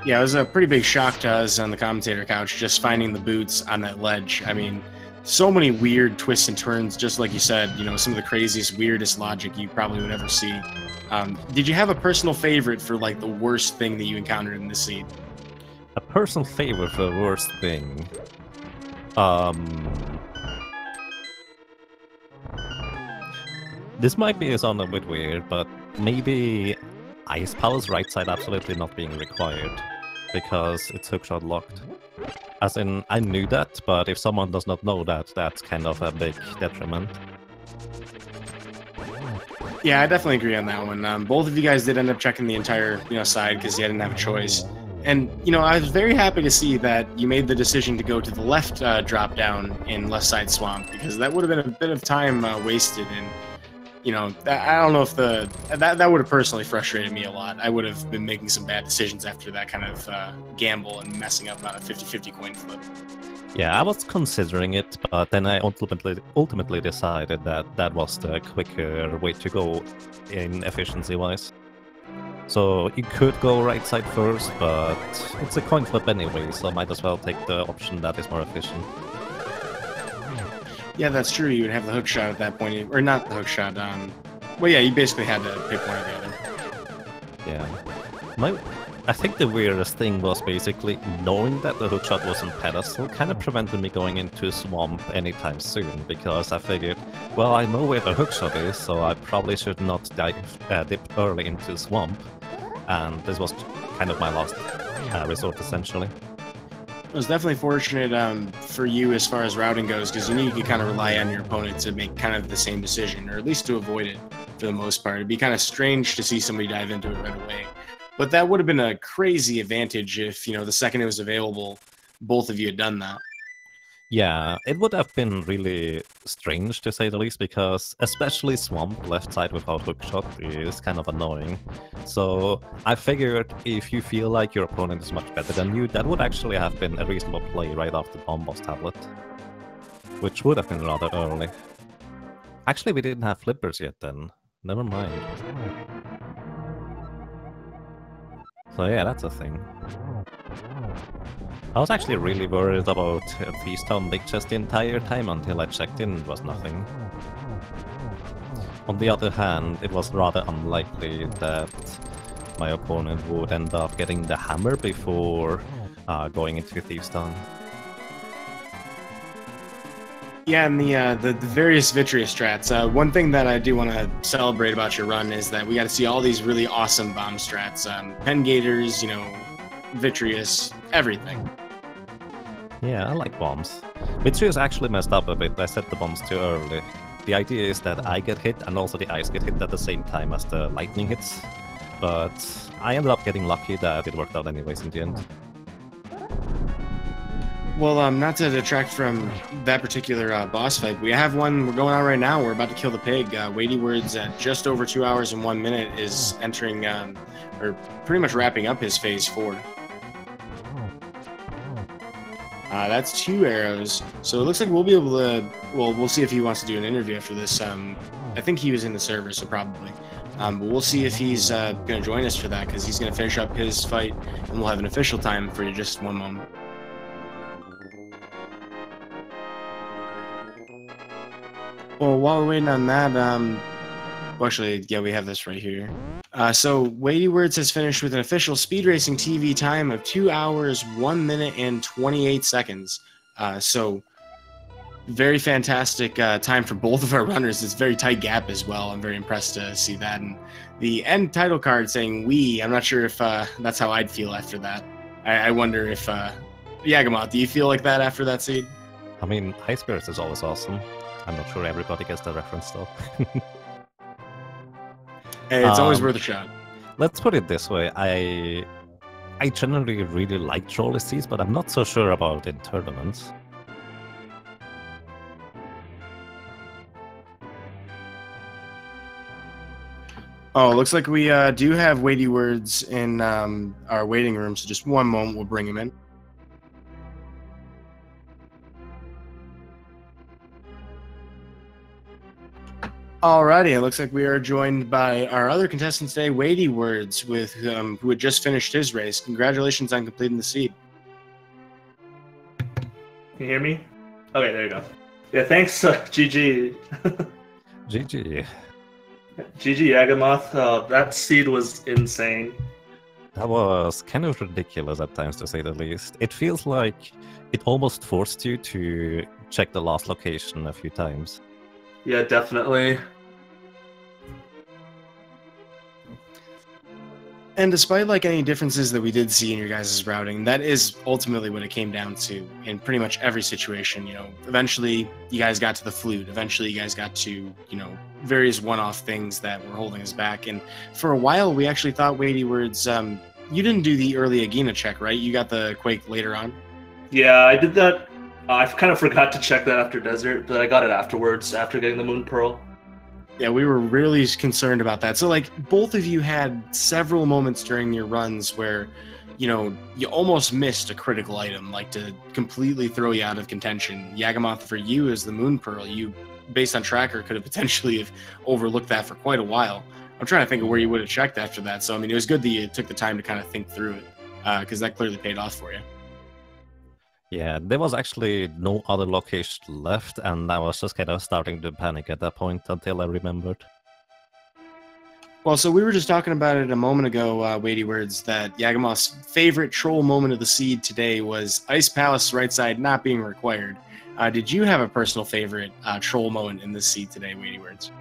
Yeah, it was a pretty big shock to us on the commentator couch, just finding the boots on that ledge. I mean, so many weird twists and turns, just like you said, some of the craziest, weirdest logic you probably would ever see. Did you have a personal favorite for, like, the worst thing that you encountered in this seed? A personal favorite for the worst thing? This might be sound a bit weird, but maybe Ice Palace right side absolutely not being required, because it's hookshot locked. As in, I knew that, but if someone does not know that, that's kind of a big detriment. Yeah, I definitely agree on that one. Both of you guys did end up checking the entire side because you didn't have a choice. And, I was very happy to see that you made the decision to go to the left drop down in left side swamp, because that would have been a bit of time wasted. And, I don't know if that would have personally frustrated me a lot. I would have been making some bad decisions after that kind of gamble and messing up on a 50-50 coin flip. Yeah, I was considering it, but then I ultimately decided that that was the quicker way to go in efficiency-wise. So you could go right side first, but it's a coin flip anyway, so might as well take the option that is more efficient. Yeah, that's true. You would have the hook shot at that point, or not the hook shot. Well, yeah, you basically had to pick one or the other. Yeah. I think the weirdest thing was basically knowing that the hookshot was on pedestal kind of prevented me going into swamp anytime soon, because I figured, well, I know where the hookshot is, so I probably should not dip early into swamp, and this was kind of my last resort essentially. It was definitely fortunate for you as far as routing goes, because you knew you could kind of rely on your opponent to make kind of the same decision, or at least to avoid it for the most part. It'd be kind of strange to see somebody dive into it right away. But that would have been a crazy advantage if, you know, the second it was available, both of you had done that. Yeah, it would have been really strange to say the least, because especially Swamp left side without hookshot is kind of annoying. So I figured if you feel like your opponent is much better than you, that would actually have been a reasonable play right after Bomb Boss Tablet. Which would have been rather early. Actually, we didn't have flippers yet then. Never mind. So yeah, that's a thing. I was actually really worried about Feast Town Big Chest the entire time until I checked in, it was nothing. On the other hand, it was rather unlikely that my opponent would end up getting the hammer before going into Thieves Town. Yeah, and the various Vitreous strats. One thing that I do want to celebrate about your run is that we got to see all these really awesome bomb strats. Pen Gators, you know, Vitreous, everything. Yeah, I like bombs. Vitreous actually messed up a bit. I set the bombs too early. The idea is that I get hit and also the ice get hit at the same time as the lightning hits. But I ended up getting lucky that it worked out anyways in the end. Well, not to detract from that particular boss fight, we have one we're going on right now. We're about to kill the pig. WeightyWords at just over 2 hours and 1 minute is entering, or pretty much wrapping up his phase 4. That's 2 arrows. So it looks like we'll be able to, well, we'll see if he wants to do an interview after this. I think he was in the server, so probably. But we'll see if he's going to join us for that, because he's going to finish up his fight, and we'll have an official time for you just one moment. Well, while we're waiting on that, well, actually, yeah, we have this right here. So WeightyWords has finished with an official speed racing TV time of 2 hours, 1 minute, and 28 seconds. So very fantastic time for both of our runners. It's a very tight gap as well. I'm very impressed to see that. And the end title card saying "we," I'm not sure if that's how I'd feel after that. I wonder if Yagamoth, do you feel like that after that seed? I mean, High Spirits is always awesome. I'm not sure everybody gets the reference though. Hey, it's always worth a shot. Let's put it this way. I generally really like Trolley Seeds, but I'm not so sure about in tournaments. Oh, looks like we do have WeightyWords in our waiting room, so just one moment, we'll bring him in. Alrighty, it looks like we are joined by our other contestant today, WeightyWords, with who had just finished his race. Congratulations on completing the seed. Can you hear me? Okay, there you go. Yeah, thanks, GG. GG. GG Yagamoth. That seed was insane. That was kind of ridiculous at times, to say the least. It feels like it almost forced you to check the last location a few times. Yeah, definitely. And despite like any differences that we did see in your guys' routing, that is ultimately what it came down to in pretty much every situation. You know, eventually you guys got to the flute. Eventually you guys got to, you know, various one-off things that were holding us back. And for a while, we actually thought WeightyWords, you didn't do the early Agena check, right? You got the Quake later on. Yeah, I did that. I kind of forgot to check that after Desert, but I got it afterwards, after getting the Moon Pearl. Yeah, we were really concerned about that. So, like, both of you had several moments during your runs where, you know, you almost missed a critical item, like to completely throw you out of contention. Yagamoth, for you, is the Moon Pearl. You, based on tracker, could have potentially have overlooked that for quite a while. I'm trying to think of where you would have checked after that. So, I mean, it was good that you took the time to kind of think through it, because that clearly paid off for you. Yeah, there was actually no other location left, and I was just kind of starting to panic at that point until I remembered. Well, so we were just talking about it a moment ago, WeightyWords, that Yagamoth's favorite troll moment of the seed today was Ice Palace right side not being required. Did you have a personal favorite troll moment in this seed today, WeightyWords?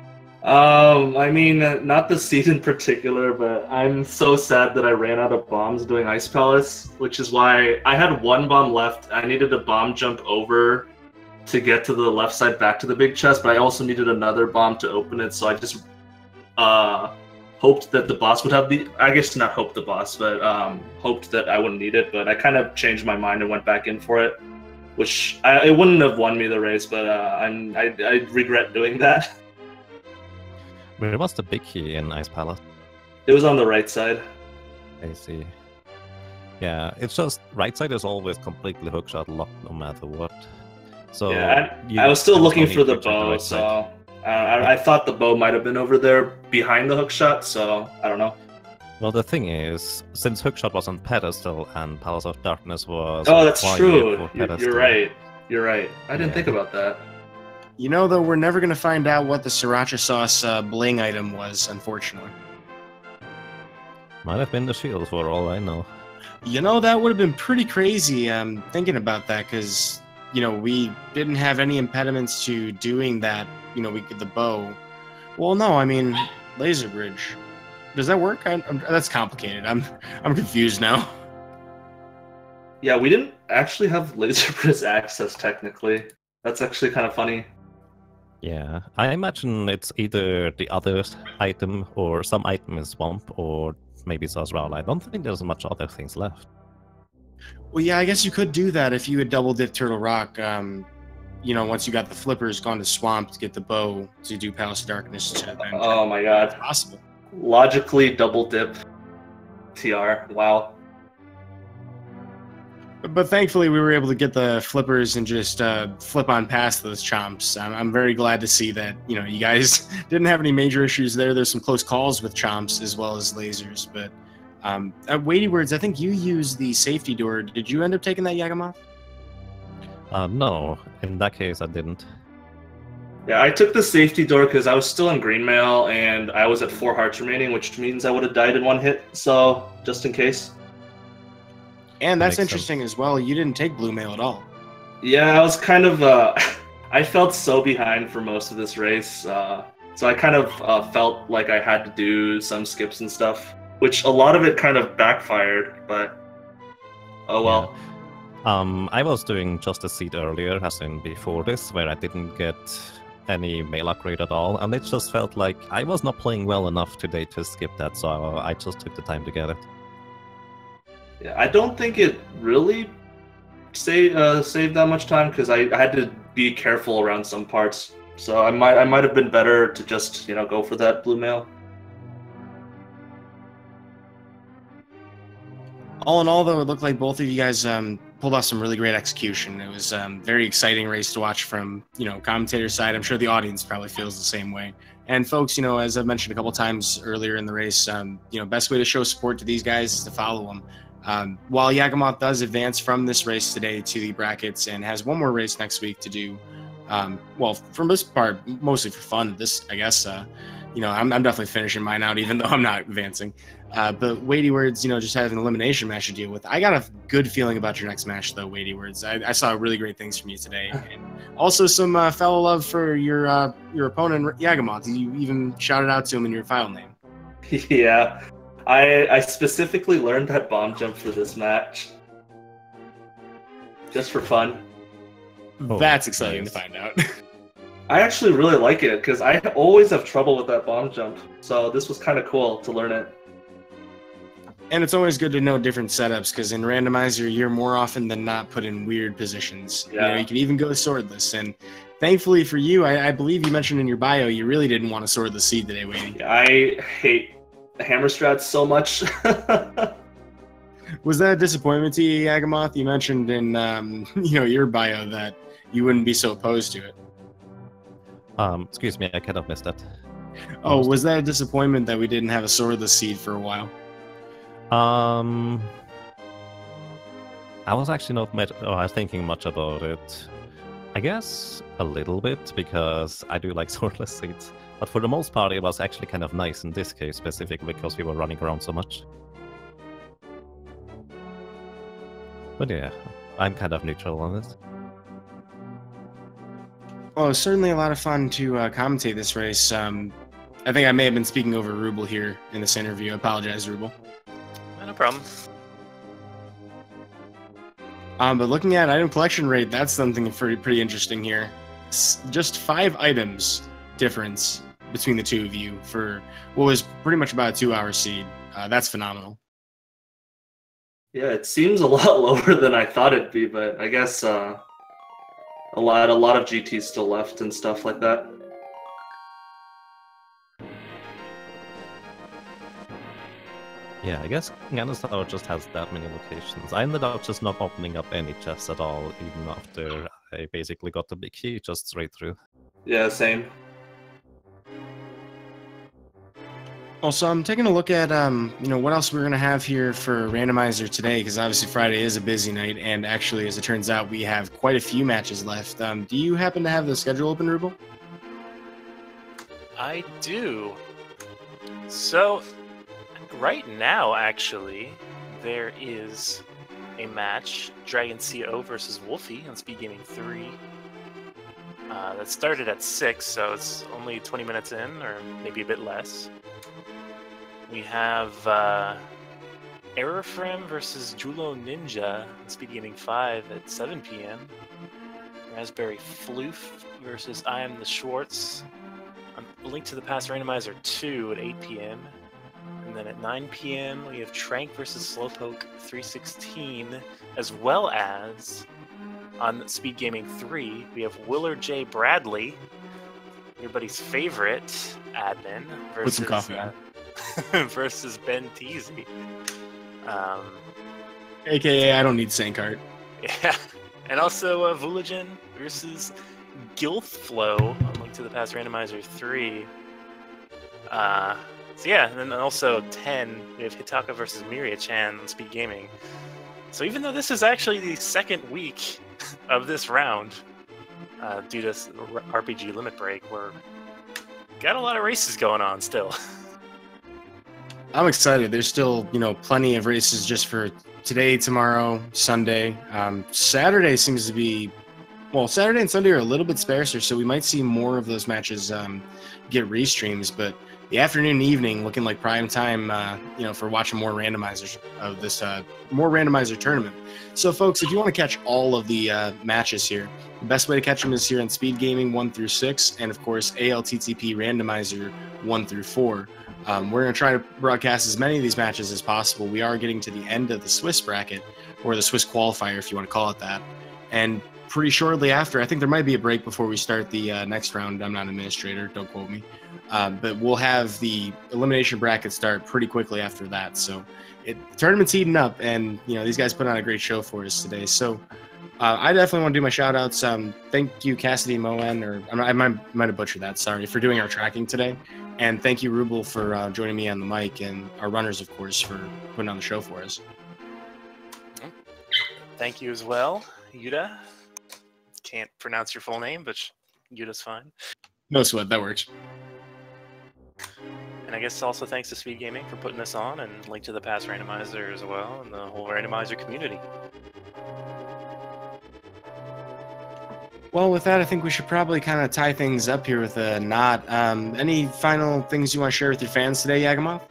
I mean, not the seed in particular, but I'm so sad that I ran out of bombs doing Ice Palace, which is why I had one bomb left. I needed a bomb jump over to get to the left side back to the big chest, but I also needed another bomb to open it, so I just hoped that the boss would have the... I guess not hope the boss, but hoped that I wouldn't need it, but I kind of changed my mind and went back in for it, which it wouldn't have won me the race, but I regret doing that. Where was the big key in Ice Palace? It was on the right side. I see. Yeah, it's just right side is always completely hookshot locked no matter what. So yeah, I was still looking for the bow, so I thought the bow might have been over there behind the hookshot, so I don't know. Well, the thing is, since hookshot was on pedestal and Palace of Darkness was... Oh, that's true. You're right. You're right. I didn't think about that. You know, though, we're never going to find out what the sriracha sauce bling item was, unfortunately. Might have been the shield for all I know. You know, that would have been pretty crazy thinking about that, because, you know, we didn't have any impediments to doing that. You know, we could the bow. Well, no, I mean, laser bridge. Does that work? That's complicated. I'm confused now. Yeah, we didn't actually have laser bridge access, technically. That's actually kind of funny. Yeah, I imagine it's either the other item or some item in Swamp or maybe Sazral. I don't think there's much other things left. Well, yeah, I guess you could do that if you had double dip Turtle Rock. You know, once you got the flippers, gone to Swamp to get the bow to do Palace of Darkness. To then oh my god. It's possible. Logically double dip TR. Wow. But thankfully, we were able to get the flippers and just flip on past those chomps. I'm very glad to see that, you know, you guys didn't have any major issues there. There's some close calls with chomps as well as lasers. But at WeightyWords, I think you used the safety door. Did you end up taking that Yagamoth? No, in that case, I didn't. Yeah, I took the safety door because I was still in green mail and I was at 4 hearts remaining, which means I would have died in one hit. So, just in case. And that's interesting as well. You didn't take blue mail at all. Yeah, I was kind of... I felt so behind for most of this race. So I kind of felt like I had to do some skips and stuff, which a lot of it kind of backfired, but... Oh well. Yeah. I was doing just a seed earlier, as in before this, where I didn't get any mail upgrade at all, and it just felt like I was not playing well enough today to skip that, so I just took the time to get it. Yeah, I don't think it really saved that much time because I had to be careful around some parts. So I might have been better to just, you know, go for that blue mail. All in all, though, it looked like both of you guys pulled off some really great execution. It was a very exciting race to watch from, you know, commentator side. I'm sure the audience probably feels the same way. And folks, you know, as I've mentioned a couple times earlier in the race, you know, best way to show support to these guys is to follow them. While Yagamoth does advance from this race today to the brackets and has one more race next week to do, well, for this part, mostly for fun, this, I guess, you know, I'm definitely finishing mine out, even though I'm not advancing. But WeightyWords, you know, just have an elimination match to deal with. I got a good feeling about your next match, though, WeightyWords. I saw really great things from you today. And also some fellow love for your opponent, Yagamoth. You even shouted out to him in your file name. Yeah. I specifically learned that bomb jump for this match. Just for fun. Oh, that's exciting to find out. I actually really like it, because I always have trouble with that bomb jump. So this was kind of cool to learn it. And it's always good to know different setups, because in Randomizer, you're more often than not put in weird positions. Yeah. You know, you can even go swordless. And thankfully for you, I believe you mentioned in your bio, you really didn't want to swordless seed today, Weighty. I hate hammer strats so much. Was that a disappointment to you, Yagamoth? You mentioned in you know, your bio that you wouldn't be so opposed to it. Excuse me, I kind of missed that. Oh, was that a disappointment that we didn't have a swordless seed for a while? I was actually not thinking much about it. I guess a little bit, because I do like swordless seeds. But for the most part, it was actually kind of nice in this case, specifically because we were running around so much. But yeah, I'm kind of neutral on this. Well, it was certainly a lot of fun to commentate this race. I think I may have been speaking over Ruble here in this interview. I apologize, Ruble. No problem. But looking at item collection rate, that's something pretty interesting here. Just 5 items difference between the two of you for what was pretty much about a 2-hour seed. That's phenomenal. Yeah, it seems a lot lower than I thought it'd be, but I guess a lot of GTs still left and stuff like that. Yeah, I guess Ganos Tower just has that many locations. I ended up just not opening up any chests at all, even after I basically got the big key, just straight through. Yeah, same. Also, I'm taking a look at what else we're gonna have here for Randomizer today, because obviously Friday is a busy night, and actually, as it turns out, we have quite a few matches left. Do you happen to have the schedule open, Ruble? I do. So, right now, actually, there is a match, Dragon CO versus Wolfie on Speed Gaming 3. That started at 6, so it's only 20 minutes in, or maybe a bit less. We have Errorframe versus Julo Ninja on Speed Gaming 5 at 7 p.m. Raspberry Floof versus I Am the Schwartz on Link to the Past Randomizer 2 at 8 p.m. And then at 9 p.m. we have Trank versus Slowpoke 316, as well as on Speed Gaming 3 we have Willard J. Bradley, everybody's favorite admin, versus Put some coffee on. versus Ben Teasy. AKA, I don't need Sankart. Yeah, and also Vulagen versus Gilflow on Link to the Past Randomizer 3. So yeah, and then also 10, we have Hitaka versus Miria-chan on Speed Gaming. So even though this is actually the second week of this round, due to RPG Limit Break, we're got a lot of races going on still. I'm excited. There's still, plenty of races just for today, tomorrow, Sunday. Saturday seems to be, Saturday and Sunday are a little bit sparser, so we might see more of those matches get restreams, but the afternoon and evening looking like prime time, for watching more randomizers of this more randomizer tournament. So, folks, if you want to catch all of the matches here, the best way to catch them is here on Speed Gaming 1 through 6, and of course ALTTP Randomizer 1 through 4. We're going to try to broadcast as many of these matches as possible. We are getting to the end of the Swiss bracket, or the Swiss qualifier, if you want to call it that, and pretty shortly after, I think there might be a break before we start the next round. I'm not an administrator, don't quote me. But we'll have the elimination bracket start pretty quickly after that. So the tournament's heating up, and these guys put on a great show for us today. So I definitely want to do my shout outs. Thank you, Cassidy Moen, or I might have butchered that, sorry, for doing our tracking today. And thank you, Ruble, for joining me on the mic, and our runners, of course, for putting on the show for us. Thank you as well, Yuda. Can't pronounce your full name, but Yuda's fine. No sweat, that works. And I guess also thanks to Speed Gaming for putting this on, and Link to the Past Randomizer as well, and the whole Randomizer community. Well, with that, I think we should probably kind of tie things up here with a knot. Any final things you want to share with your fans today, Yagamoth?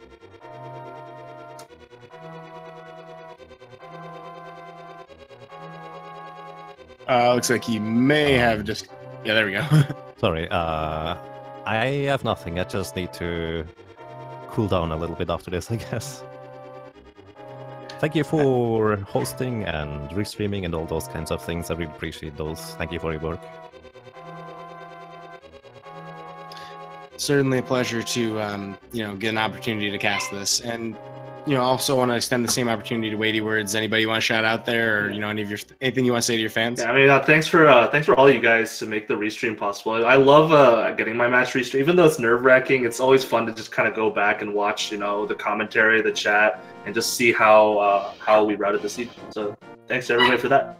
Looks like you may have just... Yeah, there we go. Sorry, I have nothing. I just need to cool down a little bit after this, I guess. Thank you for hosting and restreaming and all those kinds of things. I really appreciate those. Thank you for your work. Certainly a pleasure to get an opportunity to cast this, and also want to extend the same opportunity to WeightyWords. Anybody you want to shout out there, or anything you want to say to your fans? Yeah, I mean, thanks for all you guys to make the restream possible. I love getting my match restream, even though it's nerve-wracking. It's always fun to just kind of go back and watch, the commentary, the chat, and just see how we routed the season. So thanks to everybody for that.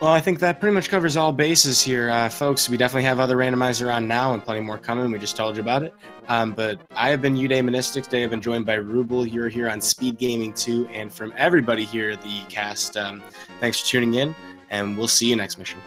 Well, I think that pretty much covers all bases here, folks. We definitely have other randomizer on now and plenty more coming. We just told you about it. But I have been Uday Monistic. Today I've been joined by Ruble. You're here on Speed Gaming 2. And from everybody here at the cast, thanks for tuning in, and we'll see you next mission.